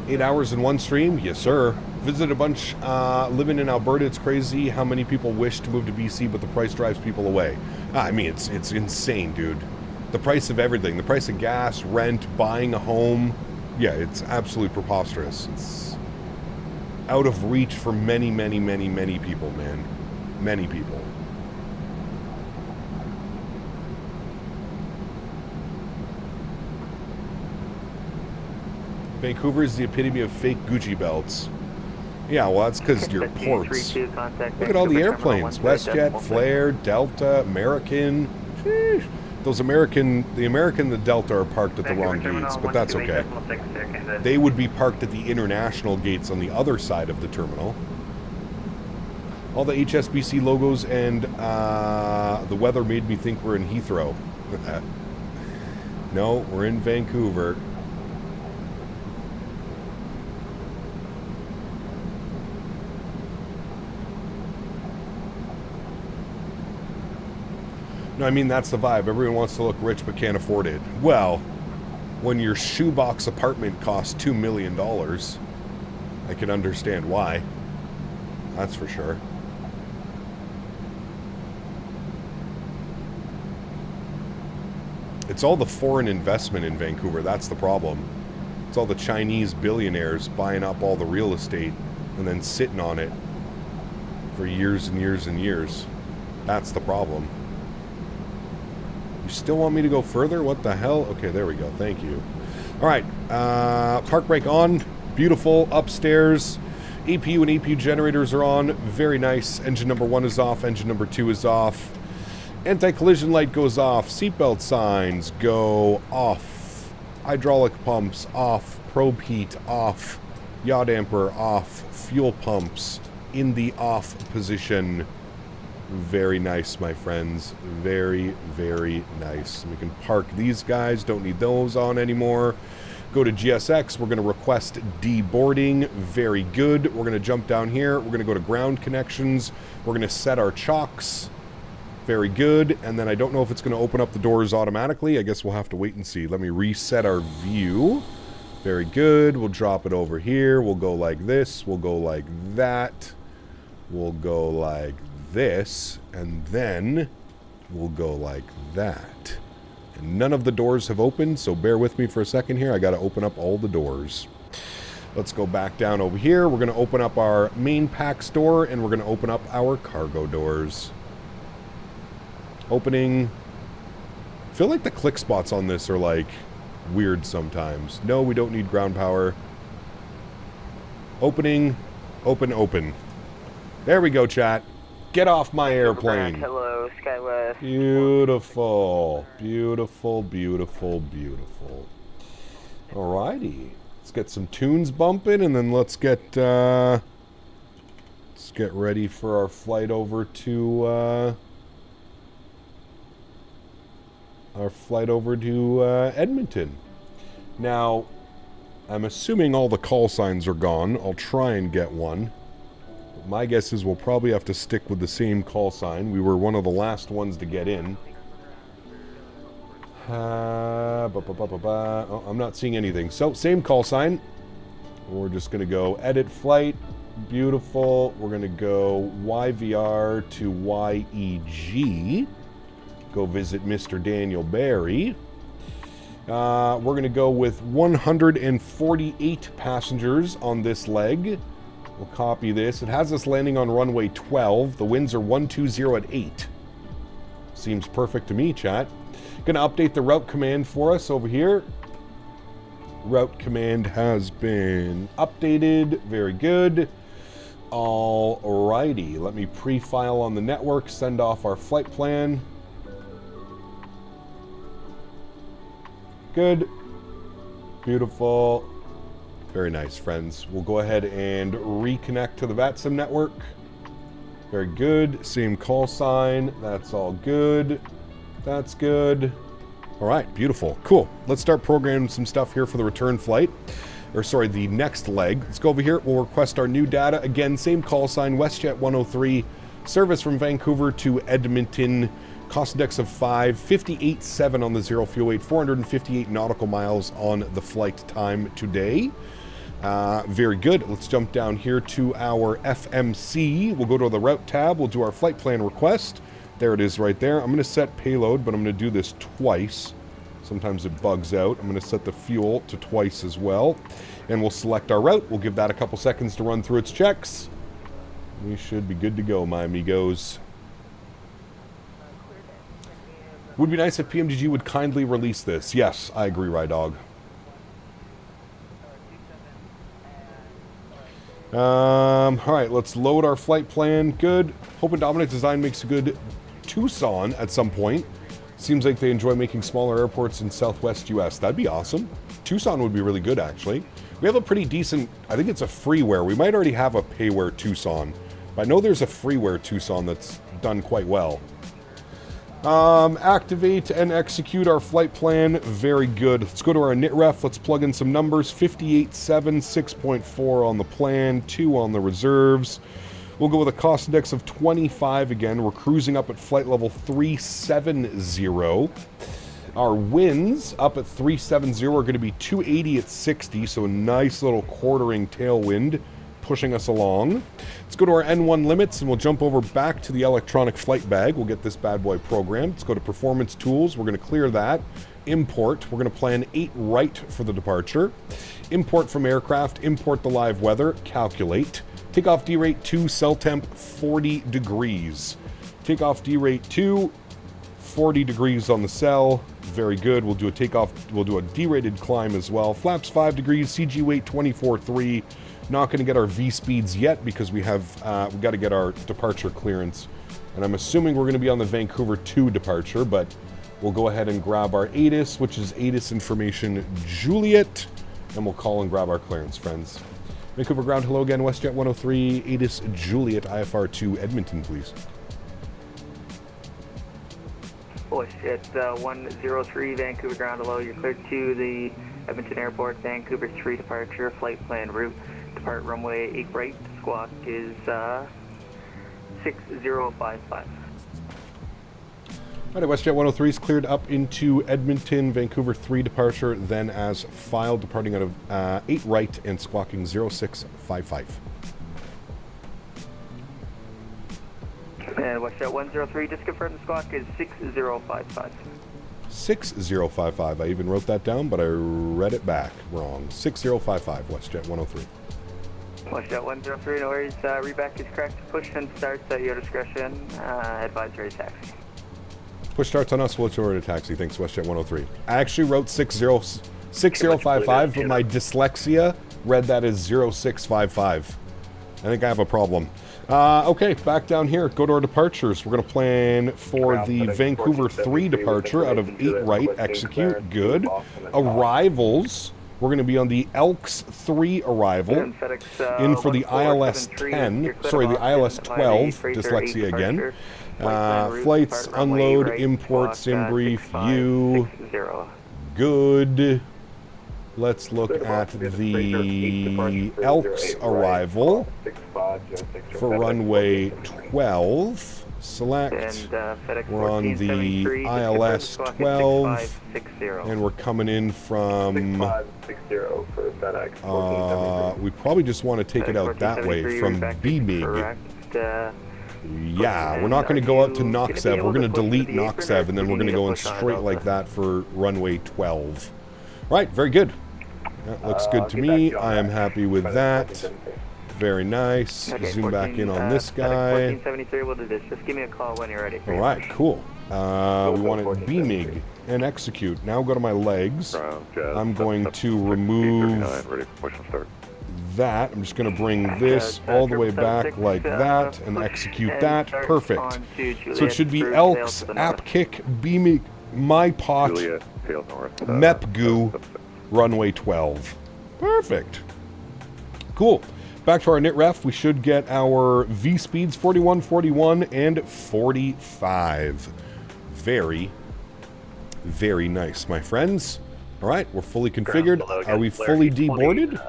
8 hours in one stream? Yes, sir. Visit a bunch, living in Alberta, it's crazy how many people wish to move to BC, but the price drives people away. I mean, it's insane, dude. The price of everything, the price of gas, rent, buying a home. Yeah, it's absolutely preposterous. It's out of reach for many, many, many, many people, man. Many people. Vancouver is the epitome of fake Gucci belts. Yeah, well, that's because your ports. Look at all the airplanes. WestJet, Flair, Delta, American. Sheesh. Those the American, the Delta are parked at the wrong gates, but that's okay. They would be parked at the international gates on the other side of the terminal. All the HSBC logos and the weather made me think we're in Heathrow. No, we're in Vancouver. No, I mean, that's the vibe. Everyone wants to look rich but can't afford it. Well, when your shoebox apartment costs $2 million, I can understand why. That's for sure. It's all the foreign investment in Vancouver. That's the problem. It's all the Chinese billionaires buying up all the real estate and then sitting on it for years and years and years. That's the problem. You still want me to go further? What the hell? Okay, there we go. Thank you. All right. Park brake on. Beautiful. Upstairs. APU and APU generators are on. Very nice. Engine number 1 is off. Engine number 2 is off. Anti-collision light goes off. Seatbelt signs go off. Hydraulic pumps off. Probe heat off. Yaw damper off. Fuel pumps in the off position. Very nice, my friends. Very, very nice. We can park these guys. Don't need those on anymore. Go to GSX. We're going to request deboarding. Very good. We're going to jump down here. We're going to go to ground connections. We're going to set our chocks. Very good. And then I don't know if it's going to open up the doors automatically. I guess we'll have to wait and see. Let me reset our view. Very good. We'll drop it over here. We'll go like this. We'll go like that. We'll go like this, and then we'll go like that. And none of the doors have opened, so bear with me for a second here. I got to open up all the doors. Let's go back down over here. We're going to open up our main PAX door, and we're going to open up our cargo doors. Opening. I feel like the click spots on this are like weird sometimes. No, we don't need ground power. Opening. Open, open. There we go, chat. Get off my airplane. Hello, SkyWest. Beautiful. Beautiful, beautiful, beautiful. Alrighty. Let's get some tunes bumping, and then let's get ready for our flight over to Edmonton. Now, I'm assuming all the call signs are gone. I'll try and get one. My guess is we'll probably have to stick with the same call sign. We were one of the last ones to get in. Oh, I'm not seeing anything. So, same call sign. We're just going to go edit flight. Beautiful. We're going to go YVR to YEG. Go visit Mr. Daniel Barry. We're going to go with 148 passengers on this leg. We'll copy this. It has us landing on runway 12. The winds are 120 at 8. Seems perfect to me, chat. Going to update the route command for us over here. Route command has been updated. Very good. Alrighty. Let me pre-file on the network. Send off our flight plan. Good. Beautiful. Very nice, friends. We'll go ahead and reconnect to the VATSIM network. Very good. Same call sign. That's all good. That's good. All right, beautiful. Cool. Let's start programming some stuff here for the return flight. Or sorry, the next leg. Let's go over here. We'll request our new data. Again, same call sign, WestJet 103. Service from Vancouver to Edmonton. Cost index of 5, 58.7 on the zero fuel weight, 458 nautical miles on the flight time today. Very good. Let's jump down here to our FMC. We'll go to the route tab. We'll do our flight plan request. There it is right there. I'm going to set payload, but I'm going to do this twice. Sometimes it bugs out. I'm going to set the fuel to twice as well. And we'll select our route. We'll give that a couple seconds to run through its checks. We should be good to go, my amigos. Would be nice if PMDG would kindly release this. Yes, I agree, Rydog. Alright, let's load our flight plan. Good. Hoping Dominic Design makes a good Tucson at some point. Seems like they enjoy making smaller airports in Southwest US. That'd be awesome. Tucson would be really good, actually. We have a pretty decent, I think it's a freeware. We might already have a payware Tucson. But I know there's a freeware Tucson that's done quite well. Activate and execute our flight plan. Very good. Let's go to our NITREF. Let's plug in some numbers. 58.7, 6.4 on the plan, 2 on the reserves. We'll go with a cost index of 25 again. We're cruising up at flight level 370. Our winds up at 370 are going to be 280 at 60, so a nice little quartering tailwind pushing us along. Let's go to our N1 limits and we'll jump over back to the electronic flight bag. We'll get this bad boy programmed. Let's go to performance tools. We're going to clear that. Import. We're going to plan 8 right for the departure. Import from aircraft. Import the live weather. Calculate. Takeoff D rate 2, cell temp 40 degrees. Takeoff D rate 2, 40 degrees on the cell. Very good. We'll do a takeoff. We'll do a D-rated climb as well. Flaps 5 degrees. CG weight 24.3. Not going to get our V speeds yet because we have we got to get our departure clearance, and I'm assuming we're going to be on the Vancouver 2 departure, but we'll go ahead and grab our ATIS, which is ATIS information Juliet, and we'll call and grab our clearance, friends. Vancouver ground, hello again, WestJet 103, ATIS Juliet, IFR 2 Edmonton, please. WestJet 103 Vancouver ground, hello. You're cleared to the Edmonton Airport Vancouver 3 departure. Flight plan route. Depart runway 8 right. Squawk is 6055. Alright, WestJet 103 is cleared up into Edmonton, Vancouver 3 departure, then as filed, departing out of 8 right and squawking 0655. And WestJet 103, just confirm the squawk is 6055. 6055. I even wrote that down, but I read it back wrong. 6055, WestJet 103. WestJet 103, no worries. Reback is correct. Push and starts at your discretion. Advisory taxi. Push starts on us, we'll order a taxi. Thanks, WestJet 103. I actually wrote 6055, but my dyslexia read that as 0655. I think I have a problem. Okay, back down here. Go to our departures. We're going to plan for the Vancouver 3 departure out of 8 right. Execute. Good. Arrivals. We're going to be on the Elks 3 arrival. In for the ILS 10. Sorry, the ILS 12. Dyslexia again. Flights, unload, import, sim brief, you. Good. Let's look at the Elks arrival for runway 12. Select. We're on the ILS 12, and we're coming in from. We probably just want to take it out that way from BMIG. Yeah, we're not going to go up to Noxev. We're going to delete Noxev, and then we're going to go in straight like that for runway 12. All right, very good. That looks good to me. I am happy with that. Very nice. Zoom back in on this guy. 1473, we'll do this. Just give me a call when you're ready. All right, cool. We want it BMIG and execute. Now go to my legs. I'm going to remove that. I'm just going to bring this all the way back like that and execute that. Perfect. So it should be Elks, App Kick, BMIG, My Pot, MEP Goo, runway 12. Perfect. Cool. Back to our knit ref, we should get our V speeds 41, 41, and 45. Very, very nice, my friends. All right, we're fully configured. Are we fully deboarded?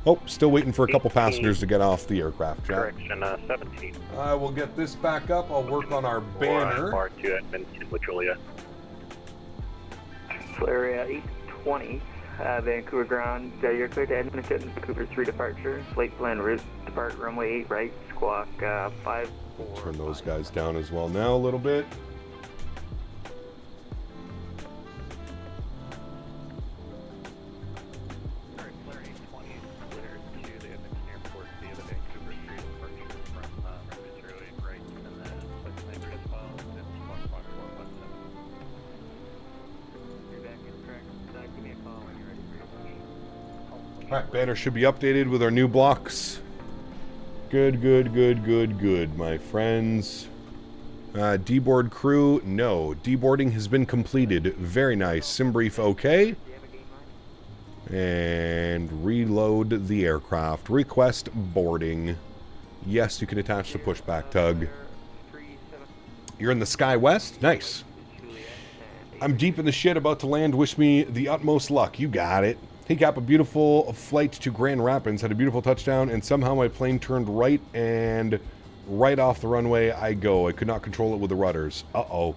Oh, still waiting for a couple passengers to get off the aircraft. Correction, 17. I will get this back up. I'll work on our banner. R2 Edmonton with Julia. Flare 820. Vancouver ground, you're clear to Edmonton, Vancouver 3 departure, flight plan route, depart runway 8 right, squawk 5. We'll turn those guys down as well now a little bit. Alright, banner should be updated with our new blocks. Good, good, good, good, good, my friends. Deboard crew, no. Deboarding has been completed. Very nice. Sim brief okay. And reload the aircraft. Request boarding. Yes, you can attach the pushback tug. You're in the Sky West? Nice. I'm deep in the shit, about to land. Wish me the utmost luck. You got it. Hey Cap, a beautiful flight to Grand Rapids, had a beautiful touchdown, and somehow my plane turned right, and right off the runway I go. I could not control it with the rudders. Uh-oh.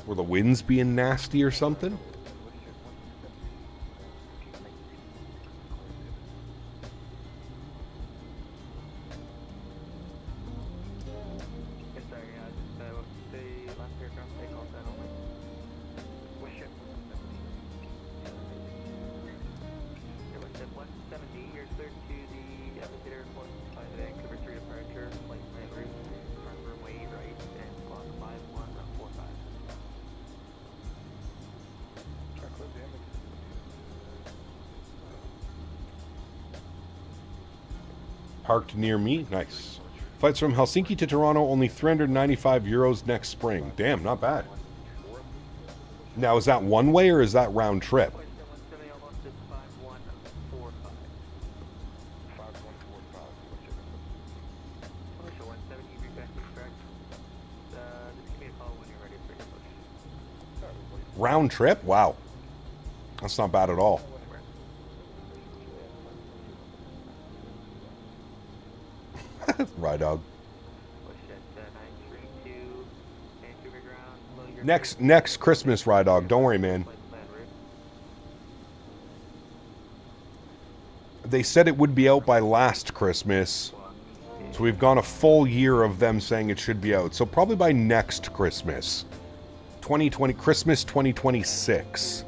Were the winds being nasty or something? Parked near me. Nice. Flights from Helsinki to Toronto, only 395 euros next spring. Damn, not bad. Now, is that one way or is that round trip? Round trip? Wow. That's not bad at all. Right, dog. Next Christmas, Ride Dog. Don't worry, man. They said it would be out by last Christmas. So we've gone a full year of them saying it should be out. So probably by next Christmas. 2020, Christmas 2026.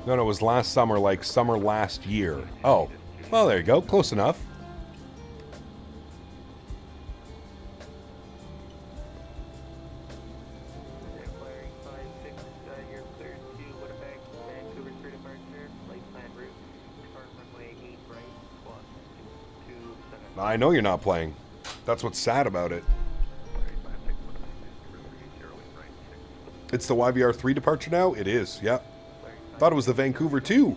No, it was last summer, like summer last year. Oh, well, there you go. Close enough. I know you're not playing. That's what's sad about it. It's the YVR 3 departure now? It is, yeah. Thought it was the Vancouver 2.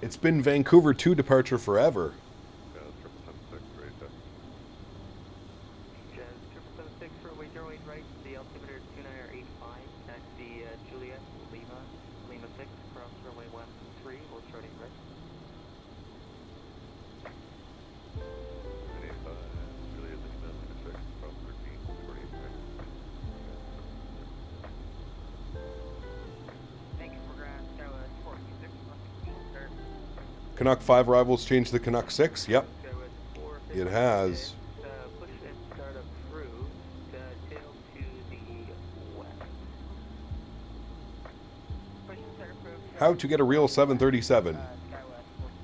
It's been Vancouver 2 departure forever. Yeah, 776, right there. Jazz 776 for way 08 right, the altimeter 2985, taxi Juliet, Lima 6, cross runway 13, hold short 8 right. 985, Juliet, Lima 6, cross 13, short 8 right. Thank you for ground, Skywest 426, sir. Canuck 5 arrivals changed to the Canuck 6. Yep. It has. Push and start approved, tail to the west. Push and start approved. How to get a real 737.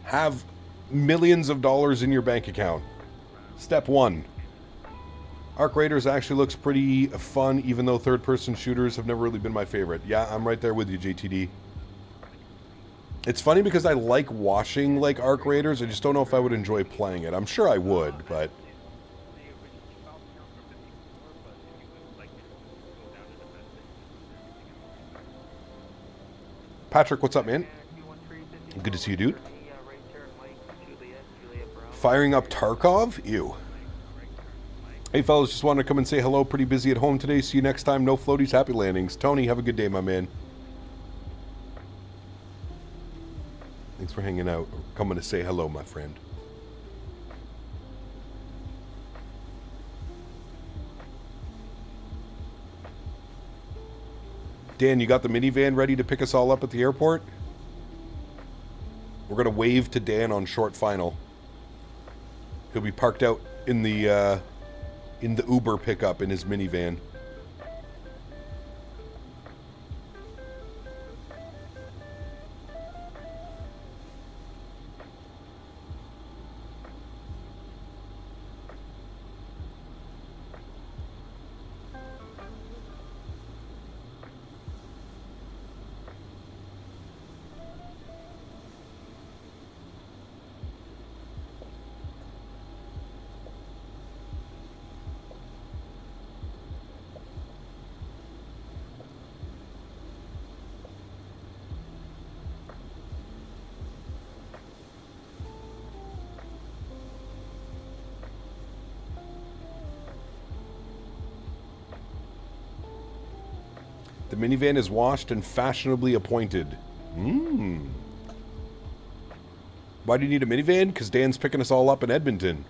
Have millions of dollars in your bank account. Step 1. Arc Raiders actually looks pretty fun, even though third-person shooters have never really been my favorite. Yeah, I'm right there with you, JTD. It's funny because I like watching, like, Arc Raiders. I just don't know if I would enjoy playing it. I'm sure I would, but... Patrick, what's up, man? Good to see you, dude. Firing up Tarkov? Ew. Hey, fellas, just wanted to come and say hello. Pretty busy at home today. See you next time. No floaties, happy landings. Tony, have a good day, my man. Thanks for hanging out. Coming to say hello, my friend. Dan, you got the minivan ready to pick us all up at the airport? We're going to wave to Dan on short final. He'll be parked out in the Uber pickup in his minivan. The minivan is washed and fashionably appointed. Why do you need a minivan? Because Dan's picking us all up in Edmonton.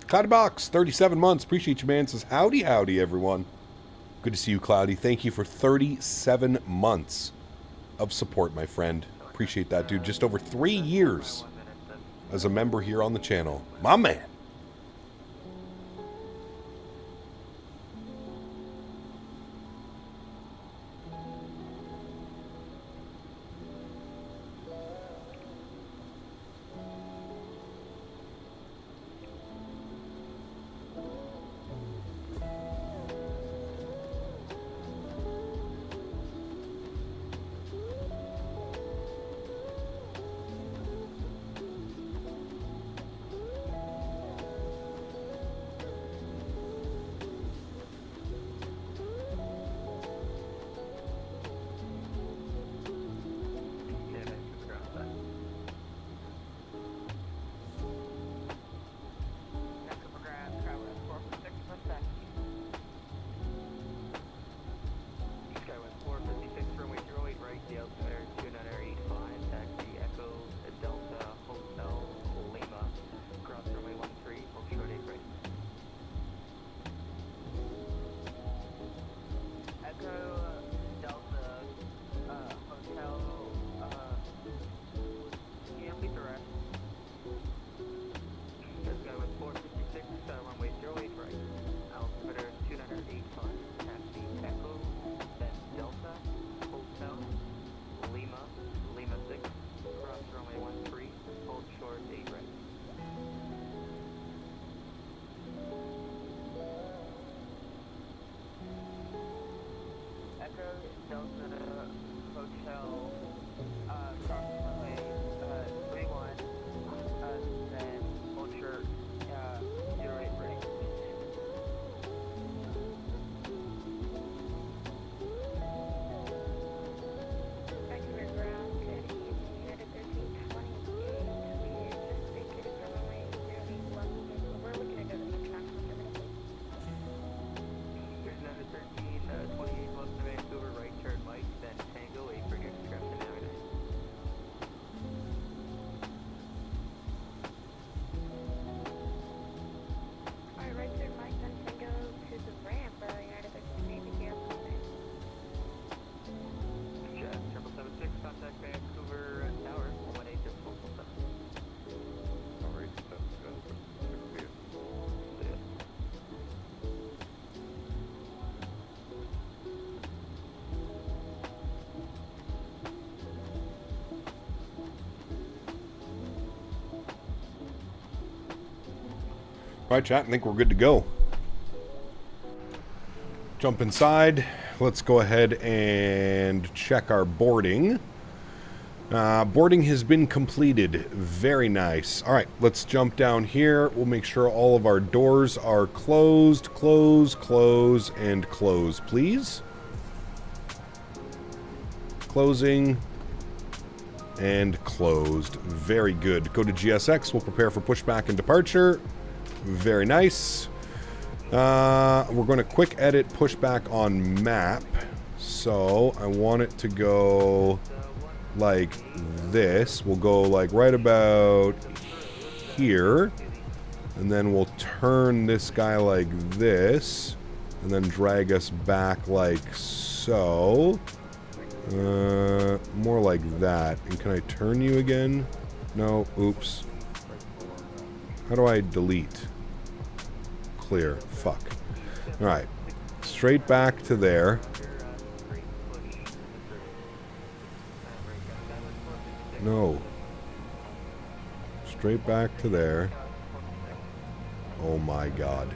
Cloudy Box, 37 months. Appreciate you, man. Says, howdy, howdy, everyone. Good to see you, Cloudy. Thank you for 37 months of support, my friend. Appreciate that, dude. Just over 3 years as a member here on the channel. My man. Right, chat, I think we're good to go. Jump inside. Let's go ahead and check our boarding. Boarding has been completed. Very nice. All right, let's jump down here. We'll make sure all of our doors are closed, close, and close, please. Closing and closed. Very good. Go to GSX. We'll prepare for pushback and departure. Very nice. We're going to quick edit pushback on map. So I want it to go like this. We'll go like right about here. And then we'll turn this guy like this. And then drag us back like so. More like that. And can I turn you again? No. Oops. How do I delete? Clear. Fuck. Alright. Straight back to there. No. Straight back to there. Oh my god.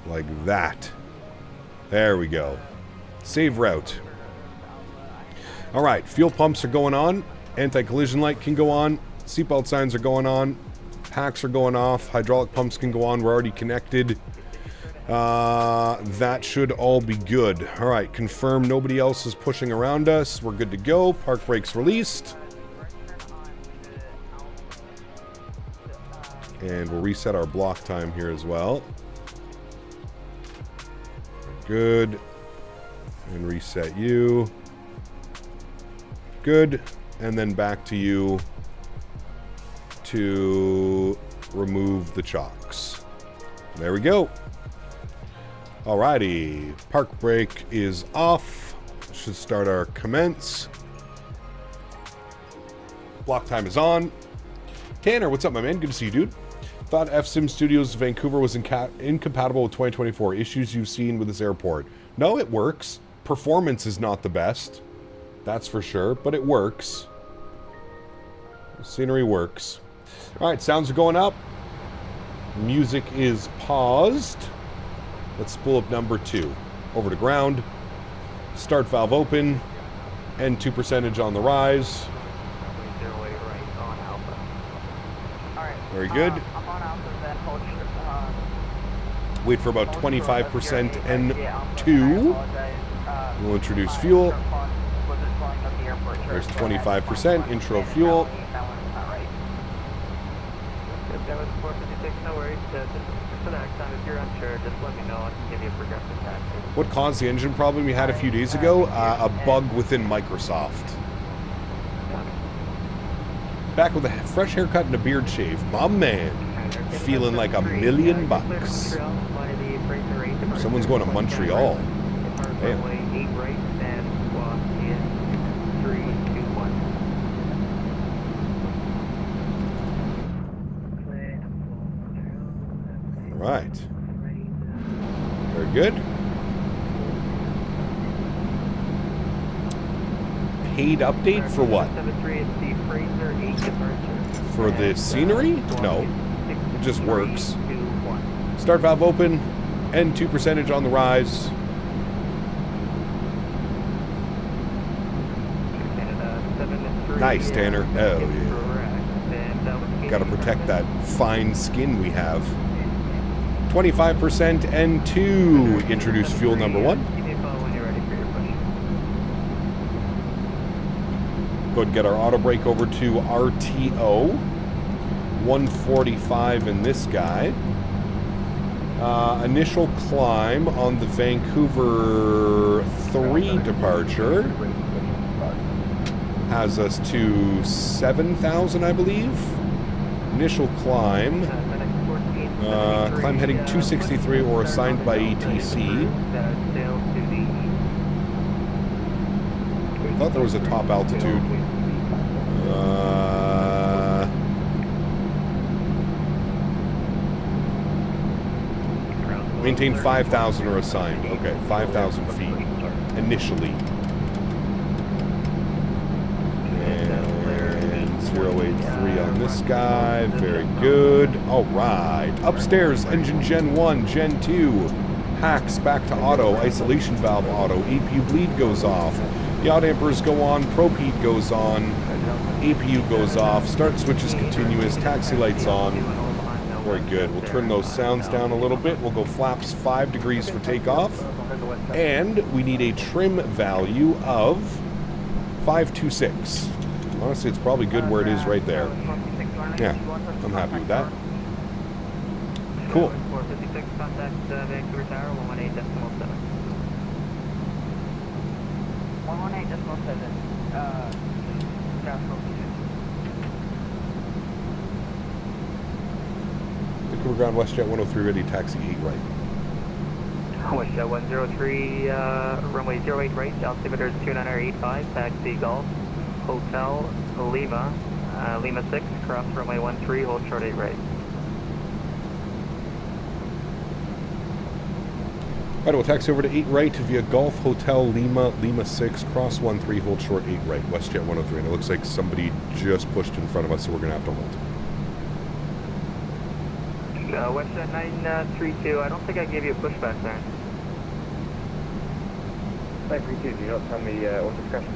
Like that. There we go. Save route. Alright, fuel pumps are going on. Anti-collision light can go on. Seatbelt signs are going on. Hacks are going off. Hydraulic pumps can go on. We're already connected. That should all be good. Alright, confirm nobody else is pushing around us. We're good to go. Park brakes released. And we'll reset our block time here as well. Good. And reset you. Good. And then back to you to remove the chocks. There we go. Alrighty. Park brake is off. Should start our commence. Block time is on. Tanner, what's up, my man? Good to see you, dude. Thought FSim Studios Vancouver was incompatible with 2024. Issues you've seen with this airport. No, it works. Performance is not the best. That's for sure, but it works. The scenery works. Alright, sounds are going up. Music is paused. Let's spool up number 2. Over to ground. Start valve open. N2% on the rise. Very good. Wait for about 25% N2. We'll introduce fuel. There's 25% intro fuel. What caused the engine problem we had a few days ago? A bug within Microsoft. Back with a fresh haircut and a beard shave. My man. Feeling like $1,000,000. Someone's going to Montreal. Damn. Right. Very good. Paid update for what? For the scenery? No. It just works. Start valve open. N2% on the rise. Nice, Tanner. Oh, yeah. Gotta protect that fine skin we have. 25% N2. Introduce fuel number 1. Go ahead and get our auto brake over to RTO. 145 in this guy. Initial climb on the Vancouver 3 departure has us to 7,000, I believe. Initial climb. Climb heading 263 or assigned by ATC. I thought there was a top altitude. Maintain 5,000 or assigned. Okay, 5,000 feet initially. 3 on this guy. Very good. All right. Upstairs, engine Gen 1, Gen 2. Hacks back to auto. Isolation valve auto. APU bleed goes off. Yacht dampers go on. Propede goes on. APU goes off. Start switch is continuous. Taxi lights on. Very good. We'll turn those sounds down a little bit. We'll go flaps 5 degrees for takeoff. And we need a trim value of 526. Honestly, it's probably good where it is right there. Yeah, I'm happy with that. Cool. 456, contact Vancouver Tower, 118.7. 118.7. Vancouver ground, WestJet 103, ready, taxi 8 right. WestJet 103, runway 08 right, altimeter is 2985, taxi Golf, Hotel, Lima, Lima 6, cross runway 13, hold short 8 right. Alright, we'll taxi over to 8 right via Golf, Hotel, Lima, Lima 6, cross 13, hold short 8 right, WestJet 103. And it looks like somebody just pushed in front of us, so we're going to have to hold. WestJet 932, I don't think I gave you a pushback there. 932, do you not tell me on discretion?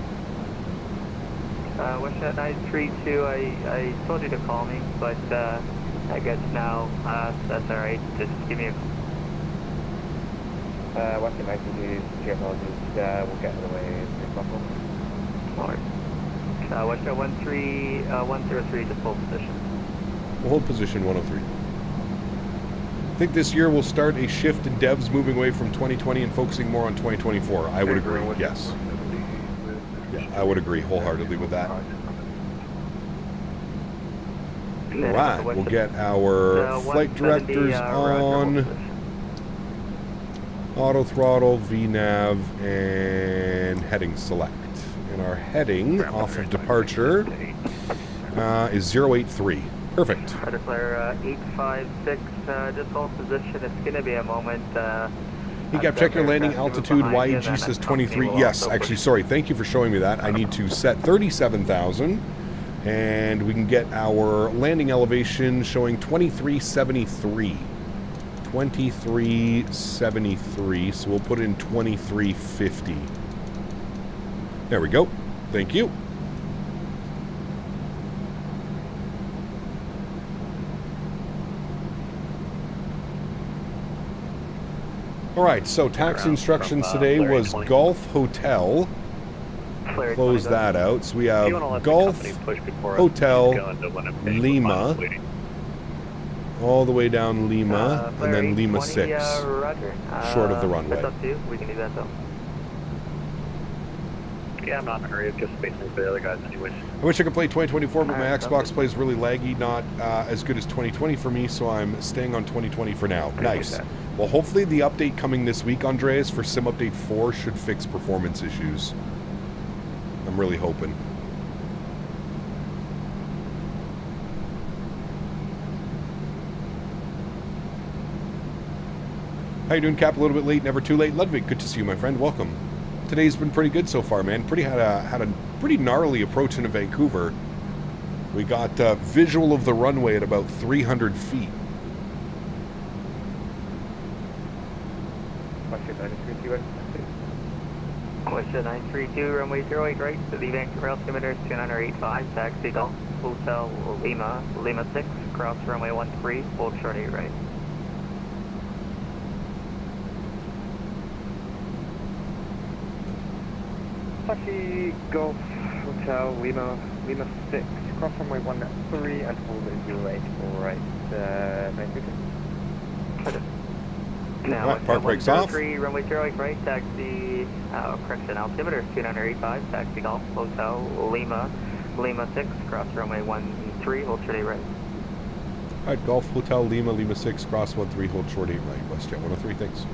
WestJet 932, I told you to call me, but I guess now that's alright, just give me a call. WestJet 932, your apologies, we'll get out of the way as soon as possible. Alright. WestJet 103, just hold position. We'll hold position 103. I think this year we'll start a shift in devs moving away from 2020 and focusing more on 2024. I would agree, yes. Yeah, I would agree wholeheartedly with that. Alright, we'll get our flight directors on. Auto throttle, VNAV, and heading select. And our heading off of departure is 083. Perfect. Credit flare 856, just hold position. It's going to be a moment. You got check your landing altitude. YEG says 23. Yes, actually, sorry. Thank you for showing me that. I need to set 37,000, and we can get our landing elevation showing 2373. 2373. So we'll put in 2350. There we go. Thank you. All right, so taxi instructions today was Golf Hotel. Close that out. So we have Golf Hotel Lima, all the way down Lima, and then Lima 6, short of the runway. That's up to you. We can do that though. Yeah, I'm not in a hurry. I'm just basically for the other guys anyways. I wish I could play 2024, but my Xbox plays really laggy, not as good as 2020 for me, so I'm staying on 2020 for now. Nice. Well, hopefully the update coming this week, Andreas, for Sim Update 4 should fix performance issues. I'm really hoping. How you doing, Cap? A little bit late, never too late. Ludwig, good to see you, my friend. Welcome. Today's been pretty good so far, man. Had a pretty gnarly approach into Vancouver. We got visual of the runway at about 300 feet. WestJet 932, runway 08 right, to the Vancouver altimeter is 2985, taxi Golf, Hotel Lima, Lima 6, cross runway 13, hold short 8 right. Taxi Golf Hotel Lima, Lima 6, cross runway 13 and hold at 08, alright, 932. Now, right, park brakes off. Runway 08 right, taxi, correction, altimeter 2985, taxi Golf, Hotel, Lima, Lima 6, cross runway 13, hold short 8 right. Alright, Golf, Hotel, Lima, Lima 6, cross 13, hold short 8 right. WestJet 103, thanks.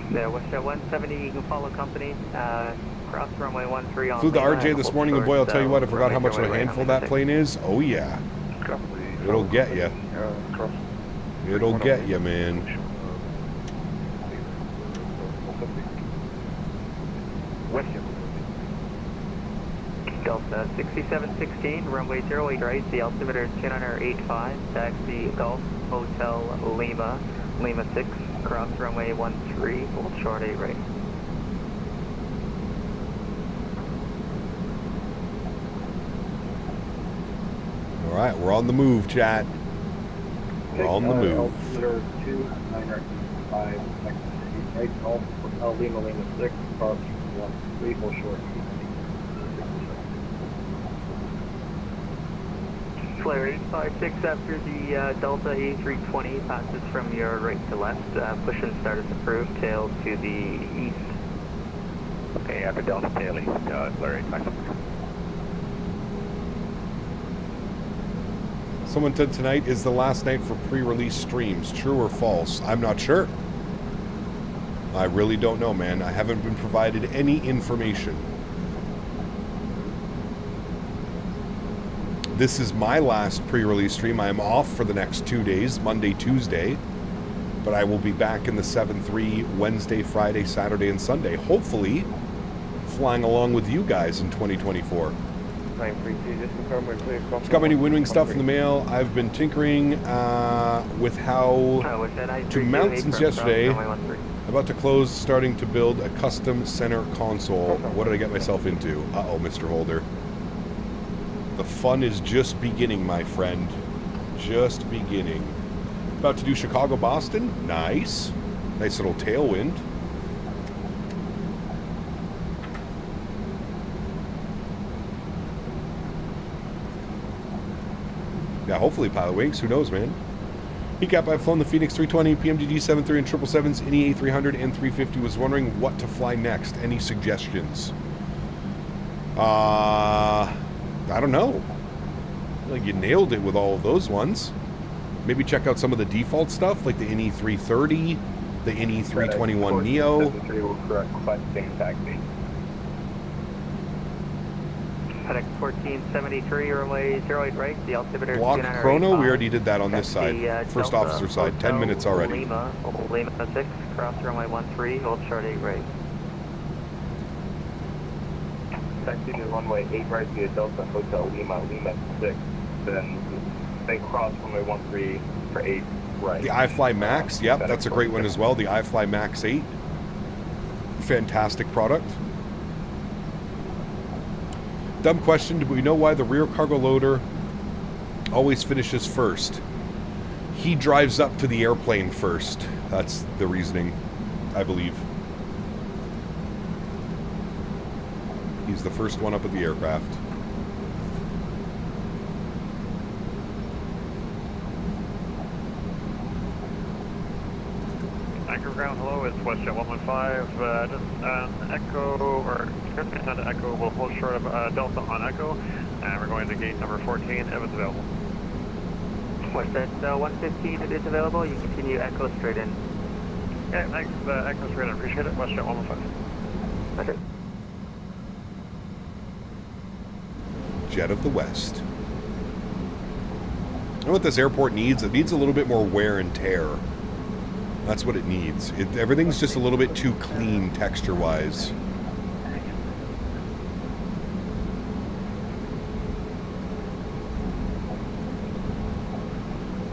There, WestJet 170, you can follow company, cross runway 13 on Flew the Lima, RJ this morning, and boy, I'll tell you what, I forgot how much of a handful that plane is. Oh yeah. It'll get you. It'll get you, man. Delta 6716, runway 08 right, the altimeter is 2985, taxi Golf Hotel Lima, Lima 6, cross runway 13, hold short 8 right. All right, we're on the move, chat. We're on the move. Altimeter 2985, taxi right, Golf Hotel Lima, Lima 6, cross 13, hold short 8. Flare 856 after the Delta A320 passes from your right to left. Push and start is approved, tail to the east. Okay, after Delta tail east, Flare 856. Someone said tonight is the last night for pre-release streams. True or false? I'm not sure. I really don't know, man. I haven't been provided any information. This is my last pre-release stream. I am off for the next 2 days, Monday, Tuesday. But I will be back in the 7-3 Wednesday, Friday, Saturday, and Sunday. Hopefully, flying along with you guys in 2024. 932, just confirm we're clear. Just got my new Windwing stuff in the mail. I've been tinkering with how to mount since yesterday. About to close, starting to build a custom center console. What did I get myself into? Uh-oh, Mr. Holder. The fun is just beginning, my friend. Just beginning. About to do Chicago-Boston. Nice. Nice little tailwind. Yeah, hopefully Pilot Wings. Who knows, man? Recap, I've flown the Phoenix 320, PMDG 73 and 777s, any A300 and 350. Was wondering what to fly next. Any suggestions? I don't know. Like, you nailed it with all of those ones. Maybe check out some of the default stuff, like the NE330, the NE321 Neo. FedEx 1473, runway 08 right, the altimeter is Block chrono, we already did that on this side. First officer side, 10 minutes already. Lima 6, cross runway 13, hold short 8 right. Taxi to runway 8 right via Delta Hotel Lima, Lima 6, then cross runway 13 for 8 right. The iFly Max, yep, that's a great one as well. The iFly Max 8. Fantastic product. Dumb question, do we know why the rear cargo loader always finishes first? He drives up to the airplane first. That's the reasoning, I believe. He's the first one up at the aircraft. Anchor ground, hello, it's WestJet 115, just Echo, or to Echo, we'll hold short of Delta on Echo, and we're going to gate number 14 if it's available. WestJet 115, it is available, you continue Echo straight in. Okay, thanks, Echo straight in, appreciate it, WestJet 115. Okay. Jet of the West. You know what this airport needs? It needs a little bit more wear and tear. That's what it needs. Everything's just a little bit too clean texture-wise.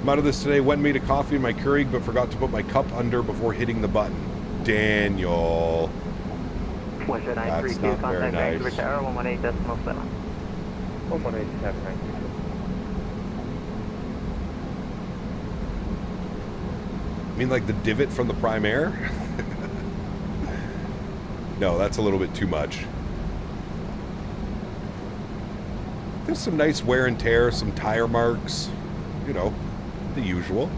I'm out of this today. Went and made a coffee in my Keurig, but forgot to put my cup under before hitting the button. Daniel. That's not very nice. 118.7. 118.7. I mean, like the divot from the Prime Air? No, that's a little bit too much. There's some nice wear and tear, some tire marks, you know, the usual.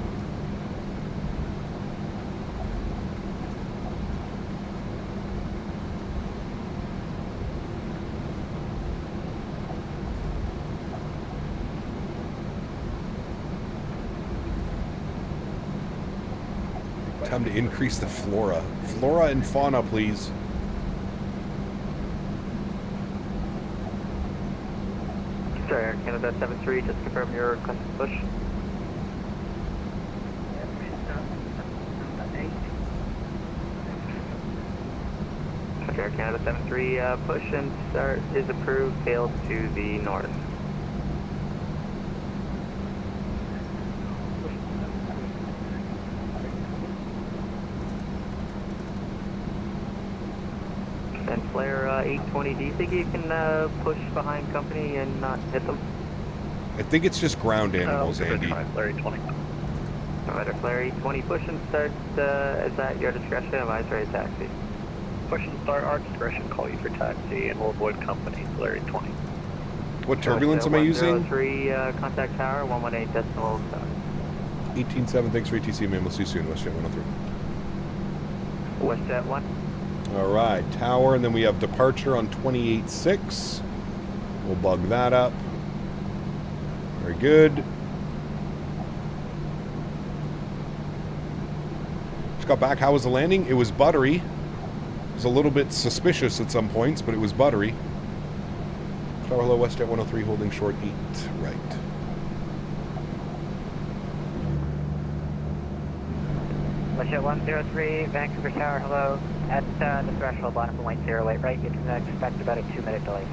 Time to increase the flora. Flora and fauna, please. Sorry, Air Canada 73, just confirm your request to push. Air Canada 73, push and start is approved, failed to the north. And flare 820, do you think you can push behind company and not hit them? I think it's just ground animals, Andy. Flare 820. Alright, flare 820, push and start is at your discretion, advise right taxi. Push and start our discretion, call you for taxi, and we'll avoid company, flare 820. What turbulence am I using? 103, contact tower, 118.7. 18.7, thanks for ATC, man. We'll see you soon, WestJet 103. WestJet 1. All right, tower, and then we have departure on 28.6. We'll bug that up. Very good. Just got back. How was the landing? It was buttery. It was a little bit suspicious at some points, but it was buttery. Tower, hello, WestJet 103, holding short 8, right. WestJet 103, Vancouver Tower, hello. At the threshold, line up and wait 08 right. You can expect about a 2-minute delay.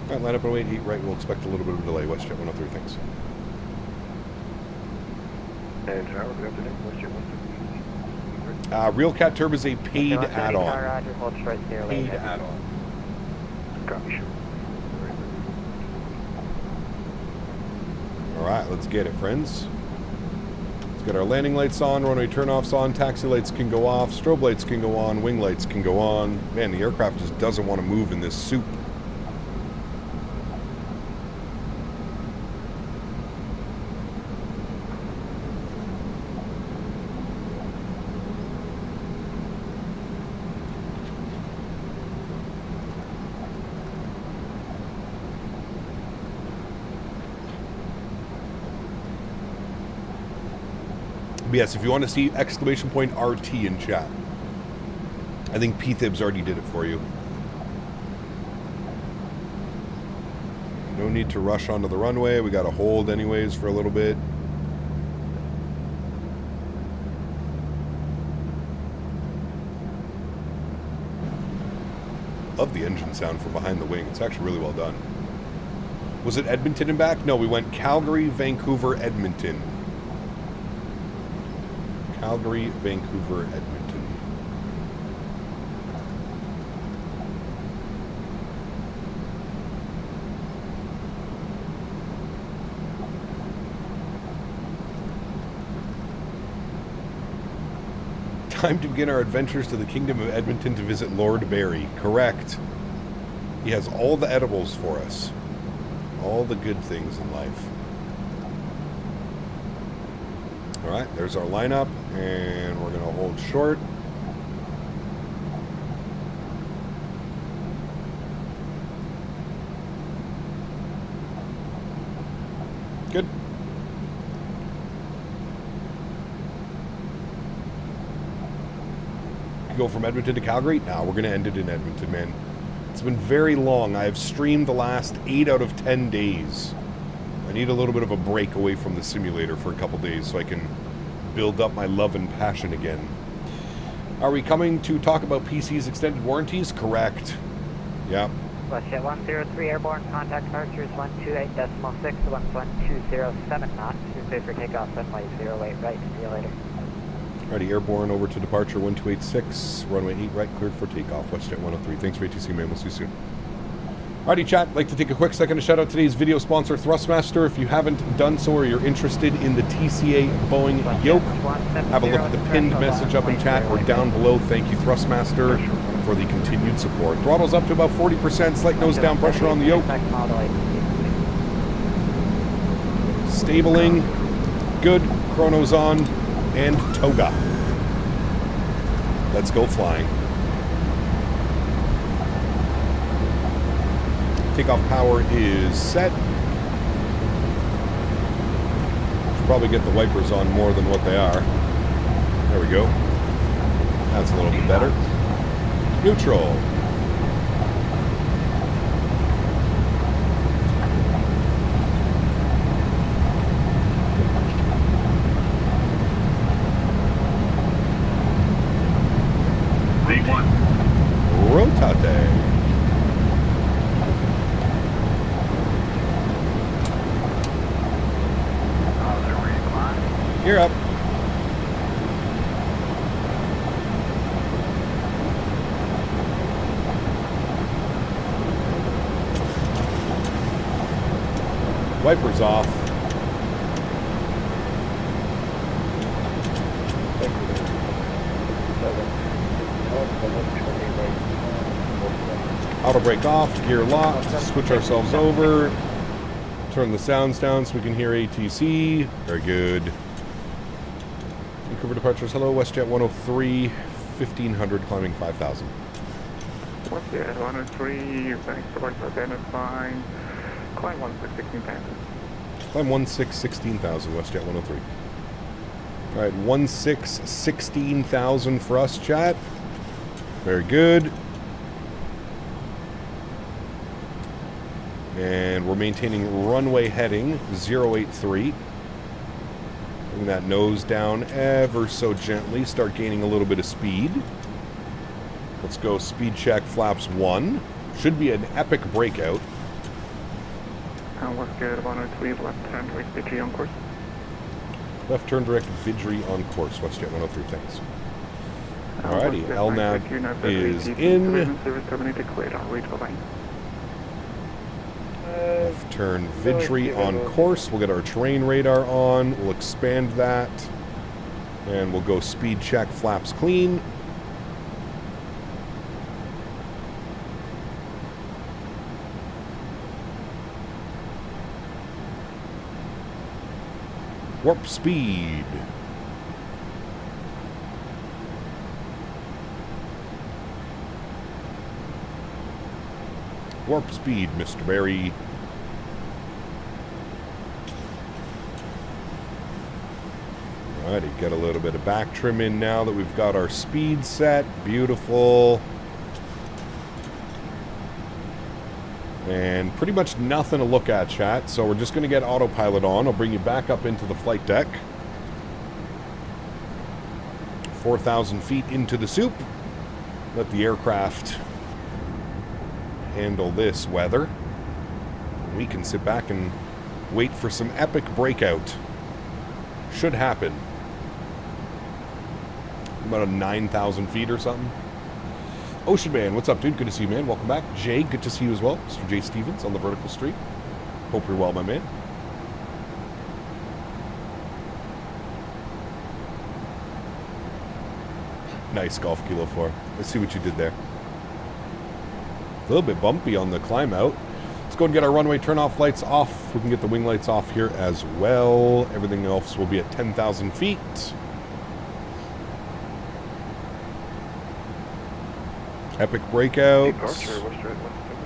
All right, line up and wait 8 right. We'll expect a little bit of a delay. WestJet 103, thanks. And tower, good afternoon. WestJet 103. Real Cat Turb is a paid add-on. Paid add-on. Copy, sure. All right, let's get it, friends. Let's get our landing lights on, runway turnoffs on, taxi lights can go off, strobe lights can go on, wing lights can go on. Man, the aircraft just doesn't want to move in this soup. But yes, if you want to see exclamation point RT in chat. I think P-Thibs already did it for you. No need to rush onto the runway. We got to hold anyways for a little bit. Love the engine sound from behind the wing. It's actually really well done. Was it Edmonton and back? No, we went Calgary, Vancouver, Edmonton. Calgary, Vancouver, Edmonton. Time to begin our adventures to the Kingdom of Edmonton to visit Lord Barry. Correct. He has all the edibles for us. All the good things in life. Alright, there's our lineup, and we're going to hold short. Good. Go from Edmonton to Calgary? No, we're going to end it in Edmonton, man. It's been very long. I have streamed the last 8 out of 10 days. I need a little bit of a break away from the simulator for a couple days so I can build up my love and passion again. Are we coming to talk about PC's extended warranties? Correct. Yeah. WestJet 103 airborne, contact departures 128.6 to 11207 knots. You're clear for takeoff, runway 08 right. See you later. Alrighty, airborne over to departure 1286, runway 8 right, cleared for takeoff, WestJet 103. Thanks for ATC, man. We'll see you soon. Alrighty, chat, I'd like to take a quick second to shout out today's video sponsor, Thrustmaster. If you haven't done so or you're interested in the TCA Boeing yoke, have a look at the pinned message up in chat or down below. Thank you, Thrustmaster, for the continued support. Throttle's up to about 40%, slight nose down pressure on the yoke. Stabling, good, chronos on, and toga. Let's go flying. Takeoff power is set. Should probably get the wipers on more than what they are. There we go. That's a little bit better. Neutral. Gear up. Wipers off. Auto brake off, gear locked, switch ourselves over, turn the sounds down so we can hear ATC. Very good. Vancouver departures, hello, WestJet 103, 1500, climbing 5000. WestJet 103, thanks for identifying. Climb 16,000. Climb 16,000, WestJet 103. Alright, 16,000 for us, chat. Very good. And we're maintaining runway heading 083. Bring that nose down ever so gently. Start gaining a little bit of speed. Let's go speed check flaps 1. Should be an epic breakout. WestJet 103, left turn direct Vidri on course. Left turn direct Vidri on course, WestJet 103, thanks. Alrighty, LNAV is in. Left turn Vidri on course. We'll get our terrain radar on. We'll expand that. And we'll go speed check flaps clean. Warp speed. Warp speed, Mr. Barry. Alrighty, get a little bit of back trim in now that we've got our speed set. Beautiful. And pretty much nothing to look at, chat. So we're just going to get autopilot on. I'll bring you back up into the flight deck. 4,000 feet into the soup. Let the aircraft handle this weather. We can sit back and wait for some epic breakout. Should happen. About 9,000 feet or something. Ocean Man, what's up, dude? Good to see you, man. Welcome back. Jay, good to see you as well. Mr. Jay Stevens on the vertical street. Hope you're well, my man. Nice Golf Kilo 4. Let's see what you did there. A little bit bumpy on the climb out. Let's go and get our runway turn-off lights off. We can get the wing lights off here as well. Everything else will be at 10,000 feet. Epic breakout.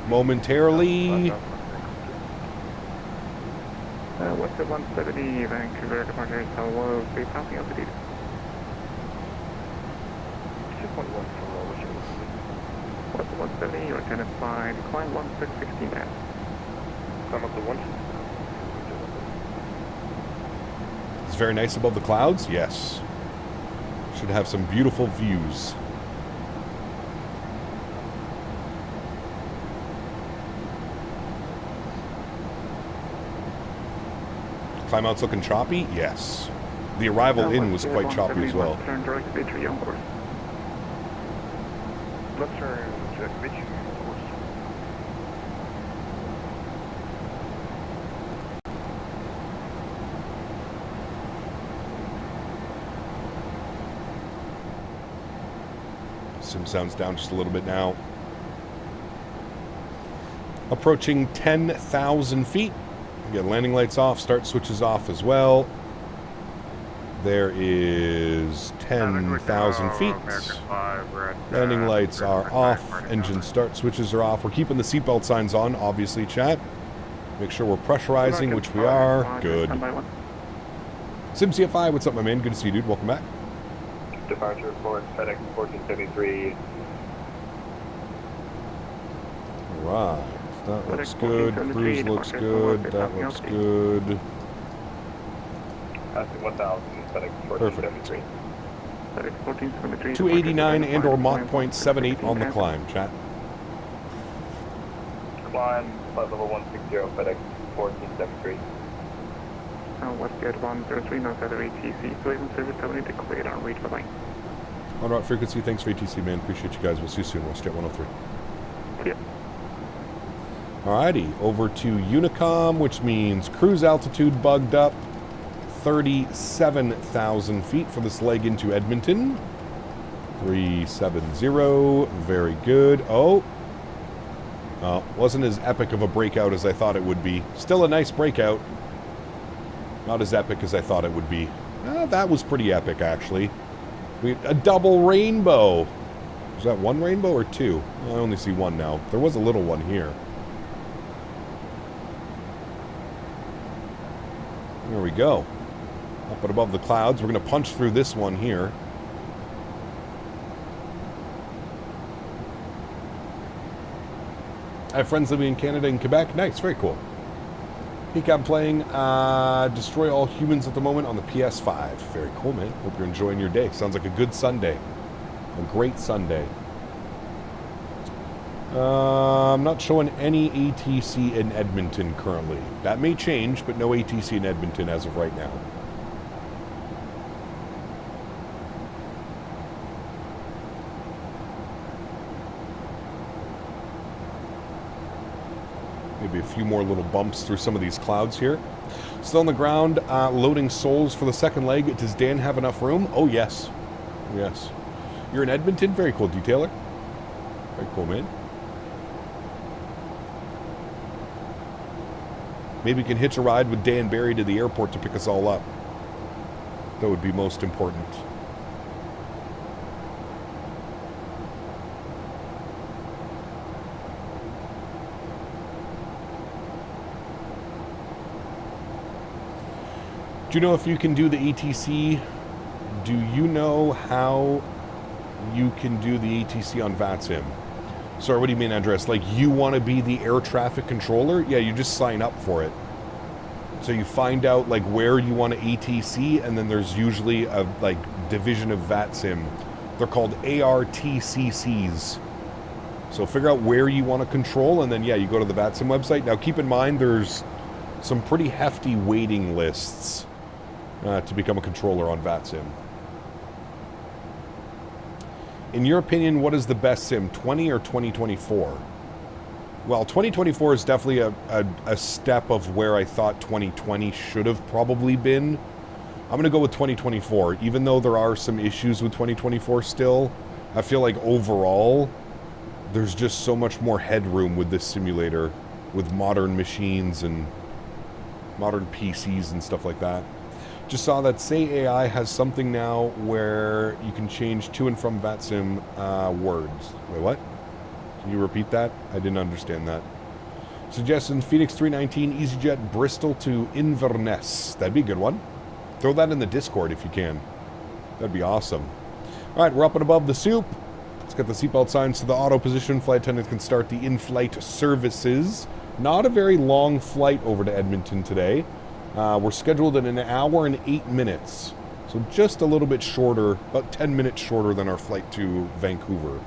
Momentarily. What's the 170 Vancouver departure? How low speed passing altitude? 2.1 What's the 170? You're identified. Climb 16 now. Climb up to 1. It's very nice above the clouds. Yes. Should have some beautiful views. Climb out's looking choppy? Yes. The arrival in was quite choppy as well. Left turn direct Vidri on course. Left turn direct Vidri on course. Sim sounds down just a little bit now. Approaching 10,000 feet. Get landing lights off, start switches off as well. There is 10,000 feet. Landing lights are off, engine start switches are off. We're keeping the seatbelt signs on, obviously, chat. Make sure we're pressurizing, which we are. Good. SimCFI, what's up, my man? Good to see you, dude. Welcome back. Departure report, FedEx 1473. All right. That looks good. Cruise looks good. That looks good. Passing 1,000, FedEx 1473. FedEx 1473. 289 and or Mach point 78 on the climb, chat. Climb, flight level 160, FedEx 1473. Westgate 103, no further ATC. So even service ability declared on reach for line. On route frequency, thanks for ATC, man. Appreciate you guys. We'll see you soon. Westjet 103. Yep. Alrighty, over to Unicom, which means cruise altitude bugged up 37,000 feet for this leg into Edmonton. 370, very good. Oh, wasn't as epic of a breakout as I thought it would be. Still a nice breakout. Not as epic as I thought it would be. That was pretty epic, actually. A double rainbow. Was that one rainbow or two? I only see one now. There was a little one here. There we go. Up and above the clouds. We're going to punch through this one here. I have friends living in Canada and Quebec. Nice, very cool. Peak, I'm playing Destroy All Humans at the moment on the PS5. Very cool, man. Hope you're enjoying your day. Sounds like a good Sunday. A great Sunday. I'm not showing any ATC in Edmonton currently. That may change, but no ATC in Edmonton as of right now. Maybe a few more little bumps through some of these clouds here. Still on the ground, loading souls for the second leg. Does Dan have enough room? Oh, yes. Yes. You're in Edmonton? Very cool, detailer. Very cool, man. Maybe we can hitch a ride with Dan Barry to the airport to pick us all up. That would be most important. Do you know if you can do the ATC? Do you know how you can do the ATC on VATSIM? Sorry, what do you mean address? Like you want to be the air traffic controller? Yeah, you just sign up for it. So you find out like where you want to ATC, and then there's usually a like division of VATSIM. They're called ARTCCs. So figure out where you want to control, and then yeah, you go to the VATSIM website. Now keep in mind there's some pretty hefty waiting lists to become a controller on VATSIM. In your opinion, what is the best sim, 20 or 2024? Well, 2024 is definitely a step of where I thought 2020 should have probably been. I'm going to go with 2024. Even though there are some issues with 2024 still, I feel like overall, there's just so much more headroom with this simulator, with modern machines and modern PCs and stuff like that. Just saw that Say AI has something now where you can change to and from VATSIM words. Wait, what? Can you repeat that? I didn't understand that. Suggestion, Phoenix 319 EasyJet Bristol to Inverness. That'd be a good one. Throw that in the Discord if you can. That'd be awesome. All right, we're up and above the soup. Let's get the seatbelt signs to the auto position. Flight attendant can start the in-flight services. Not a very long flight over to Edmonton today. We're scheduled in an hour and 8 minutes. So just a little bit shorter, about 10 minutes shorter than our flight to Vancouver.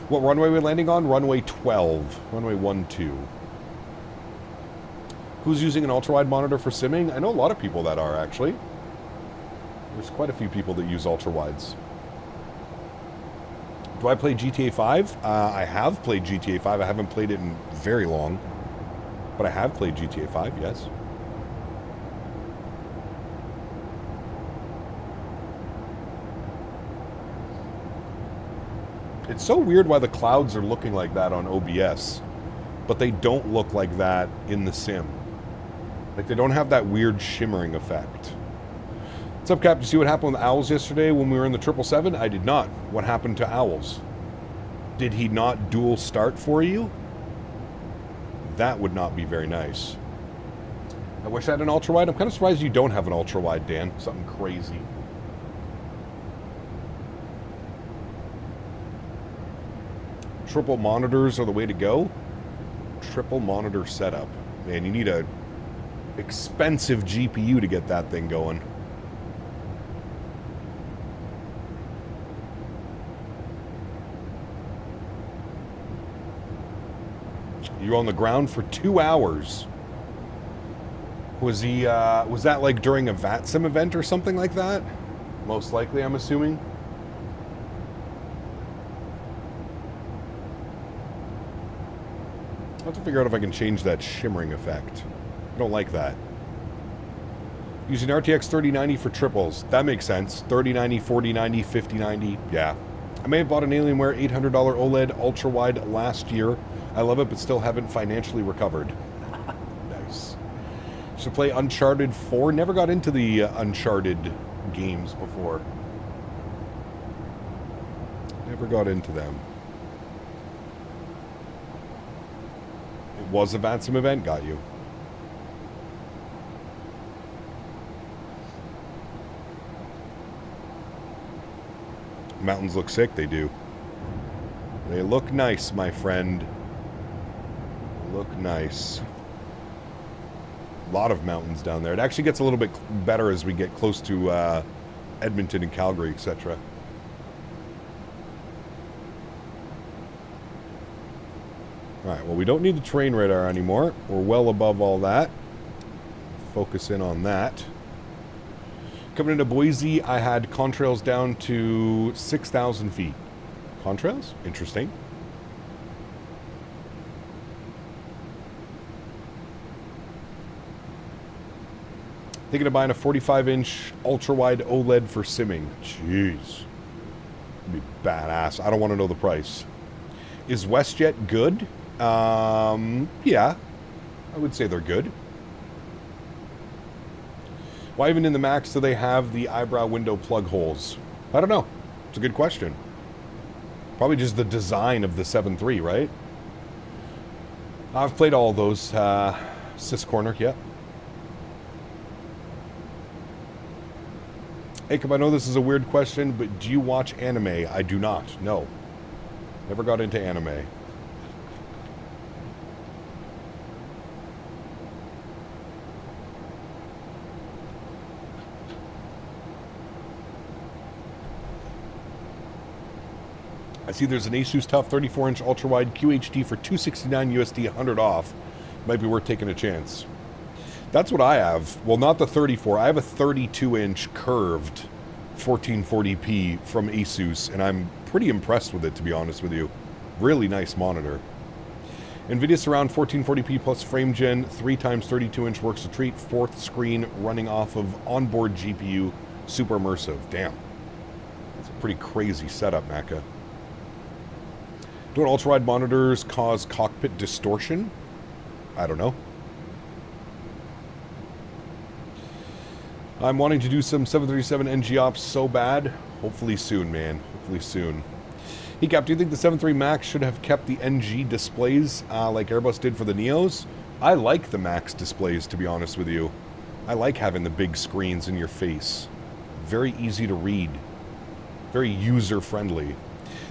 What runway are we landing on? Runway 12. Runway 12. Who's using an ultra-wide monitor for simming? I know a lot of people that are, actually. There's quite a few people that use ultra-wides. Do I play GTA 5? I have played GTA 5. I haven't played it in very long. But I have played GTA 5, yes. It's so weird why the clouds are looking like that on OBS, but they don't look like that in the sim. Like, they don't have that weird shimmering effect. What's up, Cap? Did you see what happened with Owls yesterday when we were in the 777? I did not. What happened to Owls? Did he not dual start for you? That would not be very nice. I wish I had an ultra-wide. I'm kind of surprised you don't have an ultra-wide, Dan. Something crazy. Triple monitors are the way to go. Triple monitor setup. Man, you need a expensive GPU to get that thing going. You're on the ground for 2 hours. Was he, was that like during a VATSIM event or something like that? Most likely, I'm assuming. I'll have to figure out if I can change that shimmering effect. I don't like that. Using RTX 3090 for triples. That makes sense. 3090, 4090, 5090. Yeah. I may have bought an Alienware $800 OLED ultra-wide last year. I love it, but still haven't financially recovered. Nice. Should play Uncharted 4. Never got into the Uncharted games before. Never got into them. It was a VATSIM event, got you. Mountains look sick, they do. They look nice, my friend. They look nice. A lot of mountains down there. It actually gets a little bit better as we get close to Edmonton and Calgary, etc. Alright, well, we don't need the terrain radar anymore. We're well above all that. Focus in on that. Coming into Boise, I had contrails down to 6,000 feet. Contrails? Interesting. Thinking of buying a 45-inch ultra-wide OLED for simming. Jeez. That'd be badass. I don't want to know the price. Is WestJet good? Yeah. I would say they're good. Why even in the Max do they have the eyebrow window plug holes? I don't know. It's a good question. Probably just the design of the 7.3, right? I've played all those. Sis Corner, yeah. Jacob, I know this is a weird question, but do you watch anime? I do not. No. Never got into anime. I see there's an Asus TUF 34-inch ultra-wide QHD for $269 USD, 100 off. Might be worth taking a chance. That's what I have. Well, not the 34. I have a 32-inch curved 1440p from Asus, and I'm pretty impressed with it, to be honest with you. Really nice monitor. NVIDIA Surround 1440p plus frame gen, 3x 32-inch works a treat, 4th screen running off of onboard GPU, super immersive. Damn. That's a pretty crazy setup, Macca. Don't ultra-wide monitors cause cockpit distortion? I don't know. I'm wanting to do some 737 NG ops so bad. Hopefully soon, man. Hopefully soon. Hey, Cap, do you think the 7.3 Max should have kept the NG displays like Airbus did for the Neos? I like the Max displays, to be honest with you. I like having the big screens in your face. Very easy to read. Very user-friendly.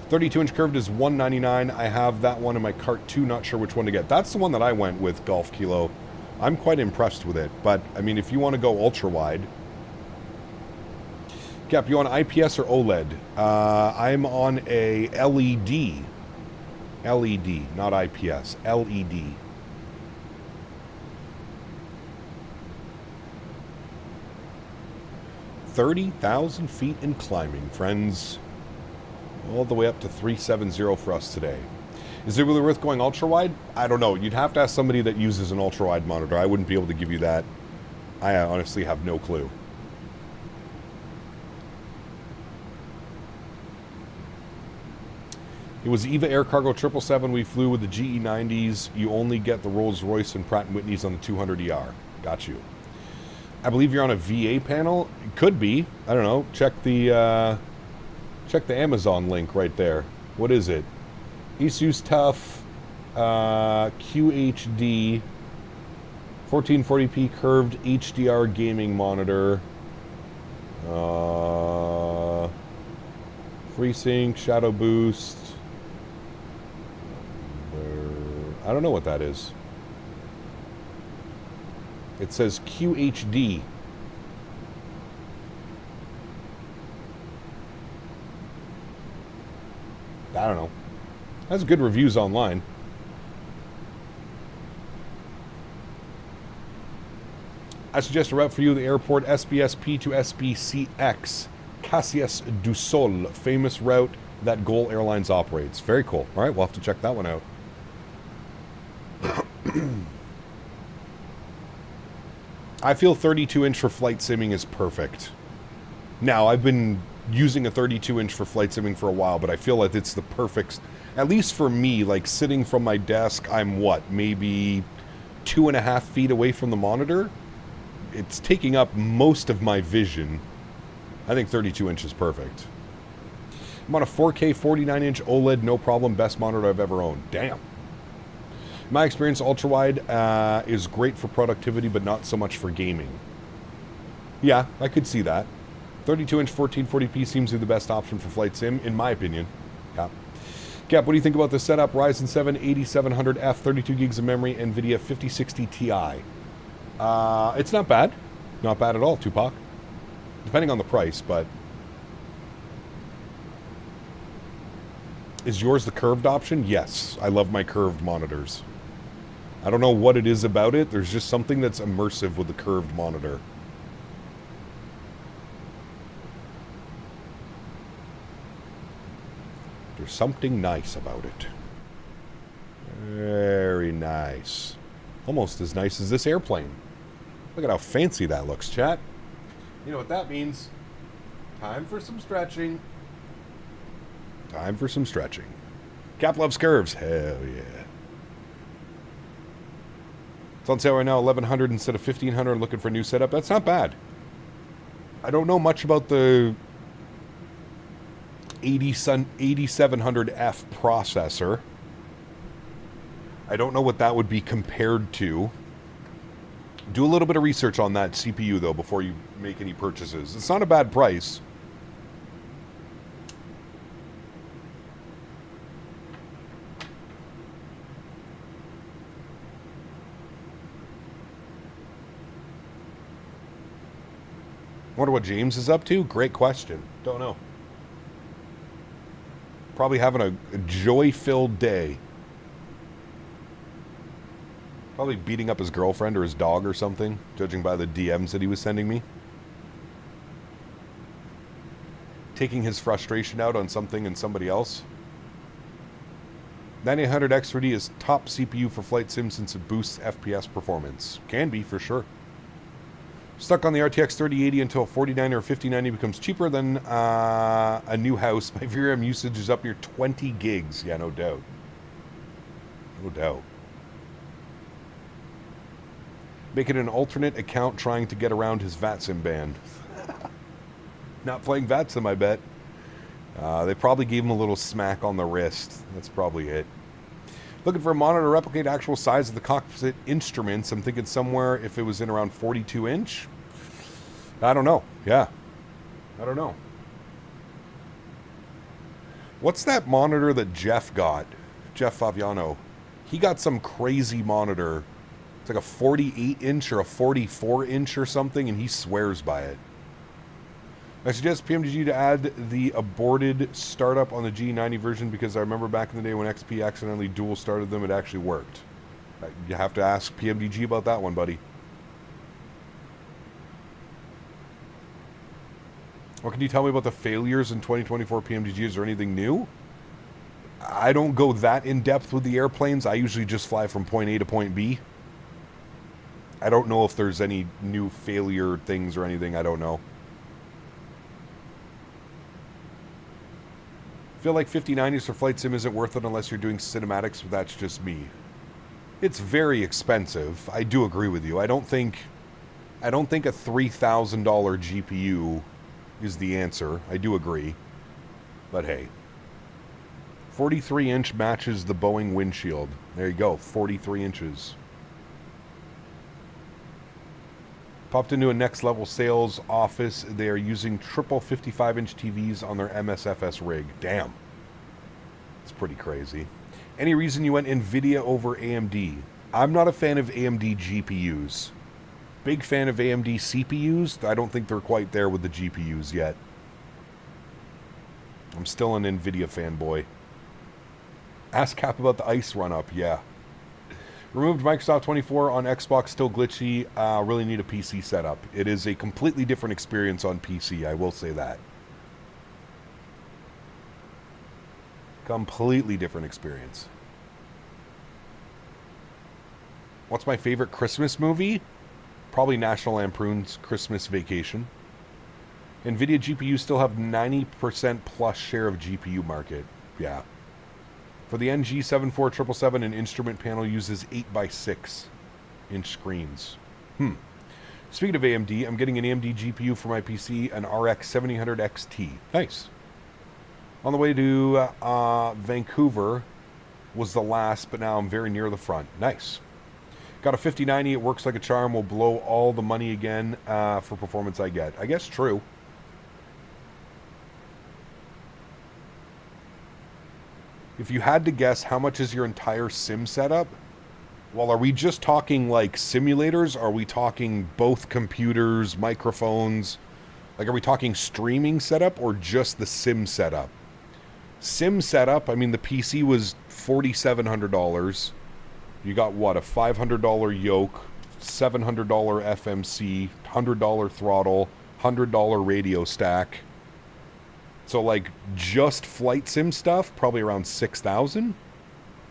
32-inch curved is $199. I have that one in my cart too. Not sure which one to get. That's the one that I went with, Golf Kilo. I'm quite impressed with it. But, I mean, if you want to go ultra-wide... Cap, you on IPS or OLED? I'm on a LED. LED, not IPS. LED. $30,000 feet in climbing, friends. All the way up to 370 for us today. Is it really worth going ultra-wide? I don't know. You'd have to ask somebody that uses an ultra-wide monitor. I wouldn't be able to give you that. I honestly have no clue. It was EVA Air Cargo 777. We flew with the GE90s. You only get the Rolls-Royce and Pratt & Whitney's on the 200ER. Got you. I believe you're on a VA panel. It could be. I don't know. Check the Amazon link right there. What is it? Asus TUF QHD 1440p curved HDR gaming monitor. FreeSync, Shadow Boost. I don't know what that is. It says QHD. I don't know. Has good reviews online. I suggest a route for you, the airport SBSP to SBCX, Cassius du Sol, famous route that Gol Airlines operates. Very cool. All right, we'll have to check that one out. I feel 32-inch for flight simming is perfect. Now, I've been using a 32-inch for flight simming for a while, but I feel like it's the perfect, at least for me, like sitting from my desk, I'm what, maybe 2.5 feet away from the monitor? It's taking up most of my vision. I think 32-inch is perfect. I'm on a 4K 49-inch OLED, no problem, best monitor I've ever owned. Damn. In my experience, ultra-wide is great for productivity, but not so much for gaming. Yeah, I could see that. 32-inch 1440p seems to be the best option for flight sim, in my opinion. Yeah. Cap, what do you think about the setup? Ryzen 7 8700F, 32 gigs of memory, NVIDIA 5060 Ti. It's not bad. Not bad at all, Tupac. Depending on the price, but... Is yours the curved option? Yes. I love my curved monitors. I don't know what it is about it. There's just something that's immersive with the curved monitor. There's something nice about it. Very nice. Almost as nice as this airplane. Look at how fancy that looks, chat. You know what that means. Time for some stretching. Time for some stretching. Cap loves curves. Hell yeah. It's on sale right now, 1,100 instead of 1,500. Looking for a new setup. That's not bad. I don't know much about the 8700F processor. I don't know what that would be compared to. Do a little bit of research on that CPU, though, before you make any purchases. It's not a bad price. Wonder what James is up to? Great question. Don't know. Probably having a joy-filled day. Probably beating up his girlfriend or his dog or something, judging by the DMs that he was sending me. Taking his frustration out on something and somebody else. 9800X3D is top CPU for flight sim since it boosts FPS performance. Can be, for sure. Stuck on the RTX 3080 until 4090 or 5090 becomes cheaper than a new house. My VRAM usage is up near 20 gigs. Yeah, no doubt. No doubt. Making an alternate account trying to get around his VATSIM ban. Not playing VATSIM, I bet. They probably gave him a little smack on the wrist. That's probably it. Looking for a monitor to replicate actual size of the cockpit instruments. I'm thinking somewhere if it was in around 42 inch. I don't know. Yeah. I don't know. What's that monitor that Jeff got? Jeff Faviano. He got some crazy monitor. It's like a 48 inch or a 44 inch or something, and he swears by it. I suggest PMDG to add the aborted startup on the G90 version because I remember back in the day when XP accidentally dual started them, it actually worked. You have to ask PMDG about that one, buddy. What can you tell me about the failures in 2024 PMDG? Is there anything new? I don't go that in depth with the airplanes. I usually just fly from point A to point B. I don't know if there's any new failure things or anything. I don't know. Feel like 5090s for flight sim isn't worth it unless you're doing cinematics, but that's just me. It's very expensive. I do agree with you. I don't think a $3,000 GPU is the answer. I do agree. But hey. 43 inch matches the Boeing windshield. There you go. 43 inches. Popped into a next level sales office. They are using triple 55-inch TVs on their MSFS rig. Damn. It's pretty crazy. Any reason you went NVIDIA over AMD? I'm not a fan of AMD GPUs. Big fan of AMD CPUs. I don't think they're quite there with the GPUs yet. I'm still an NVIDIA fanboy. Ask Cap about the ice run-up. Yeah. Removed Microsoft 24 on Xbox, still glitchy. Really need a PC setup. It is a completely different experience on PC, I will say that. Completely different experience. What's my favorite Christmas movie? Probably National Lampoon's Christmas Vacation. NVIDIA GPUs still have 90% plus share of GPU market. Yeah. For the NG74777, an instrument panel uses 8x6 inch screens. Speaking of AMD, I'm getting an AMD GPU for my PC, an RX 7000 XT. Nice. On the way to Vancouver was the last, but now I'm very near the front. Nice. Got a 5090. It works like a charm. Will blow all the money again for performance I get. I guess true. If you had to guess, how much is your entire sim setup? Well, are we just talking like simulators? Are we talking both computers, microphones? Like, are we talking streaming setup or just the sim setup? Sim setup, I mean, the PC was $4,700. You got, what, a $500 yoke, $700 FMC, $100 throttle, $100 radio stack. So, like, just flight sim stuff, probably around $6,000.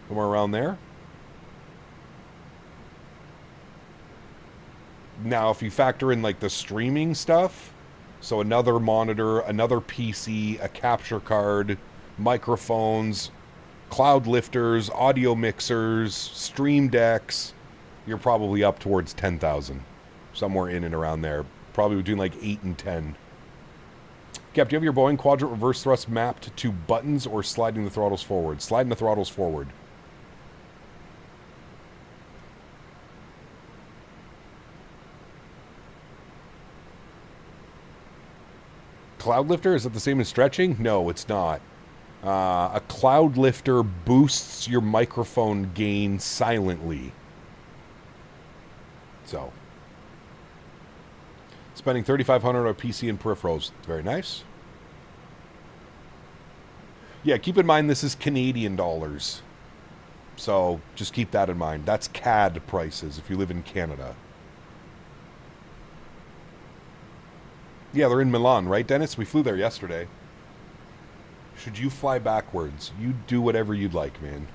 Somewhere around there. Now, if you factor in, like, the streaming stuff, so another monitor, another PC, a capture card, microphones, cloud lifters, audio mixers, stream decks, you're probably up towards 10,000. Somewhere in and around there. Probably between, like, 8 and 10. Cap, do you have your Boeing quadrant reverse thrust mapped to buttons or sliding the throttles forward? Sliding the throttles forward. Cloud lifter, is it the same as stretching? No, it's not. A cloud lifter boosts your microphone gain silently. So. Spending $3,500 on a PC and peripherals. Very nice. Yeah, keep in mind this is Canadian dollars. So just keep that in mind. That's CAD prices if you live in Canada. Yeah, they're in Milan, right, Denis? We flew there yesterday. Should you fly backwards? You do whatever you'd like, man.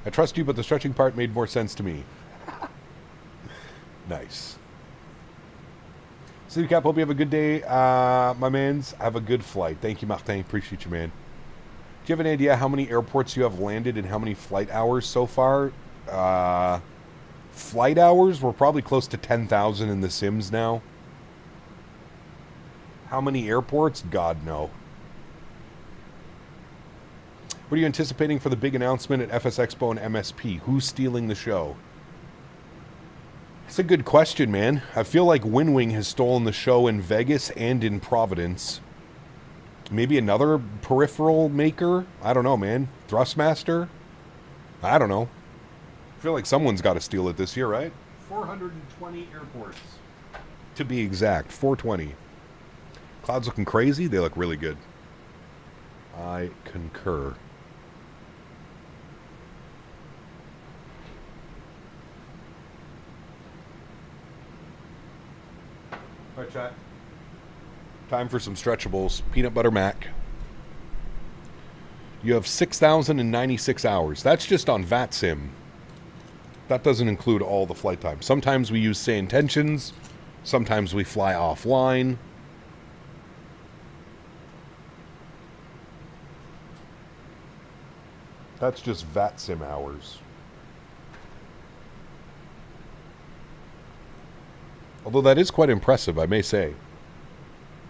I trust you, but the stretching part made more sense to me. Nice. City Cap, hope you have a good day, my mans. Have a good flight. Thank you, Martin. Appreciate you, man. Do you have an idea how many airports you have landed and how many flight hours so far? Flight hours? We're probably close to 10,000 in the Sims now. How many airports? God, no. What are you anticipating for the big announcement at FS Expo and MSP? Who's stealing the show? That's a good question, man. I feel like WinWing has stolen the show in Vegas and in Providence. Maybe another peripheral maker? I don't know, man. Thrustmaster? I don't know. I feel like someone's got to steal it this year, right? 420 airports. To be exact, 420. Clouds looking crazy? They look really good. I concur. All right, chat. Time for some stretchables. Peanut butter mac. You have 6,096 hours. That's just on VATSIM. That doesn't include all the flight time. Sometimes we use say intentions. Sometimes we fly offline. That's just VATSIM hours. Although that is quite impressive, I may say.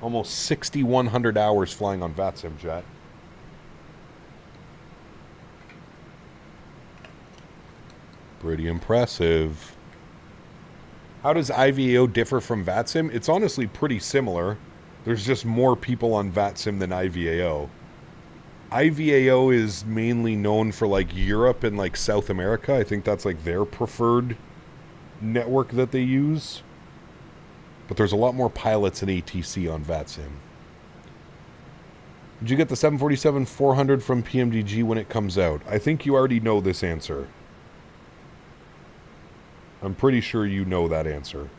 Almost 6,100 hours flying on VATSIM, chat. Pretty impressive. How does IVAO differ from VATSIM? It's honestly pretty similar. There's just more people on VATSIM than IVAO. IVAO is mainly known for like Europe and like South America. I think that's like their preferred network that they use. But there's a lot more pilots and ATC on VATSIM. Did you get the 747-400 from PMDG when it comes out? I think you already know this answer. I'm pretty sure you know that answer.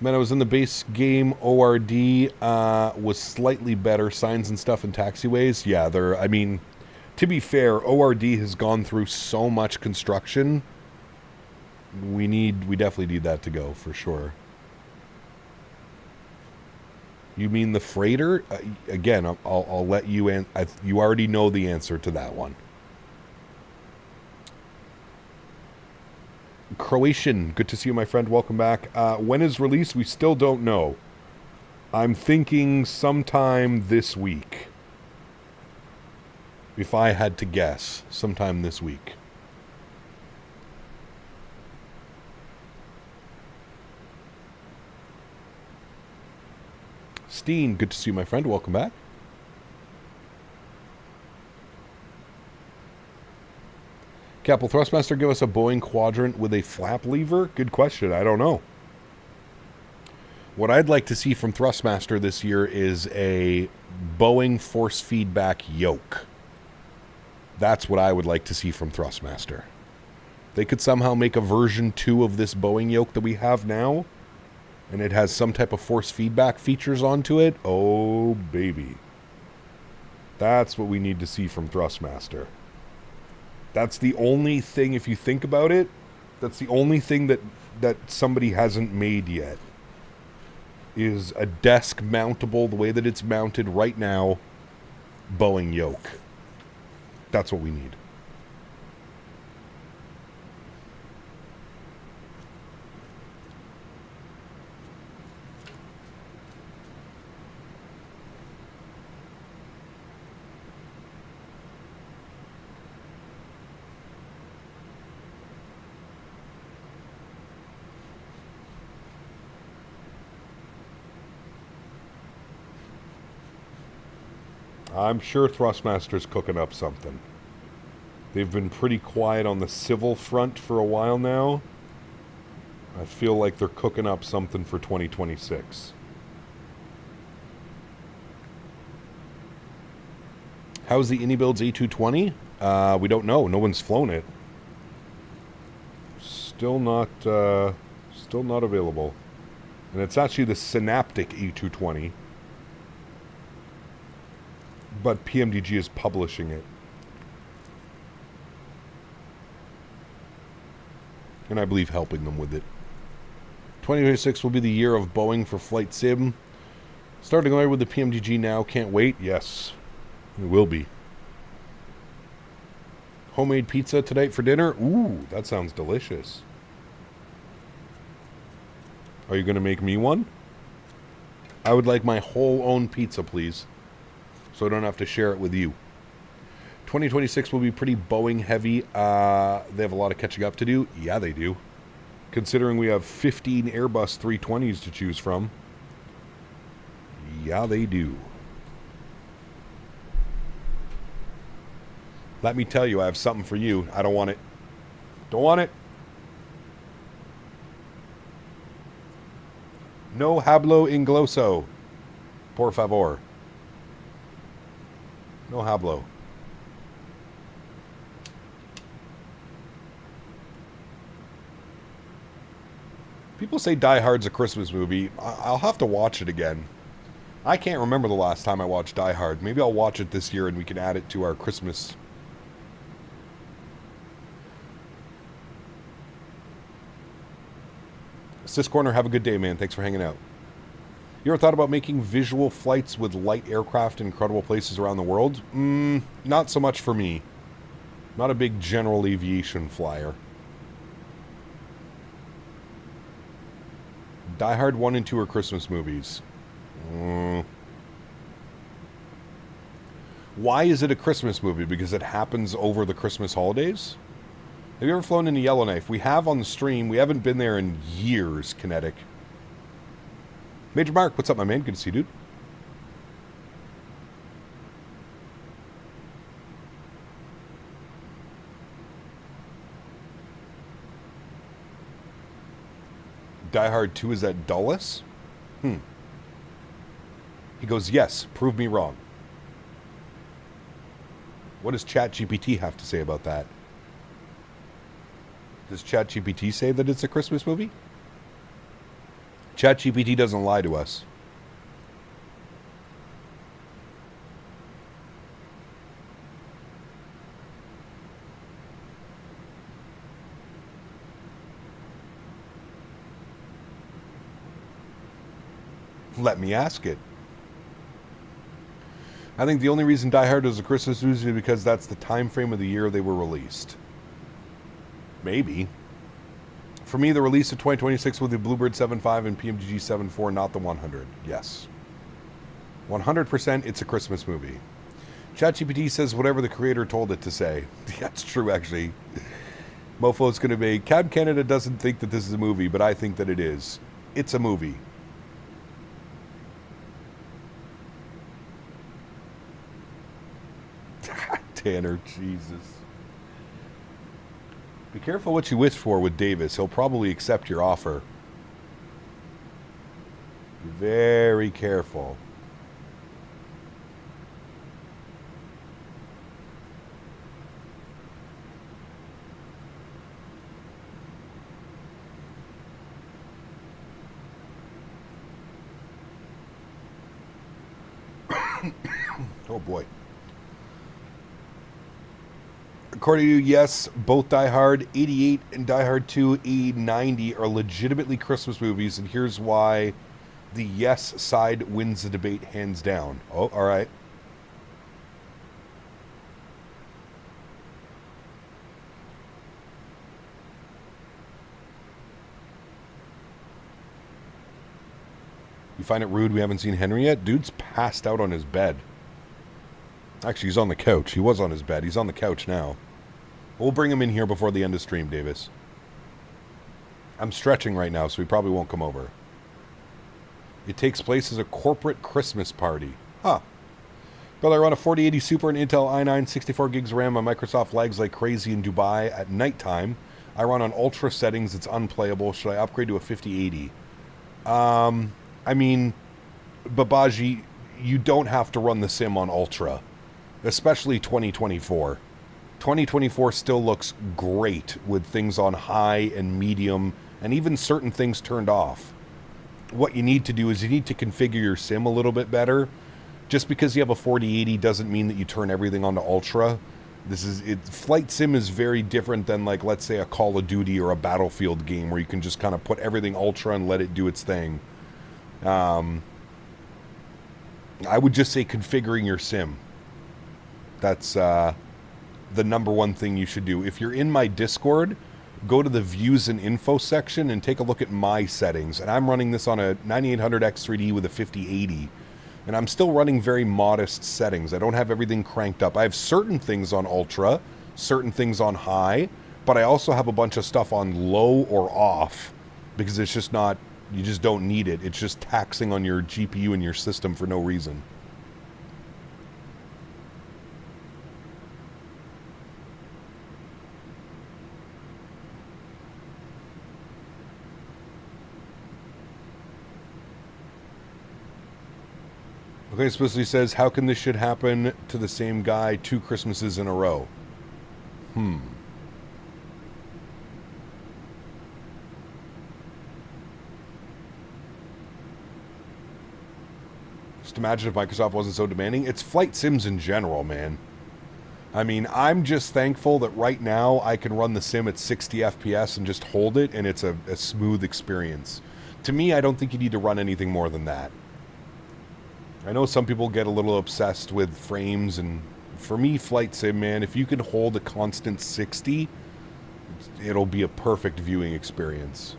Man, I was in the base game. ORD was slightly better. Signs and stuff in taxiways. Yeah, I mean, to be fair, ORD has gone through so much construction. We definitely need that to go, for sure. You mean the freighter? Again, I'll let you you already know the answer to that one. Croatian, good to see you, my friend. Welcome back. When is released? We still don't know. I'm thinking sometime this week. If I had to guess, sometime this week. Steen, good to see you, my friend. Welcome back. Capel Thrustmaster, give us a Boeing quadrant with a flap lever? Good question. I don't know. What I'd like to see from Thrustmaster this year is a Boeing force feedback yoke. That's what I would like to see from Thrustmaster. They could somehow make a version 2 of this Boeing yoke that we have now, and it has some type of force feedback features onto it. Oh, baby. That's what we need to see from Thrustmaster. That's the only thing, if you think about it, that's the only thing that somebody hasn't made yet. Is a desk mountable, the way that it's mounted right now, Boeing yoke. That's what we need. I'm sure Thrustmaster's cooking up something. They've been pretty quiet on the civil front for a while now. I feel like they're cooking up something for 2026. How's the Builds A220? We don't know. No one's flown it. Still not available. And it's actually the Synaptic A220. But PMDG is publishing it. And I believe helping them with it. 2026 will be the year of Boeing for flight sim. Starting away with the PMDG now. Can't wait. Yes, it will be. Homemade pizza tonight for dinner. Ooh, that sounds delicious. Are you going to make me one? I would like my whole own pizza, please. So I don't have to share it with you. 2026 will be pretty Boeing heavy. They have a lot of catching up to do. Yeah, they do. Considering we have 15 Airbus 320s to choose from. Yeah, they do. Let me tell you, I have something for you. I don't want it. Don't want it. No hablo ingloso. Por favor. No hablo. People say Die Hard's a Christmas movie. I'll have to watch it again. I can't remember the last time I watched Die Hard. Maybe I'll watch it this year and we can add it to our Christmas. Sis Corner, have a good day, man. Thanks for hanging out. You ever thought about making visual flights with light aircraft in incredible places around the world? Not so much for me. Not a big general aviation flyer. Die Hard 1 and 2 are Christmas movies. Why is it a Christmas movie? Because it happens over the Christmas holidays? Have you ever flown into Yellowknife? We have on the stream. We haven't been there in years, Kinetic. Major Mark, what's up, my man? Good to see you, dude. Die Hard 2 is at Dulles? He goes, yes, prove me wrong. What does ChatGPT have to say about that? Does ChatGPT say that it's a Christmas movie? ChatGPT doesn't lie to us. Let me ask it. I think the only reason Die Hard is a Christmas movie is because that's the time frame of the year they were released. Maybe. For me, the release of 2026 with the Bluebird 7.5 and PMDG 7.4, not the 100. Yes. 100% it's a Christmas movie. ChatGPT says whatever the creator told it to say. That's true, actually. Mofo's going to be, Cab Canada doesn't think that this is a movie, but I think that it is. It's a movie. Tanner, Jesus. Be careful what you wish for with Davis. He'll probably accept your offer. Be very careful. Oh boy. According to you, yes, both Die Hard 88 and Die Hard 2 E90 are legitimately Christmas movies, and here's why the yes side wins the debate hands down. Oh, all right. You find it rude we haven't seen Henry yet? Dude's passed out on his bed. Actually, he's on the couch. He was on his bed. He's on the couch now. We'll bring him in here before the end of stream, Davis. I'm stretching right now, so he probably won't come over. It takes place as a corporate Christmas party. Huh. Well, I run a 4080 Super and Intel i9 64 gigs RAM. My Microsoft lags like crazy in Dubai at nighttime. I run on ultra settings. It's unplayable. Should I upgrade to a 5080? I mean, Babaji, you don't have to run the sim on ultra. Especially 2024. 2024 still looks great with things on high and medium and even certain things turned off. What you need to do is you need to configure your sim a little bit better. Just because you have a 4080 doesn't mean that you turn everything onto ultra. Flight sim is very different than, like, let's say a Call of Duty or a Battlefield game where you can just kind of put everything ultra and let it do its thing. I would just say configuring your sim. That's the number one thing you should do. If you're in my Discord, go to the views and info section and take a look at my settings. And I'm running this on a 9800X3D with a 5080. And I'm still running very modest settings. I don't have everything cranked up. I have certain things on ultra, certain things on high, but I also have a bunch of stuff on low or off because it's just not, you just don't need it. It's just taxing on your GPU and your system for no reason. Okay, Spicely says, how can this shit happen to the same guy 2 Christmases in a row? Just imagine if Microsoft wasn't so demanding. It's flight sims in general, man. I mean, I'm just thankful that right now I can run the sim at 60 FPS and just hold it, and it's a smooth experience. To me, I don't think you need to run anything more than that. I know some people get a little obsessed with frames, and for me, flight sim, man, if you can hold a constant 60, it'll be a perfect viewing experience.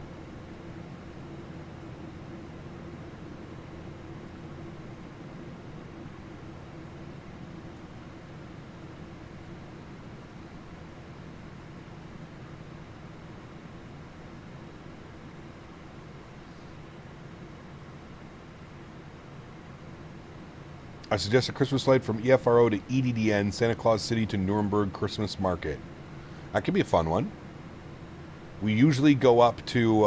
I suggest a Christmas flight from EFRO to EDDN, Santa Claus City to Nuremberg Christmas Market. That could be a fun one. We usually go up to,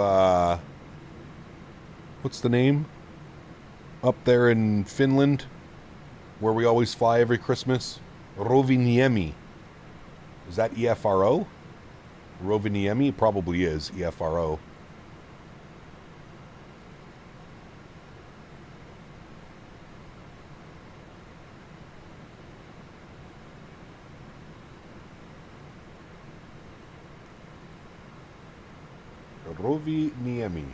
what's the name? Up there in Finland, where we always fly every Christmas. Rovaniemi. Is that EFRO? Rovaniemi probably is, EFRO. Rovaniemi.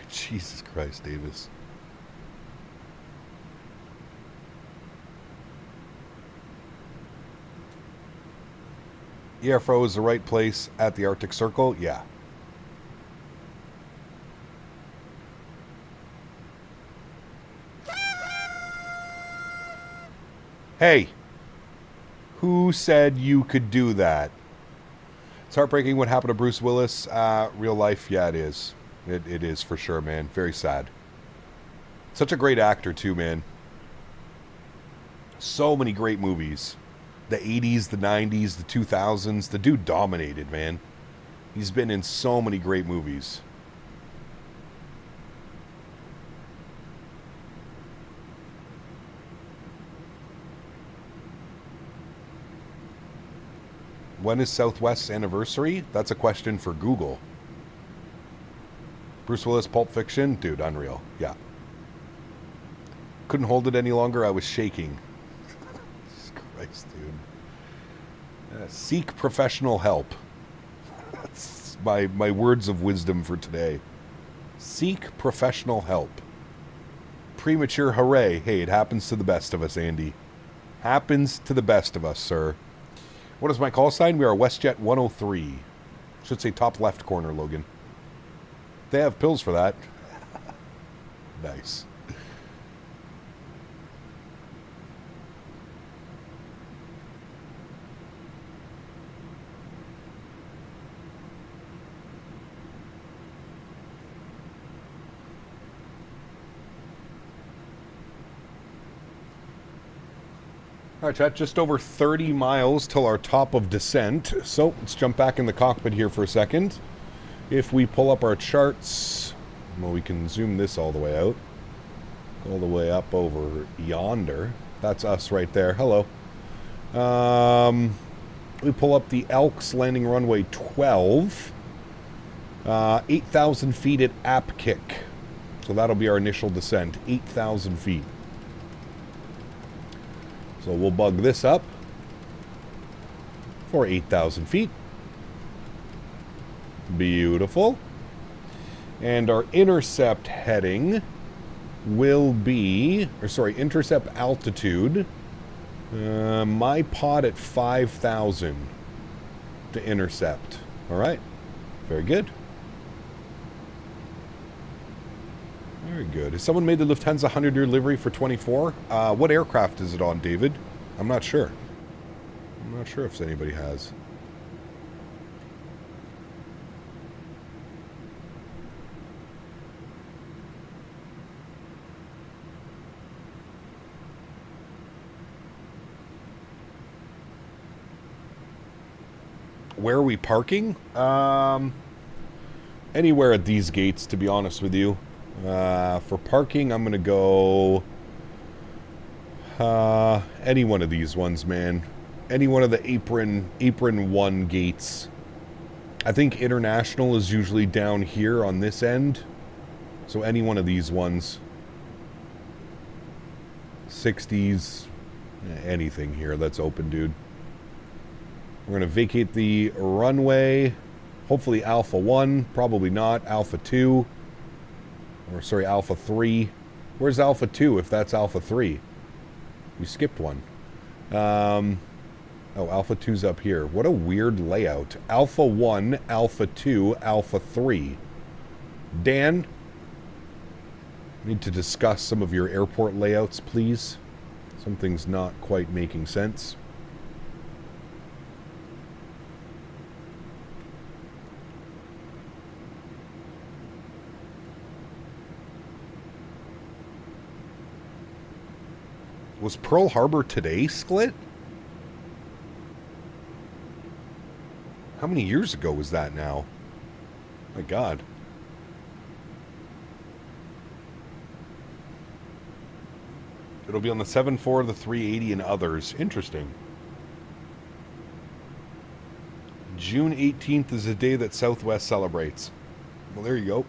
Jesus Christ, Davis. EFRO is the right place at the Arctic Circle? Yeah. Hey, who said you could do that? It's heartbreaking what happened to Bruce Willis. Real life, yeah, it is. It is for sure, man. Very sad. Such a great actor, too, man. So many great movies. The 80s, the 90s, the 2000s. The dude dominated, man. He's been in so many great movies. When is Southwest's anniversary? That's a question for Google. Bruce Willis, Pulp Fiction? Dude, unreal. Yeah. Couldn't hold it any longer. I was shaking. Jesus Christ, dude. Seek professional help. That's my words of wisdom for today. Seek professional help. Premature hooray. Hey, it happens to the best of us, Andy. Happens to the best of us, sir. What is my call sign? We are WestJet 103. Should say top left corner, Logan. They have pills for that. Nice. All right, chat, just over 30 miles till our top of descent. So let's jump back in the cockpit here for a second. If we pull up our charts, well, we can zoom this all the way out. All the way up over yonder. That's us right there. Hello. We pull up the Elks landing runway 12. 8,000 feet at App Kick. So that'll be our initial descent. 8,000 feet. So we'll bug this up for 8,000 feet. Beautiful. And our intercept heading will be, or sorry, intercept altitude. My pod at 5,000 to intercept. All right. Very good. Very good. Has someone made the Lufthansa 100-year livery for 24? What aircraft is it on, David? I'm not sure. I'm not sure if anybody has. Where are we parking? Anywhere at these gates, to be honest with you. For parking, I'm going to go any one of these ones, man. Any one of the apron 1 gates. I think international is usually down here on this end. So any one of these ones. 60s, anything here that's open, dude. We're going to vacate the runway. Hopefully Alpha 1, probably not. Alpha 2. Or, sorry, Alpha 3. Where's Alpha 2 if that's Alpha 3? We skipped one. Oh, Alpha 2's up here. What a weird layout. Alpha 1, Alpha 2, Alpha 3. Dan, need to discuss some of your airport layouts, please. Something's not quite making sense. Was Pearl Harbor today, Sklit? How many years ago was that now? My God. It'll be on the 74, the 380, and others. Interesting. June 18th is the day that Southwest celebrates. Well, there you go.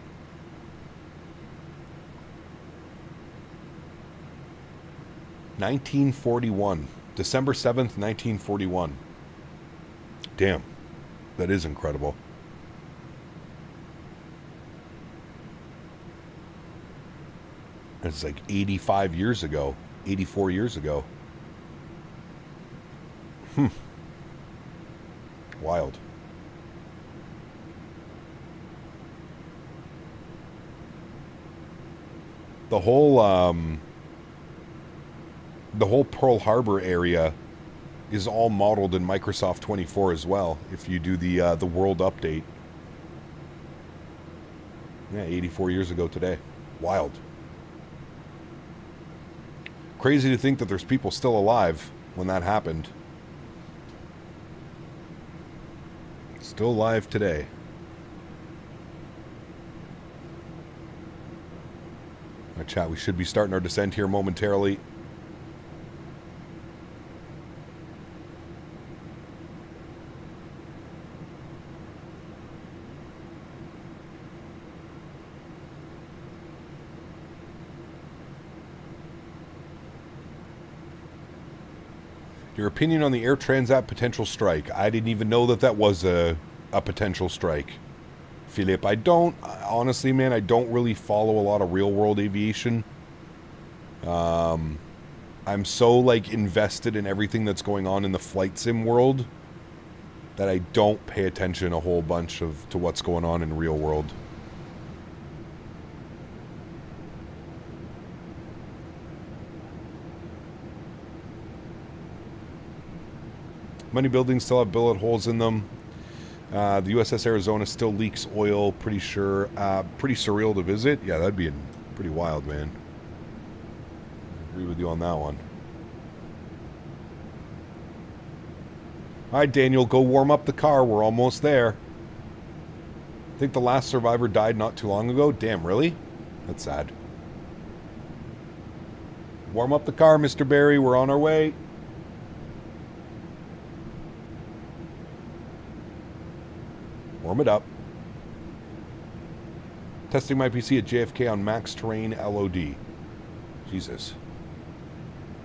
(1941) December 7th, 1941. Damn, that is incredible. It's like 85 years ago, 84 years ago. Wild. The whole Pearl Harbor area is all modeled in Microsoft 24 as well, if you do the world update. Yeah, 84 years ago today. Wild. Crazy to think that there's people still alive when that happened. Still alive today. All right, chat, we should be starting our descent here momentarily. Your opinion on the Air Transat potential strike. I didn't even know that was a potential strike. Philip, I don't, honestly, man, I don't really follow a lot of real world aviation. I'm so, like, invested in everything that's going on in the flight sim world that I don't pay attention a whole bunch to what's going on in real world. Many buildings still have billet holes in them. The USS Arizona still leaks oil, pretty sure. Pretty surreal to visit. Yeah, that'd be pretty wild, man. I agree with you on that one. All right, Daniel, go warm up the car. We're almost there. I think the last survivor died not too long ago. Damn, really? That's sad. Warm up the car, Mr. Barry. We're on our way. Warm it up. Testing my PC at JFK on max terrain LOD. Jesus.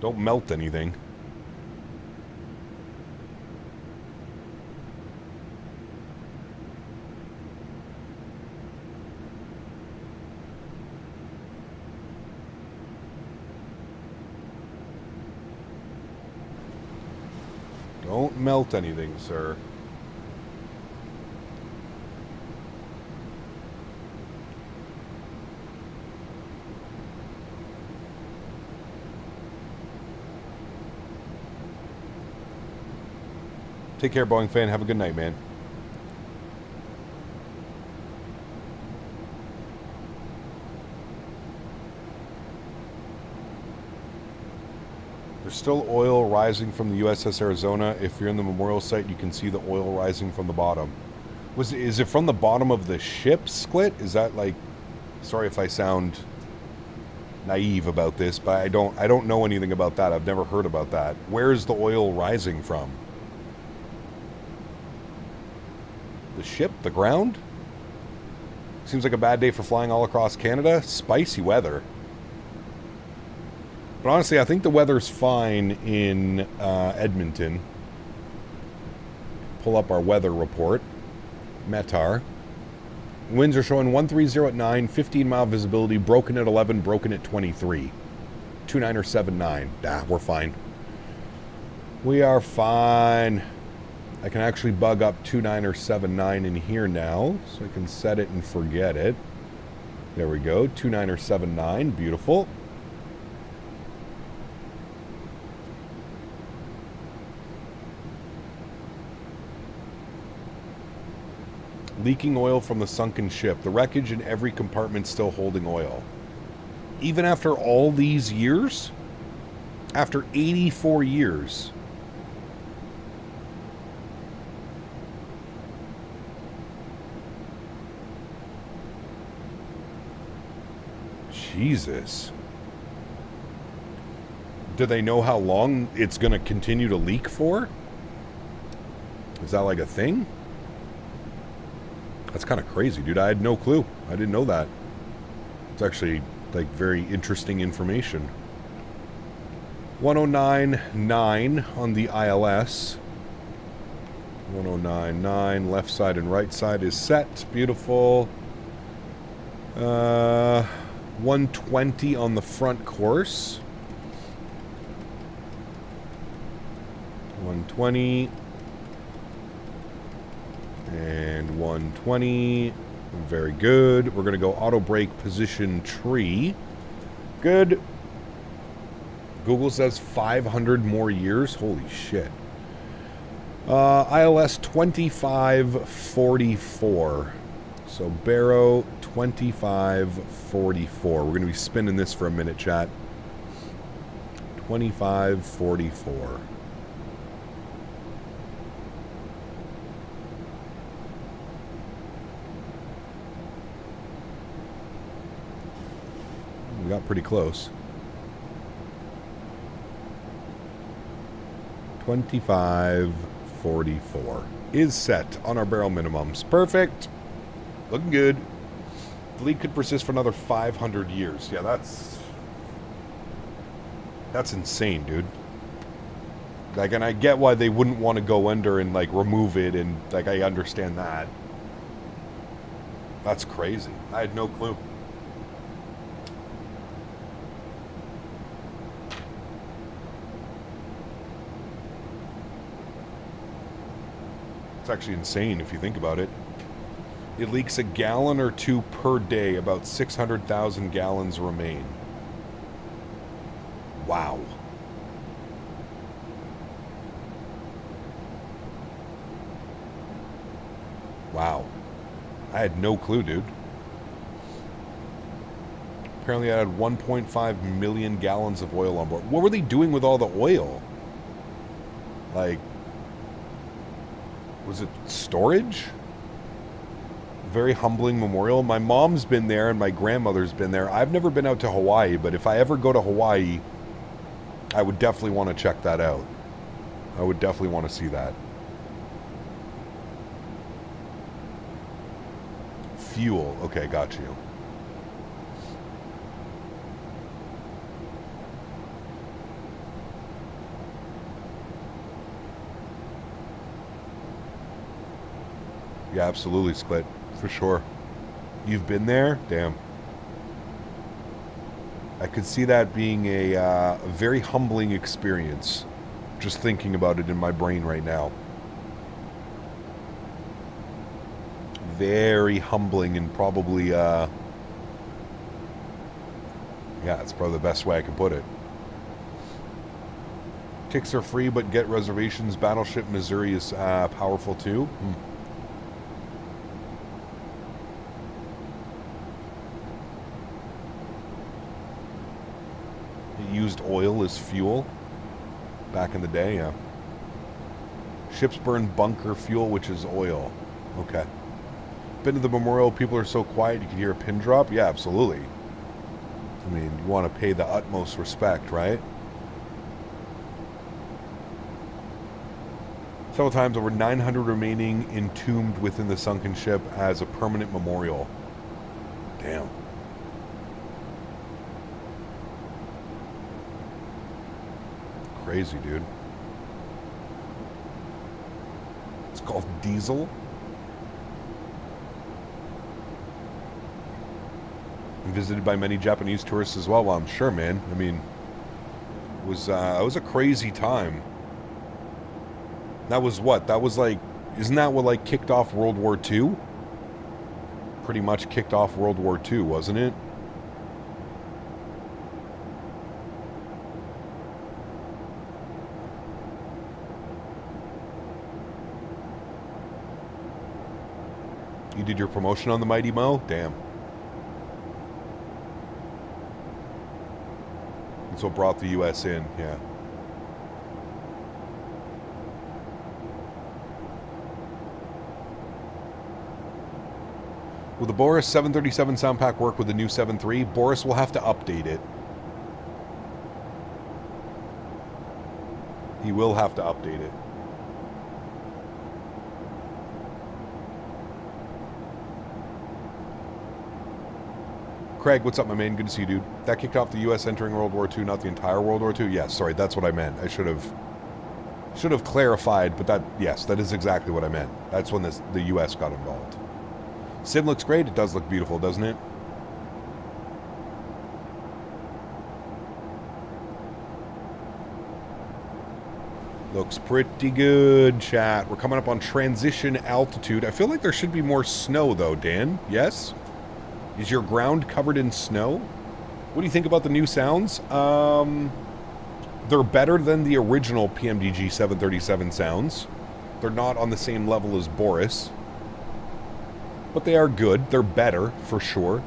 Don't melt anything. Don't melt anything, sir. Take care, Boeing fan. Have a good night, man. There's still oil rising from the USS Arizona. If you're in the memorial site, you can see the oil rising from the bottom. Is it from the bottom of the ship split? Is that like... Sorry if I sound naive about this, but I don't know anything about that. I've never heard about that. Where is the oil rising from? The ship? The ground? Seems like a bad day for flying all across Canada. Spicy weather. But honestly, I think the weather's fine in Edmonton. Pull up our weather report. METAR. Winds are showing 130 at 9, 15-mile visibility, broken at 11, broken at 23. 29 or 79. We're fine. We are fine. I can actually bug up 29 or 79 in here now, so I can set it and forget it. There we go, 29 or 79, beautiful. Leaking oil from the sunken ship. The wreckage in every compartment still holding oil. Even after all these years? After 84 years. Jesus. Do they know how long it's going to continue to leak for? Is that like a thing? That's kind of crazy, dude. I had no clue. I didn't know that. It's actually like very interesting information. 1099 on the ILS. 1099, left side and right side is set. Beautiful. 120 on the front course. 120. And 120. Very good. We're going to go auto brake position tree. Good. Google says 500 more years. Holy shit. ILS 2544. So Barrow 2544. We're going to be spinning this for a minute, chat. 2544. We got pretty close. 2544 is set on our barrel minimums. Perfect. Looking good. The leak could persist for another 500 years. Yeah, that's insane, dude. Like, and I get why they wouldn't want to go under and like remove it, and like I understand that. That's crazy. I had no clue. It's actually insane if you think about it. It leaks a gallon or two per day. About 600,000 gallons remain. Wow. Wow. I had no clue, dude. Apparently I had 1.5 million gallons of oil on board. What were they doing with all the oil? Like, was it storage? Very humbling memorial. My mom's been there and my grandmother's been there. I've never been out to Hawaii, but if I ever go to Hawaii, I would definitely want to check that out. I would definitely want to see that. Fuel. Okay, got you. Yeah, absolutely, Split. For sure. You've been there? Damn. I could see that being a very humbling experience. Just thinking about it in my brain right now. Very humbling and probably, yeah, it's probably the best way I can put it. Tickets are free, but get reservations. Battleship Missouri is powerful too. Used oil as fuel back in the day. Yeah, ships burn bunker fuel, which is oil. Okay. Been to the memorial. People are so quiet you can hear a pin drop. Yeah, absolutely. I mean, you want to pay the utmost respect, right? Several times, over 900 remaining entombed within the sunken ship as a permanent memorial. Damn. Crazy, dude. It's called Diesel. And visited by many Japanese tourists as well. Well, I'm sure, man. I mean, it was a crazy time. That was what? That was like, isn't that what like kicked off World War II? Pretty much kicked off World War II, wasn't it? You did your promotion on the Mighty Mo? Damn. That's what brought the U.S. in, yeah. Will the Boris 737 sound pack work with the new 7.3? Boris will have to update it. He will have to update it. Craig, what's up, my man? Good to see you, dude. That kicked off the U.S. entering World War II, not the entire World War II? Yes, sorry, that's what I meant. I should have clarified, but yes, that is exactly what I meant. That's when the U.S. got involved. Sim looks great. It does look beautiful, doesn't it? Looks pretty good, chat. We're coming up on transition altitude. I feel like there should be more snow, though, Dan. Yes? Is your ground covered in snow? What do you think about the new sounds? They're better than the original PMDG 737 sounds. They're not on the same level as Boris. But they are good. They're better, for sure.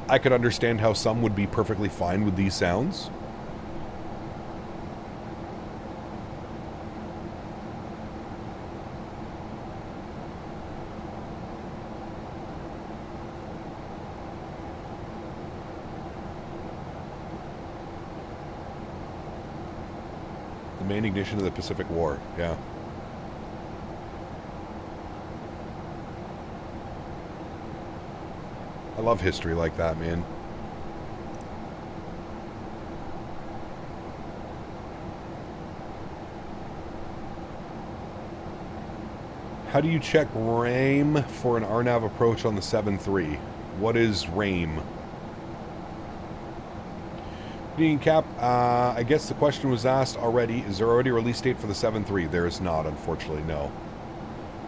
I could understand how some would be perfectly fine with these sounds. Main ignition of the Pacific War, yeah. I love history like that, man. How do you check RAIM for an RNAV approach on the 7.3? What is RAIM? Cap, I guess the question was asked already. Is there already a release date for the 7.3? There is not, unfortunately, no.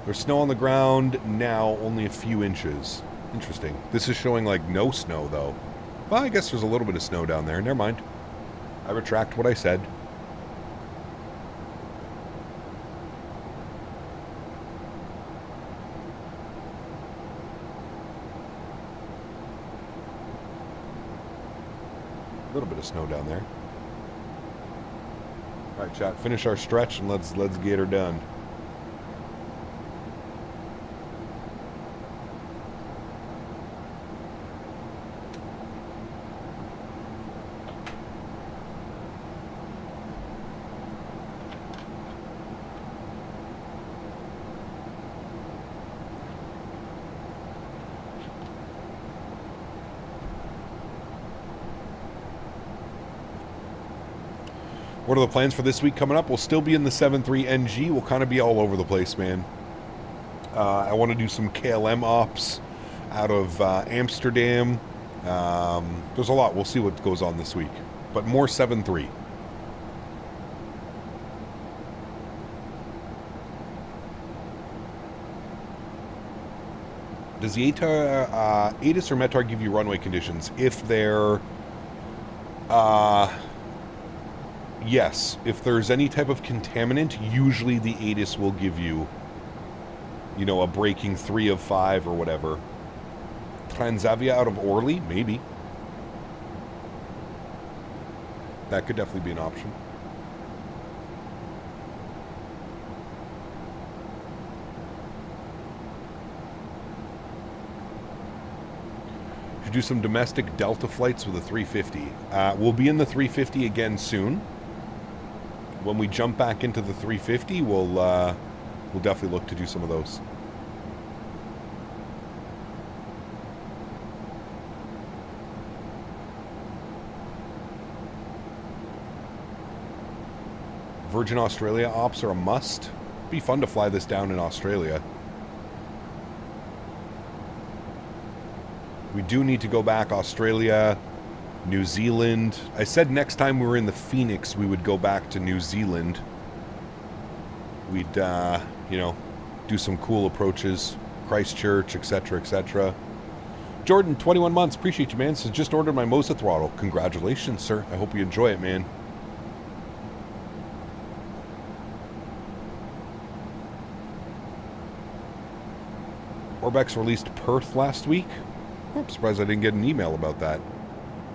There's snow on the ground now, only a few inches. Interesting. This is showing, like, no snow, though. Well, I guess there's a little bit of snow down there. Never mind. I retract what I said. A little bit of snow down there. All right, chat. Finish our stretch and let's get her done. What are the plans for this week coming up? We'll still be in the 7.3 NG. We'll kind of be all over the place, man. I want to do some KLM ops out of Amsterdam. There's a lot. We'll see what goes on this week. But more 7.3. Does the ATIS or METAR give you runway conditions? If they're... yes, if there's any type of contaminant, usually the ATIS will give you, you know, a braking 3 of 5 or whatever. Transavia out of Orly? Maybe. That could definitely be an option. Should do some domestic Delta flights with a 350. We'll be in the 350 again soon. When we jump back into the 350, we'll definitely look to do some of those. Virgin Australia ops are a must. It'd be fun to fly this down in Australia. We do need to go back Australia, New Zealand. I said next time we were in the Phoenix, we would go back to New Zealand. We'd, you know, do some cool approaches, Christchurch, etc., etc. Jordan, 21 months. Appreciate you, man. So just ordered my Mosa throttle. Congratulations, sir. I hope you enjoy it, man. Orbex released Perth last week. I'm surprised I didn't get an email about that.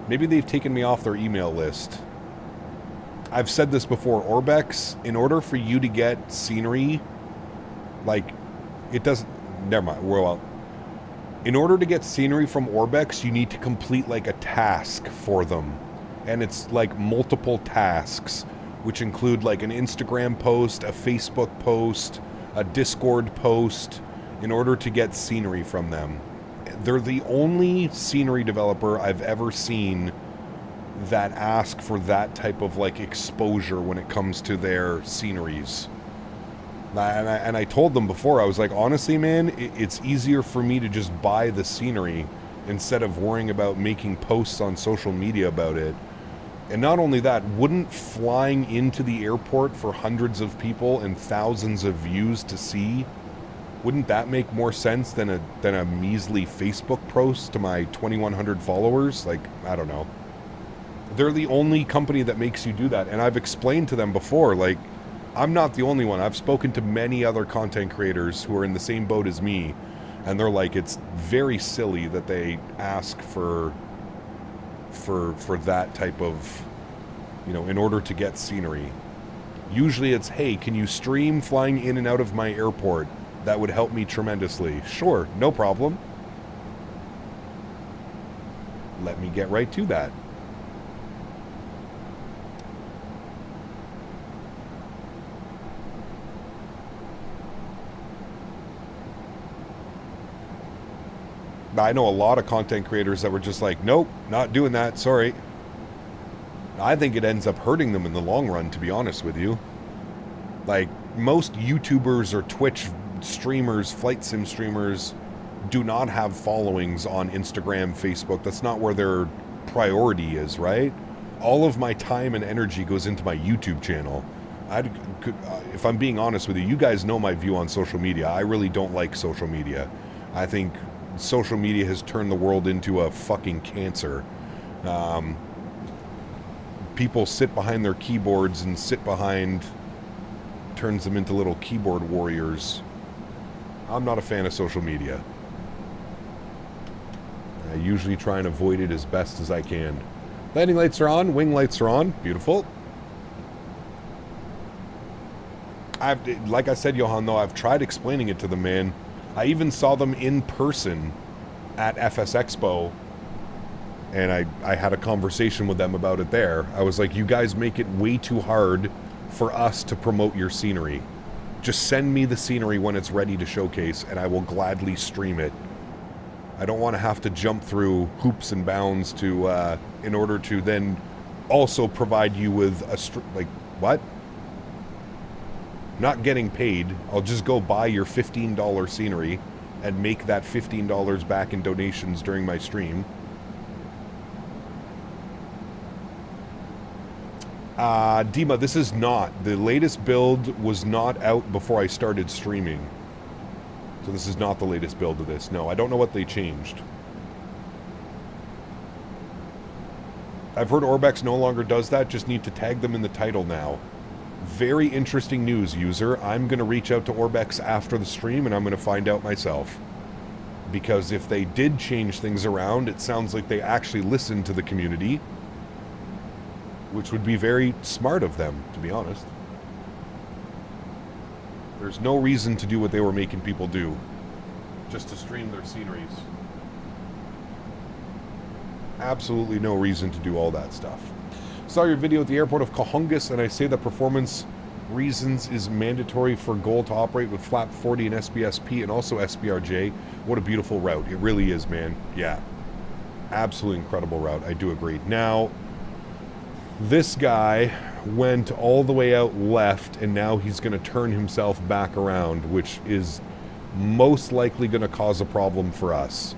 Maybe they've taken me off their email list. I've said this before, Orbex, in order for you to get scenery, like, it doesn't... Never mind. Well, In order to get scenery from Orbex, you need to complete like a task for them. And it's like multiple tasks, which include like an Instagram post, a Facebook post, a Discord post, in order to get scenery from them. They're the only scenery developer I've ever seen that ask for that type of like exposure when it comes to their sceneries. And I told them before, I was like, honestly, man, it's easier for me to just buy the scenery instead of worrying about making posts on social media about it. And not only that, wouldn't flying into the airport for hundreds of people and thousands of views to see, wouldn't that make more sense than a measly Facebook post to my 2,100 followers? Like, I don't know. They're the only company that makes you do that. And I've explained to them before, like, I'm not the only one. I've spoken to many other content creators who are in the same boat as me, and they're like, it's very silly that they ask for that type of, you know, in order to get scenery. Usually it's, hey, can you stream flying in and out of my airport? That would help me tremendously. Sure, no problem. Let me get right to that. I know a lot of content creators that were just like, nope, not doing that, sorry. I think it ends up hurting them in the long run, to be honest with you. Like, most YouTubers or Twitch streamers, flight sim streamers, do not have followings on Instagram, Facebook. That's not where their priority is, right? All of my time and energy goes into my YouTube channel. If I'm being honest with you, you guys know my view on social media. I really don't like social media. I think social media has turned the world into a fucking cancer. People sit behind their keyboards and turns them into little keyboard warriors. I'm not a fan of social media. I usually try and avoid it as best as I can. Landing lights are on, wing lights are on, beautiful. Like I said, Johan, though, I've tried explaining it to them, man. I even saw them in person at FS Expo, and I had a conversation with them about it there. I was like, you guys make it way too hard for us to promote your scenery. Just send me the scenery when it's ready to showcase, and I will gladly stream it. I don't want to have to jump through hoops and bounds to in order to then also provide you with like, what? Not getting paid. I'll just go buy your $15 scenery and make that $15 back in donations during my stream. Dima, this is not. The latest build was not out before I started streaming. So this is not the latest build of this. No, I don't know what they changed. I've heard Orbex no longer does that. Just need to tag them in the title now. Very interesting news, user. I'm going to reach out to Orbex after the stream, and I'm going to find out myself. Because if they did change things around, it sounds like they actually listened to the community. Which would be very smart of them, to be honest. There's no reason to do what they were making people do. Just to stream their sceneries. Absolutely no reason to do all that stuff. Saw your video at the airport of Cohongus, and I say that performance reasons is mandatory for Gold to operate with Flap 40 and SBSP and also SBRJ. What a beautiful route. It really is, man. Yeah. Absolutely incredible route. I do agree. Now, this guy went all the way out left, and now he's going to turn himself back around, which is most likely going to cause a problem for us.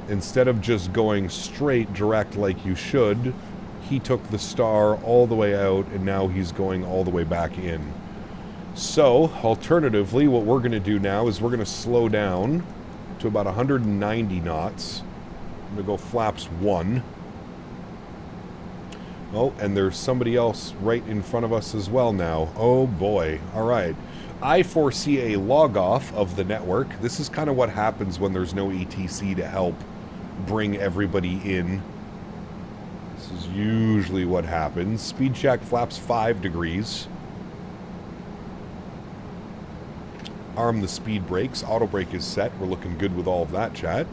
Instead of just going straight direct like you should, he took the star all the way out, and now he's going all the way back in. So, alternatively, what we're going to do now is we're going to slow down to about 190 knots. I'm going to go flaps 1. Oh, and there's somebody else right in front of us as well now. Oh boy. All right. I foresee a log off of the network. This is kind of what happens when there's no ATC to help bring everybody in. This is usually what happens. Speed check, flaps 5 degrees. arm the speed brakes. Auto brake is set. We're looking good with all of that, chat.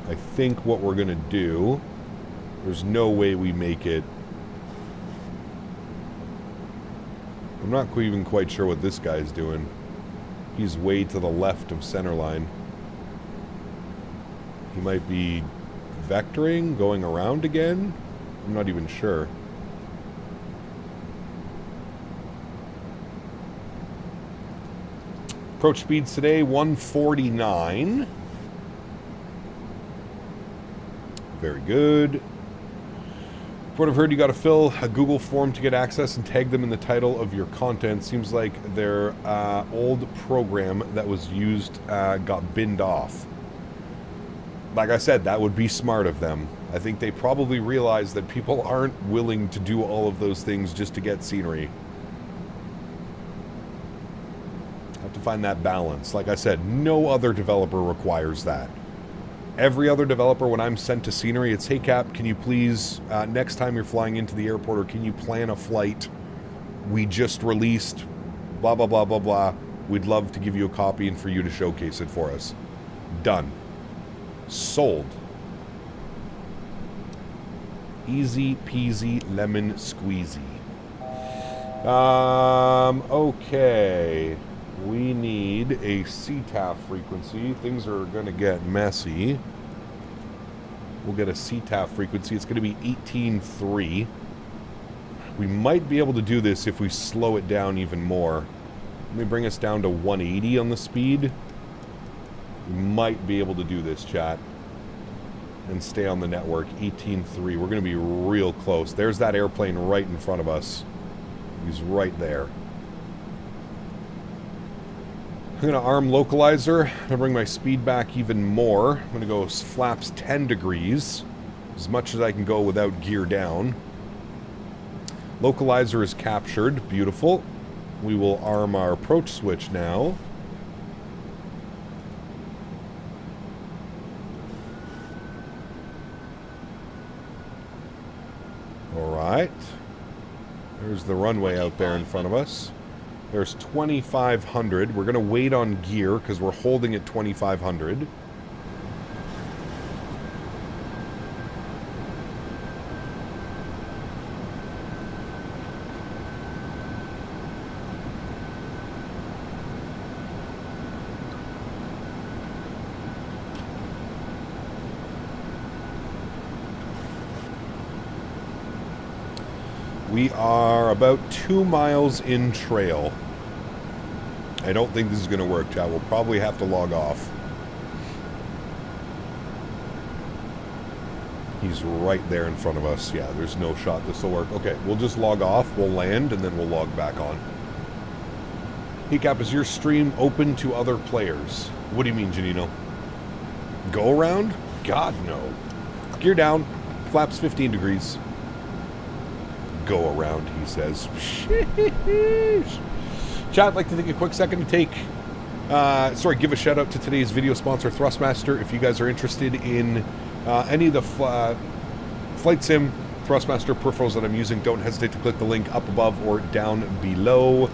I think what we're going to do, there's no way we make it. I'm not even quite sure what this guy's doing. He's way to the left of center line. He might be vectoring, going around again. I'm not even sure. Approach speeds today, 149. Very good. From what I've heard, you got to fill a Google form to get access and tag them in the title of your content. Seems like their old program that was used got binned off. Like I said, that would be smart of them. I think they probably realize that people aren't willing to do all of those things just to get scenery. Have to find that balance. Like I said, no other developer requires that. Every other developer, when I'm sent to scenery, it's, hey Cap, can you please, next time you're flying into the airport, or can you plan a flight? We just released blah, blah, blah, blah, blah. We'd love to give you a copy and for you to showcase it for us. Done. Sold. Easy peasy lemon squeezy. Okay. We need a CTAF frequency. Things are going to get messy. We'll get a CTAF frequency. It's going to be 18.3. We might be able to do this if we slow it down even more. Let me bring us down to 180 on the speed. We might be able to do this, chat. And stay on the network. 18.3. We're going to be real close. There's that airplane right in front of us. He's right there. I'm going to arm localizer. I'm going to bring my speed back even more. I'm going to go flaps 10 degrees. As much as I can go without gear down. Localizer is captured. Beautiful. We will arm our approach switch now. Alright. There's the runway out there in front of us. There's 2,500. We're going to wait on gear because we're holding at 2,500. We are about 2 miles in trail. I don't think this is going to work, chat. We'll probably have to log off. He's right there in front of us. Yeah, there's no shot this will work. Okay, we'll just log off. We'll land, and then we'll log back on. Hey, Cap, is your stream open to other players? What do you mean, Janino? Go around? God, no. Gear down. Flaps 15 degrees. Go around, he says. Sheesh. Chat, I'd like to take a quick second to give a shout out to today's video sponsor, Thrustmaster. If you guys are interested in any of the flight sim Thrustmaster peripherals that I'm using, don't hesitate to click the link up above or down below.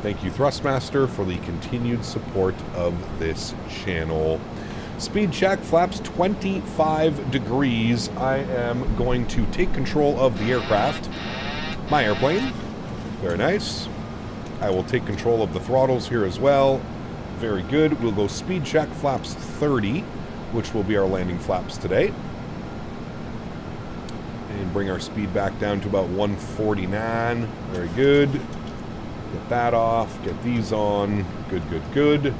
Thank you, Thrustmaster, for the continued support of this channel. Speed check, flaps 25 degrees. I am going to take control of the aircraft. My airplane. Very nice. I will take control of the throttles here as well. Very good. We'll go speed check, flaps 30, which will be our landing flaps today. And bring our speed back down to about 149. Very good. Get that off. Get these on. Good, good, good.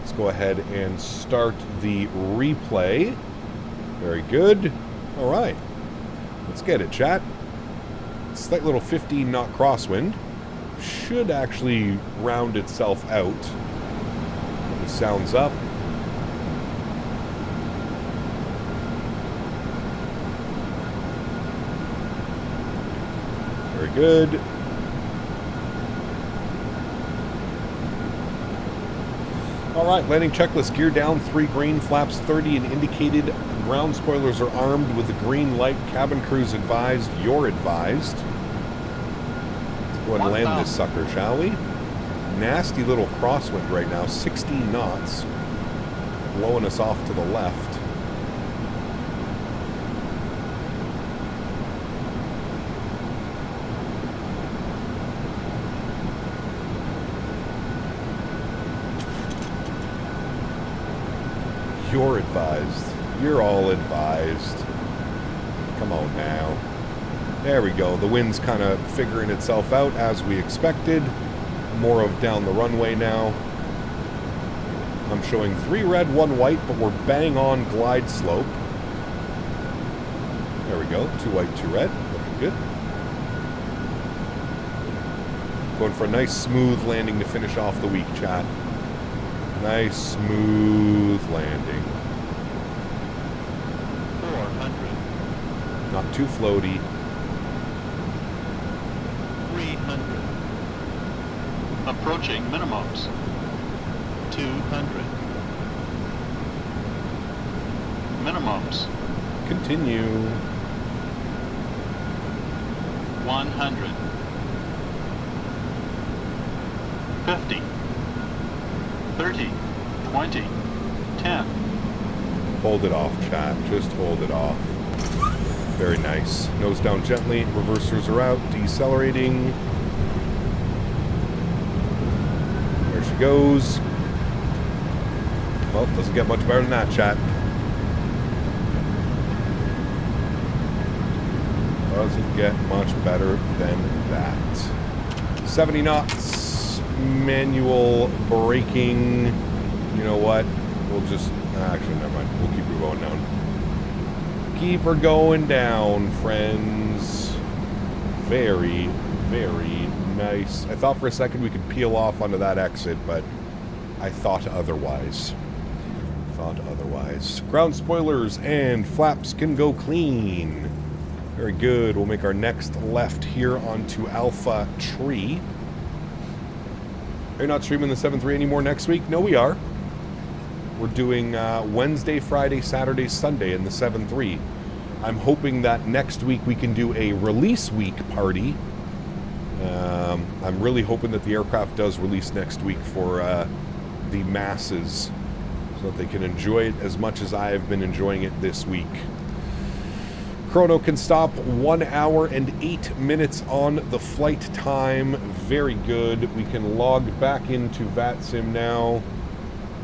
Let's go ahead and start the replay. Very good. All right. Let's get it, chat. Slight little 15-knot crosswind. Should actually round itself out. Get the sounds up. Very good. Alright, landing checklist. Gear down, 3 green, flaps 30 and indicated. Ground spoilers are armed with a green light. Cabin crews advised. You're advised. Go and land this sucker, shall we? Nasty little crosswind right now, 16 knots. Blowing us off to the left. You're advised. You're all advised. Come on now. There we go. The wind's kind of figuring itself out as we expected. More of down the runway now. I'm showing 3 red, 1 white, but we're bang on glide slope. There we go. 2 white, 2 red. Looking good. Going for a nice smooth landing to finish off the week, chat. Nice smooth landing. 400. Not too floaty. 300. Approaching minimums. 200. Minimums. Continue. 100. 50. 30. 20. 10. Hold it off, chat. Just hold it off. Very nice. Nose down gently. Reversers are out. Decelerating. There she goes. Well, doesn't get much better than that, chat. Doesn't get much better than that. 70 knots. Manual braking. You know what? We'll just... Actually, never mind. We'll keep her going down. Keep her going down, friends. Very, very nice. I thought for a second we could peel off onto that exit, but I thought otherwise. Ground spoilers and flaps can go clean. Very good. We'll make our next left here onto Alpha Tree. Are you not streaming the 7.3 anymore next week? No, we are. We're doing Wednesday, Friday, Saturday, Sunday in the 7.3. I'm hoping that next week we can do a release week party. I'm really hoping that the aircraft does release next week for the masses so that they can enjoy it as much as I have been enjoying it this week. Chrono can stop 1 hour and 8 minutes on the flight time. Very good. We can log back into VATSIM now.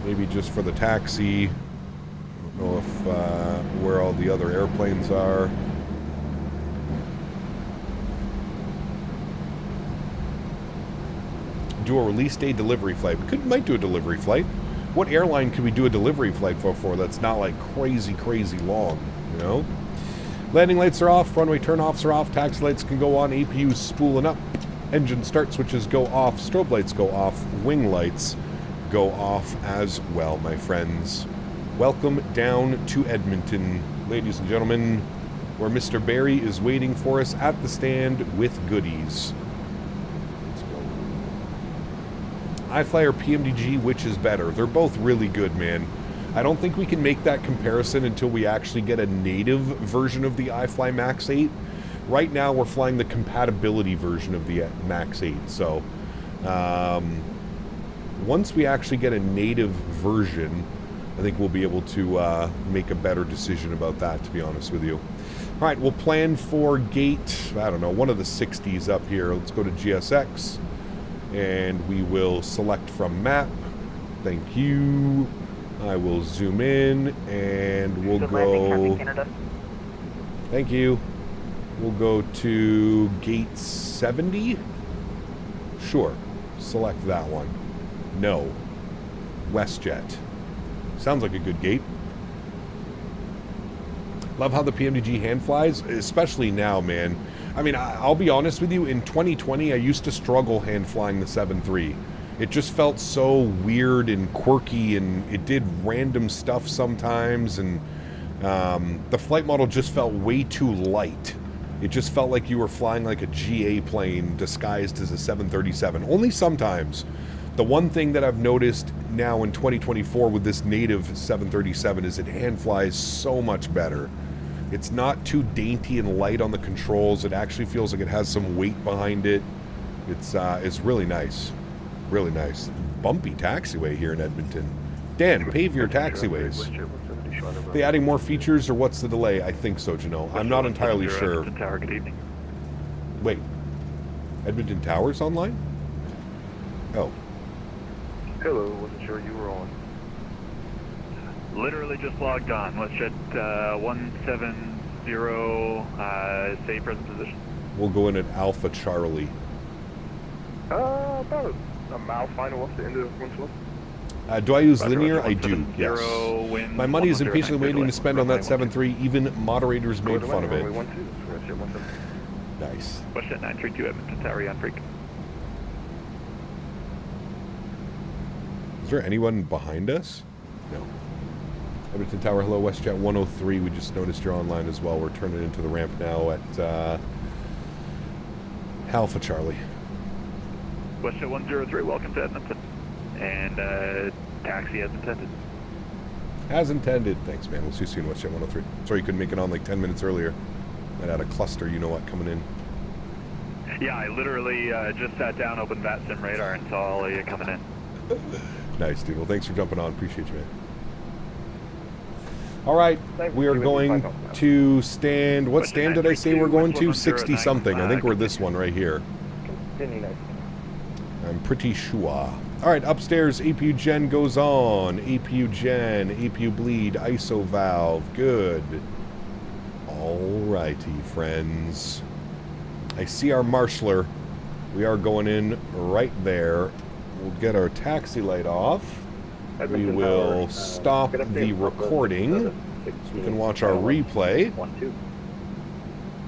Maybe just for the taxi. I don't know if where all the other airplanes are. Do a release day delivery flight. We might do a delivery flight. What airline could we do a delivery flight for that's not like crazy long, you know? Landing lights are off, runway turn-offs are off, taxi lights can go on, APU's spooling up, engine start switches go off, strobe lights go off, wing lights go off as well, my friends. Welcome down to Edmonton, ladies and gentlemen, where Mr. Barry is waiting for us at the stand with goodies. Let's go. iFly or PMDG, which is better? They're both really good, man. I don't think we can make that comparison until we actually get a native version of the iFly Max 8. Right now, we're flying the compatibility version of the Max 8. So, once we actually get a native version, I think we'll be able to make a better decision about that, to be honest with you. All right, we'll plan for gate, I don't know, one of the 60s up here. Let's go to GSX, and we will select from map. Thank you. I will zoom in, and we'll go... Thank you. We'll go to gate 70. Sure. Select that one. No. WestJet. Sounds like a good gate. Love how the PMDG hand flies, especially now, man. I mean, I'll be honest with you, in 2020, I used to struggle hand flying the 7.3. It just felt so weird and quirky, and it did random stuff sometimes, and the flight model just felt way too light. It just felt like you were flying like a GA plane disguised as a 737. Only sometimes. The one thing that I've noticed now in 2024 with this native 737 is it hand flies so much better. It's not too dainty and light on the controls. It actually feels like it has some weight behind it. It's really nice. Really nice. Bumpy taxiway here in Edmonton. Dan, pave your taxiways. They adding more features or what's the delay? I think so, Janelle. I'm not entirely sure. Edmonton Tower, good evening. Wait. Edmonton Tower's online? Oh. Hello, wasn't sure you were on. Literally just logged on. Let's jet 170, say present position. We'll go in at Alpha Charlie. About a mile final up the end of Winslow. Do I use linear? I do, yes. My money is impatiently waiting to spend on that 7.3. Even moderators made fun of it. Nice. Westjet 932 Edmonton Tower, on freak. Is there anyone behind us? No. Edmonton Tower, hello, WestJet 103. We just noticed you're online as well. We're turning into the ramp now at Alpha Charlie. WestJet 103, welcome to Edmonton. And taxi as intended. As intended. Thanks, man. We'll see you soon, WestJet 103. Sorry you couldn't make it on like 10 minutes earlier. I had a cluster, you know what, coming in. Yeah, I literally just sat down, opened that sim radar, and saw all of you coming in. Nice, dude. Well, thanks for jumping on. Appreciate you, man. All right, we are going to stand. What stand did I say we're going to? 60 something. I think we're this one right here. I'm pretty sure. All right, upstairs, APU gen goes on. APU gen, APU bleed, ISO valve. Good. All righty, friends. I see our marshaller. We are going in right there. We'll get our taxi light off. We will stop the recording so we can watch our replay.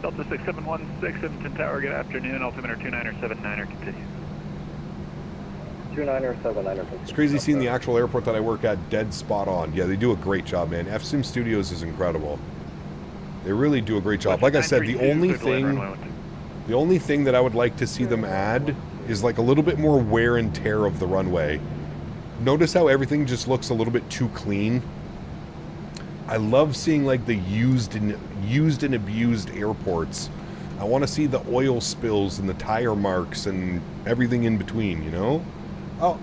Delta 6716, Edmonton Tower, good afternoon. Altimeter 2979er, continue. 2979er. It's crazy seeing the actual airport that I work at dead spot on. Yeah, they do a great job, man. FSIM Studios is incredible. They really do a great job. Like I said, the only thing that I would like to see them add is like a little bit more wear and tear of the runway. Notice how everything just looks a little bit too clean. I love seeing like the used and abused airports. I want to see the oil spills and the tire marks and everything in between, you know? Oh,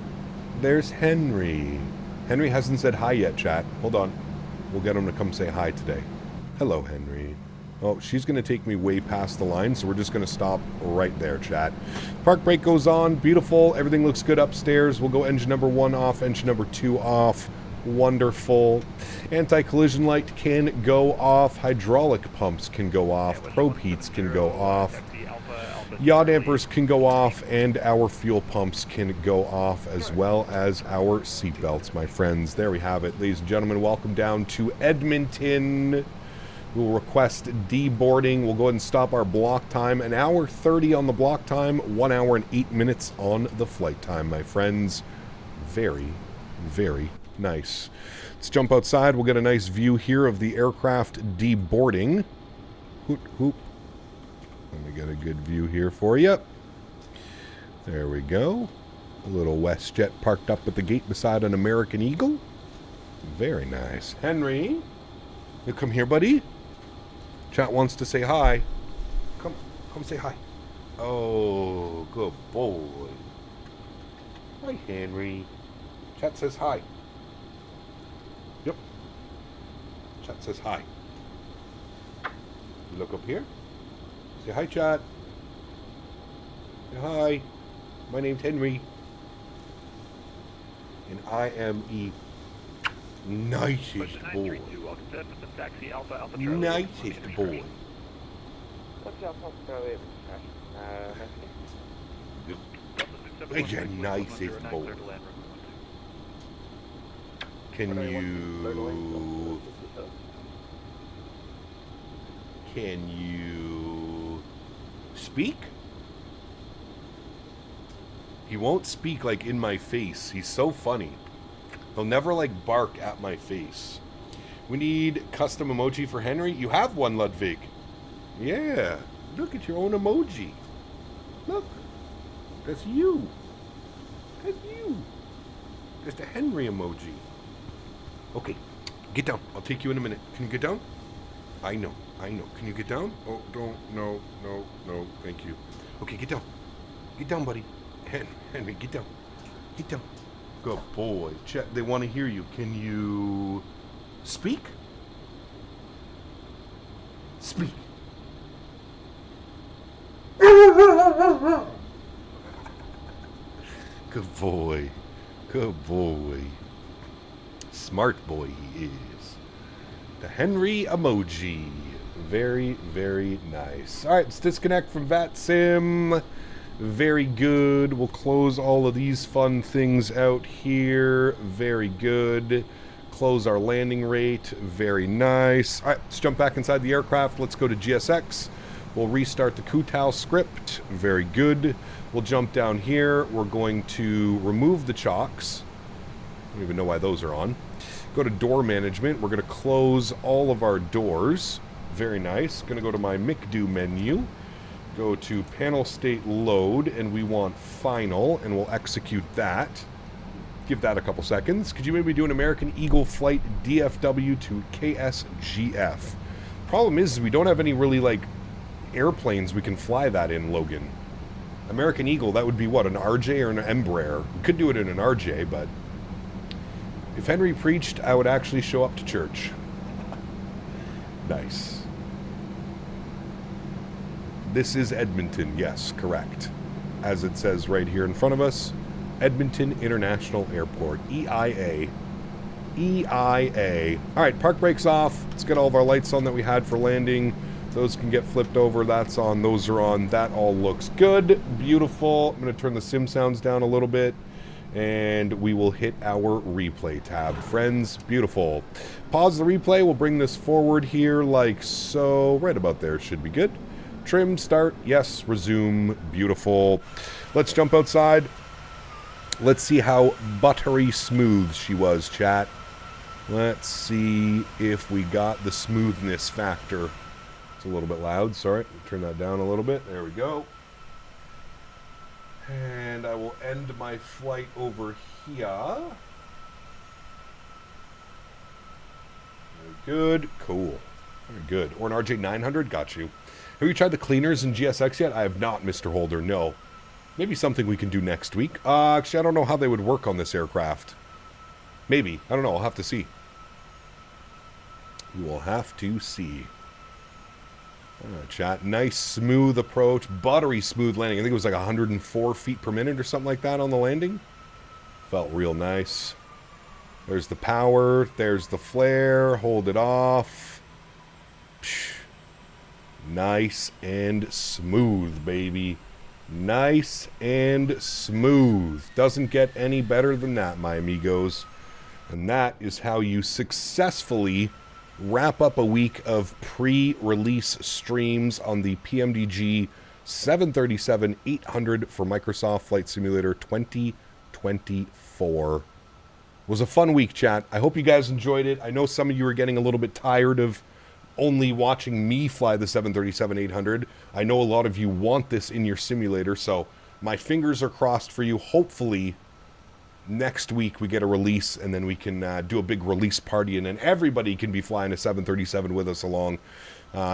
there's Henry. Henry hasn't said hi yet, chat. Hold on. We'll get him to come say hi today. Hello, Henry. Oh, she's going to take me way past the line, so we're just going to stop right there, chat. Park brake goes on. Beautiful. Everything looks good upstairs. We'll go engine number 1 off, engine number 2 off. Wonderful. Anti-collision light can go off. Hydraulic pumps can go off. Probe heats can go off. Yaw dampers can go off, and our fuel pumps can go off, as well as our seatbelts, my friends. There we have it. Ladies and gentlemen, welcome down to Edmonton. We'll request deboarding. We'll go ahead and stop our block time. 1 hour 30 on the block time, 1 hour and 8 minutes on the flight time, my friends. Very, very nice. Let's jump outside. We'll get a nice view here of the aircraft deboarding. Hoot, hoop. Let me get a good view here for you. There we go. A little WestJet parked up at the gate beside an American Eagle. Very nice. Henry, you come here, buddy. Chat wants to say hi. Come say hi. Oh, good boy. Hi, Henry. Chat says hi. Yep. Chat says hi. You look up here. Say hi, chat. Say hi. My name's Henry. And I am nicest boy. Nicest boy. It's a nicest boy. Can you speak? He won't speak like in my face. He's so funny. He'll never like bark at my face. We need custom emoji for Henry. You have one, Ludwig. Yeah. Look at your own emoji. Look. That's you. That's you. That's the Henry emoji. Okay. Get down. I'll take you in a minute. Can you get down? I know. Can you get down? Oh, don't. No. Thank you. Okay, get down. Get down, buddy. Henry, get down. Get down. Good boy. They want to hear you. Can you speak? Speak. Good boy. Good boy. Smart boy he is. The Henry emoji. Very, very nice. All right, let's disconnect from VATSIM. Very good. We'll close all of these fun things out here. Very good. Close our landing rate. Very nice. All right, let's jump back inside the aircraft. Let's go to GSX. We'll restart the Kutao script. Very good. We'll jump down here. We're going to remove the chocks. I don't even know why those are on. Go to door management. We're going to close all of our doors. Very nice. Going to go to my McDo menu. Go to panel state load, and we want final, and we'll execute that. Give that a couple seconds. Could you maybe do an American Eagle flight DFW to KSGF? Problem is we don't have any really, like, airplanes we can fly that in, Logan. American Eagle, that would be what, an RJ or an Embraer? We could do it in an RJ, but if Henry preached, I would actually show up to church. Nice. This is Edmonton, yes, correct. As it says right here in front of us, Edmonton International Airport, EIA. EIA. All right, park brakes off. Let's get all of our lights on that we had for landing. Those can get flipped over. That's on. Those are on. That all looks good. Beautiful. I'm going to turn the sim sounds down a little bit, and we will hit our replay tab. Friends, beautiful. Pause the replay. We'll bring this forward here like so. Right about there should be good. Trim, start, yes, resume, beautiful. Let's jump outside. Let's see how buttery smooth she was, chat. Let's see if we got the smoothness factor. It's a little bit loud, sorry. Turn that down a little bit. There we go. And I will end my flight over here. Very good, cool. Very good. Or an RJ900, got you. Have you tried the cleaners in GSX yet? I have not, Mr. Holder, no. Maybe something we can do next week. Actually, I don't know how they would work on this aircraft. Maybe. I don't know. I'll have to see. You will have to see. Chat. Nice, smooth approach. Buttery smooth landing. I think it was like 104 feet per minute or something like that on the landing. Felt real nice. There's the power. There's the flare. Hold it off. Psh. Nice and smooth, baby. Nice and smooth. Doesn't get any better than that, my amigos. And that is how you successfully wrap up a week of pre-release streams on the PMDG 737-800 for Microsoft Flight Simulator 2024. It was a fun week, chat. I hope you guys enjoyed it. I know some of you are getting a little bit tired of only watching me fly the 737-800. I know a lot of you want this in your simulator, so my fingers are crossed for you. Hopefully, next week we get a release, and then we can do a big release party, and then everybody can be flying a 737 with us along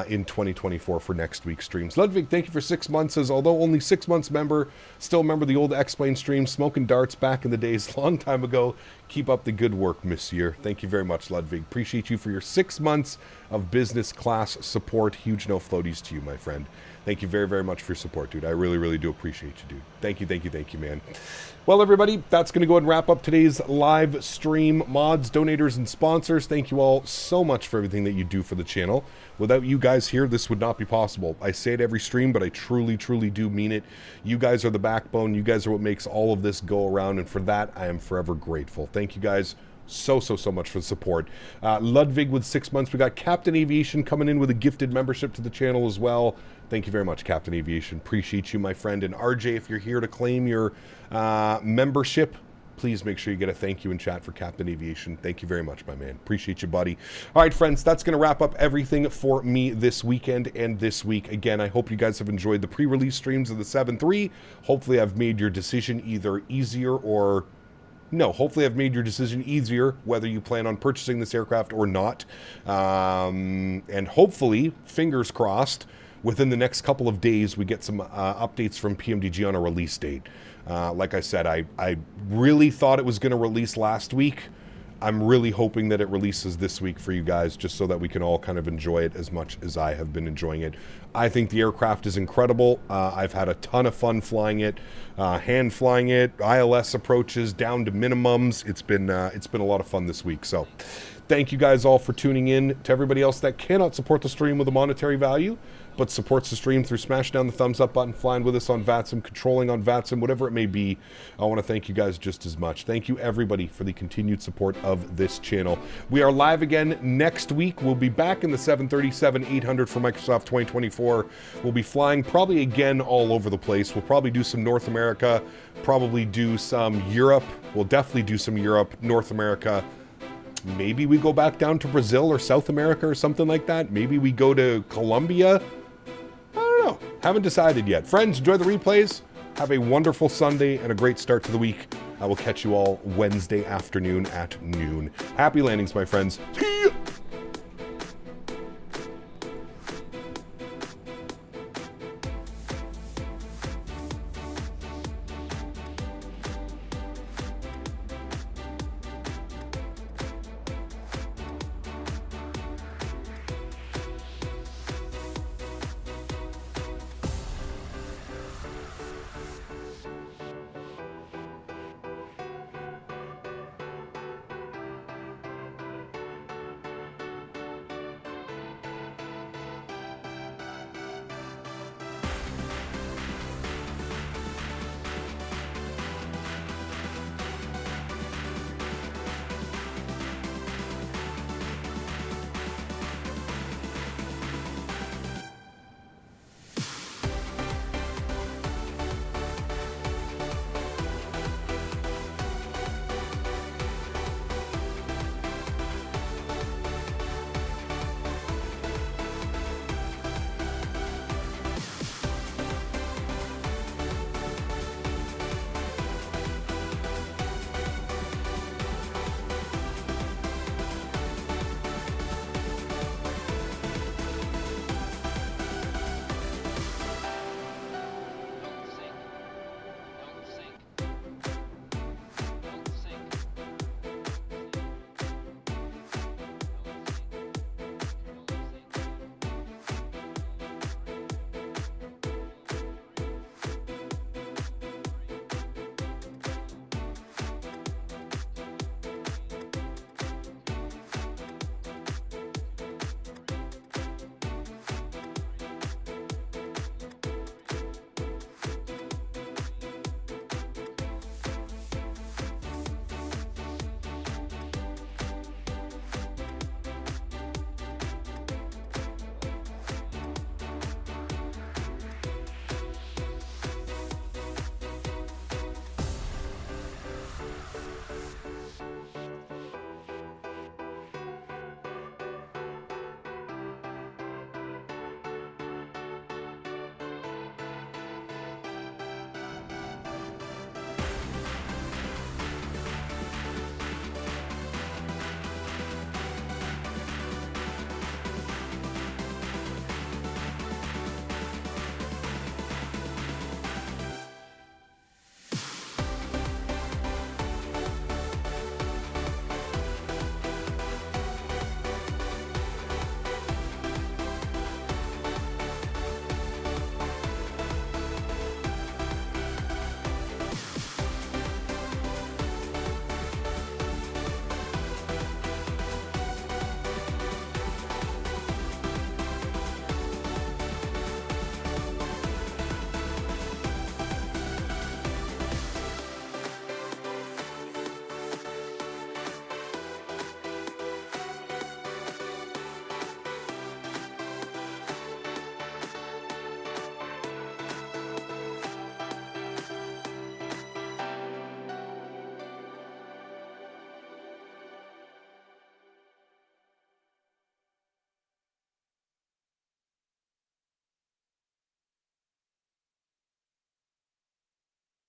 in 2024 for next week's streams. Ludwig, thank you for 6 months. As although only 6 months member, still remember the old X-Plane stream, smoking darts back in the days, long time ago. Keep up the good work, monsieur. Thank you very much, Ludwig. Appreciate you for your 6 months of business class support. Huge no floaties to you, my friend. Thank you very, very much for your support, dude. I really, really do appreciate you, dude. Thank you, thank you, thank you, man. Well, everybody, that's going to go ahead and wrap up today's live stream. Mods, donators, and sponsors, thank you all so much for everything that you do for the channel. Without you guys here, this would not be possible. I say it every stream, but I truly, truly do mean it. You guys are the backbone. You guys are what makes all of this go around, and for that, I am forever grateful. Thank you guys so much for the support. Ludwig with 6 months. We got Captain Aviation coming in with a gifted membership to the channel as well. Thank you very much, Captain Aviation. Appreciate you, my friend. And RJ, if you're here to claim your membership, please make sure you get a thank you in chat for Captain Aviation. Thank you very much, my man. Appreciate you, buddy. All right, friends, that's going to wrap up everything for me this weekend and this week. Again, I hope you guys have enjoyed the pre-release streams of the 7.3. Hopefully, I've made your decision either easier or... No, hopefully I've made your decision easier, whether you plan on purchasing this aircraft or not. And hopefully, fingers crossed, within the next couple of days, we get some updates from PMDG on a release date. Like I said, I really thought it was going to release last week. I'm really hoping that it releases this week for you guys, just so that we can all kind of enjoy it as much as I have been enjoying it. I think the aircraft is incredible. I've had a ton of fun flying it, hand flying it, ILS approaches down to minimums. It's been a lot of fun this week. So thank you guys all for tuning in. To everybody else that cannot support the stream with a monetary value, but supports the stream through smashing down the thumbs up button, flying with us on VATSIM, controlling on VATSIM, whatever it may be, I want to thank you guys just as much. Thank you, everybody, for the continued support of this channel. We are live again next week. We'll be back in the 737-800 for Microsoft 2024. We'll be flying probably again all over the place. We'll probably do some North America, probably do some Europe. We'll definitely do some Europe, North America. Maybe we go back down to Brazil or South America or something like that. Maybe we go to Colombia. I don't know. Haven't decided yet. Friends, enjoy the replays. Have a wonderful Sunday and a great start to the week. I will catch you all Wednesday afternoon at noon. Happy landings, my friends.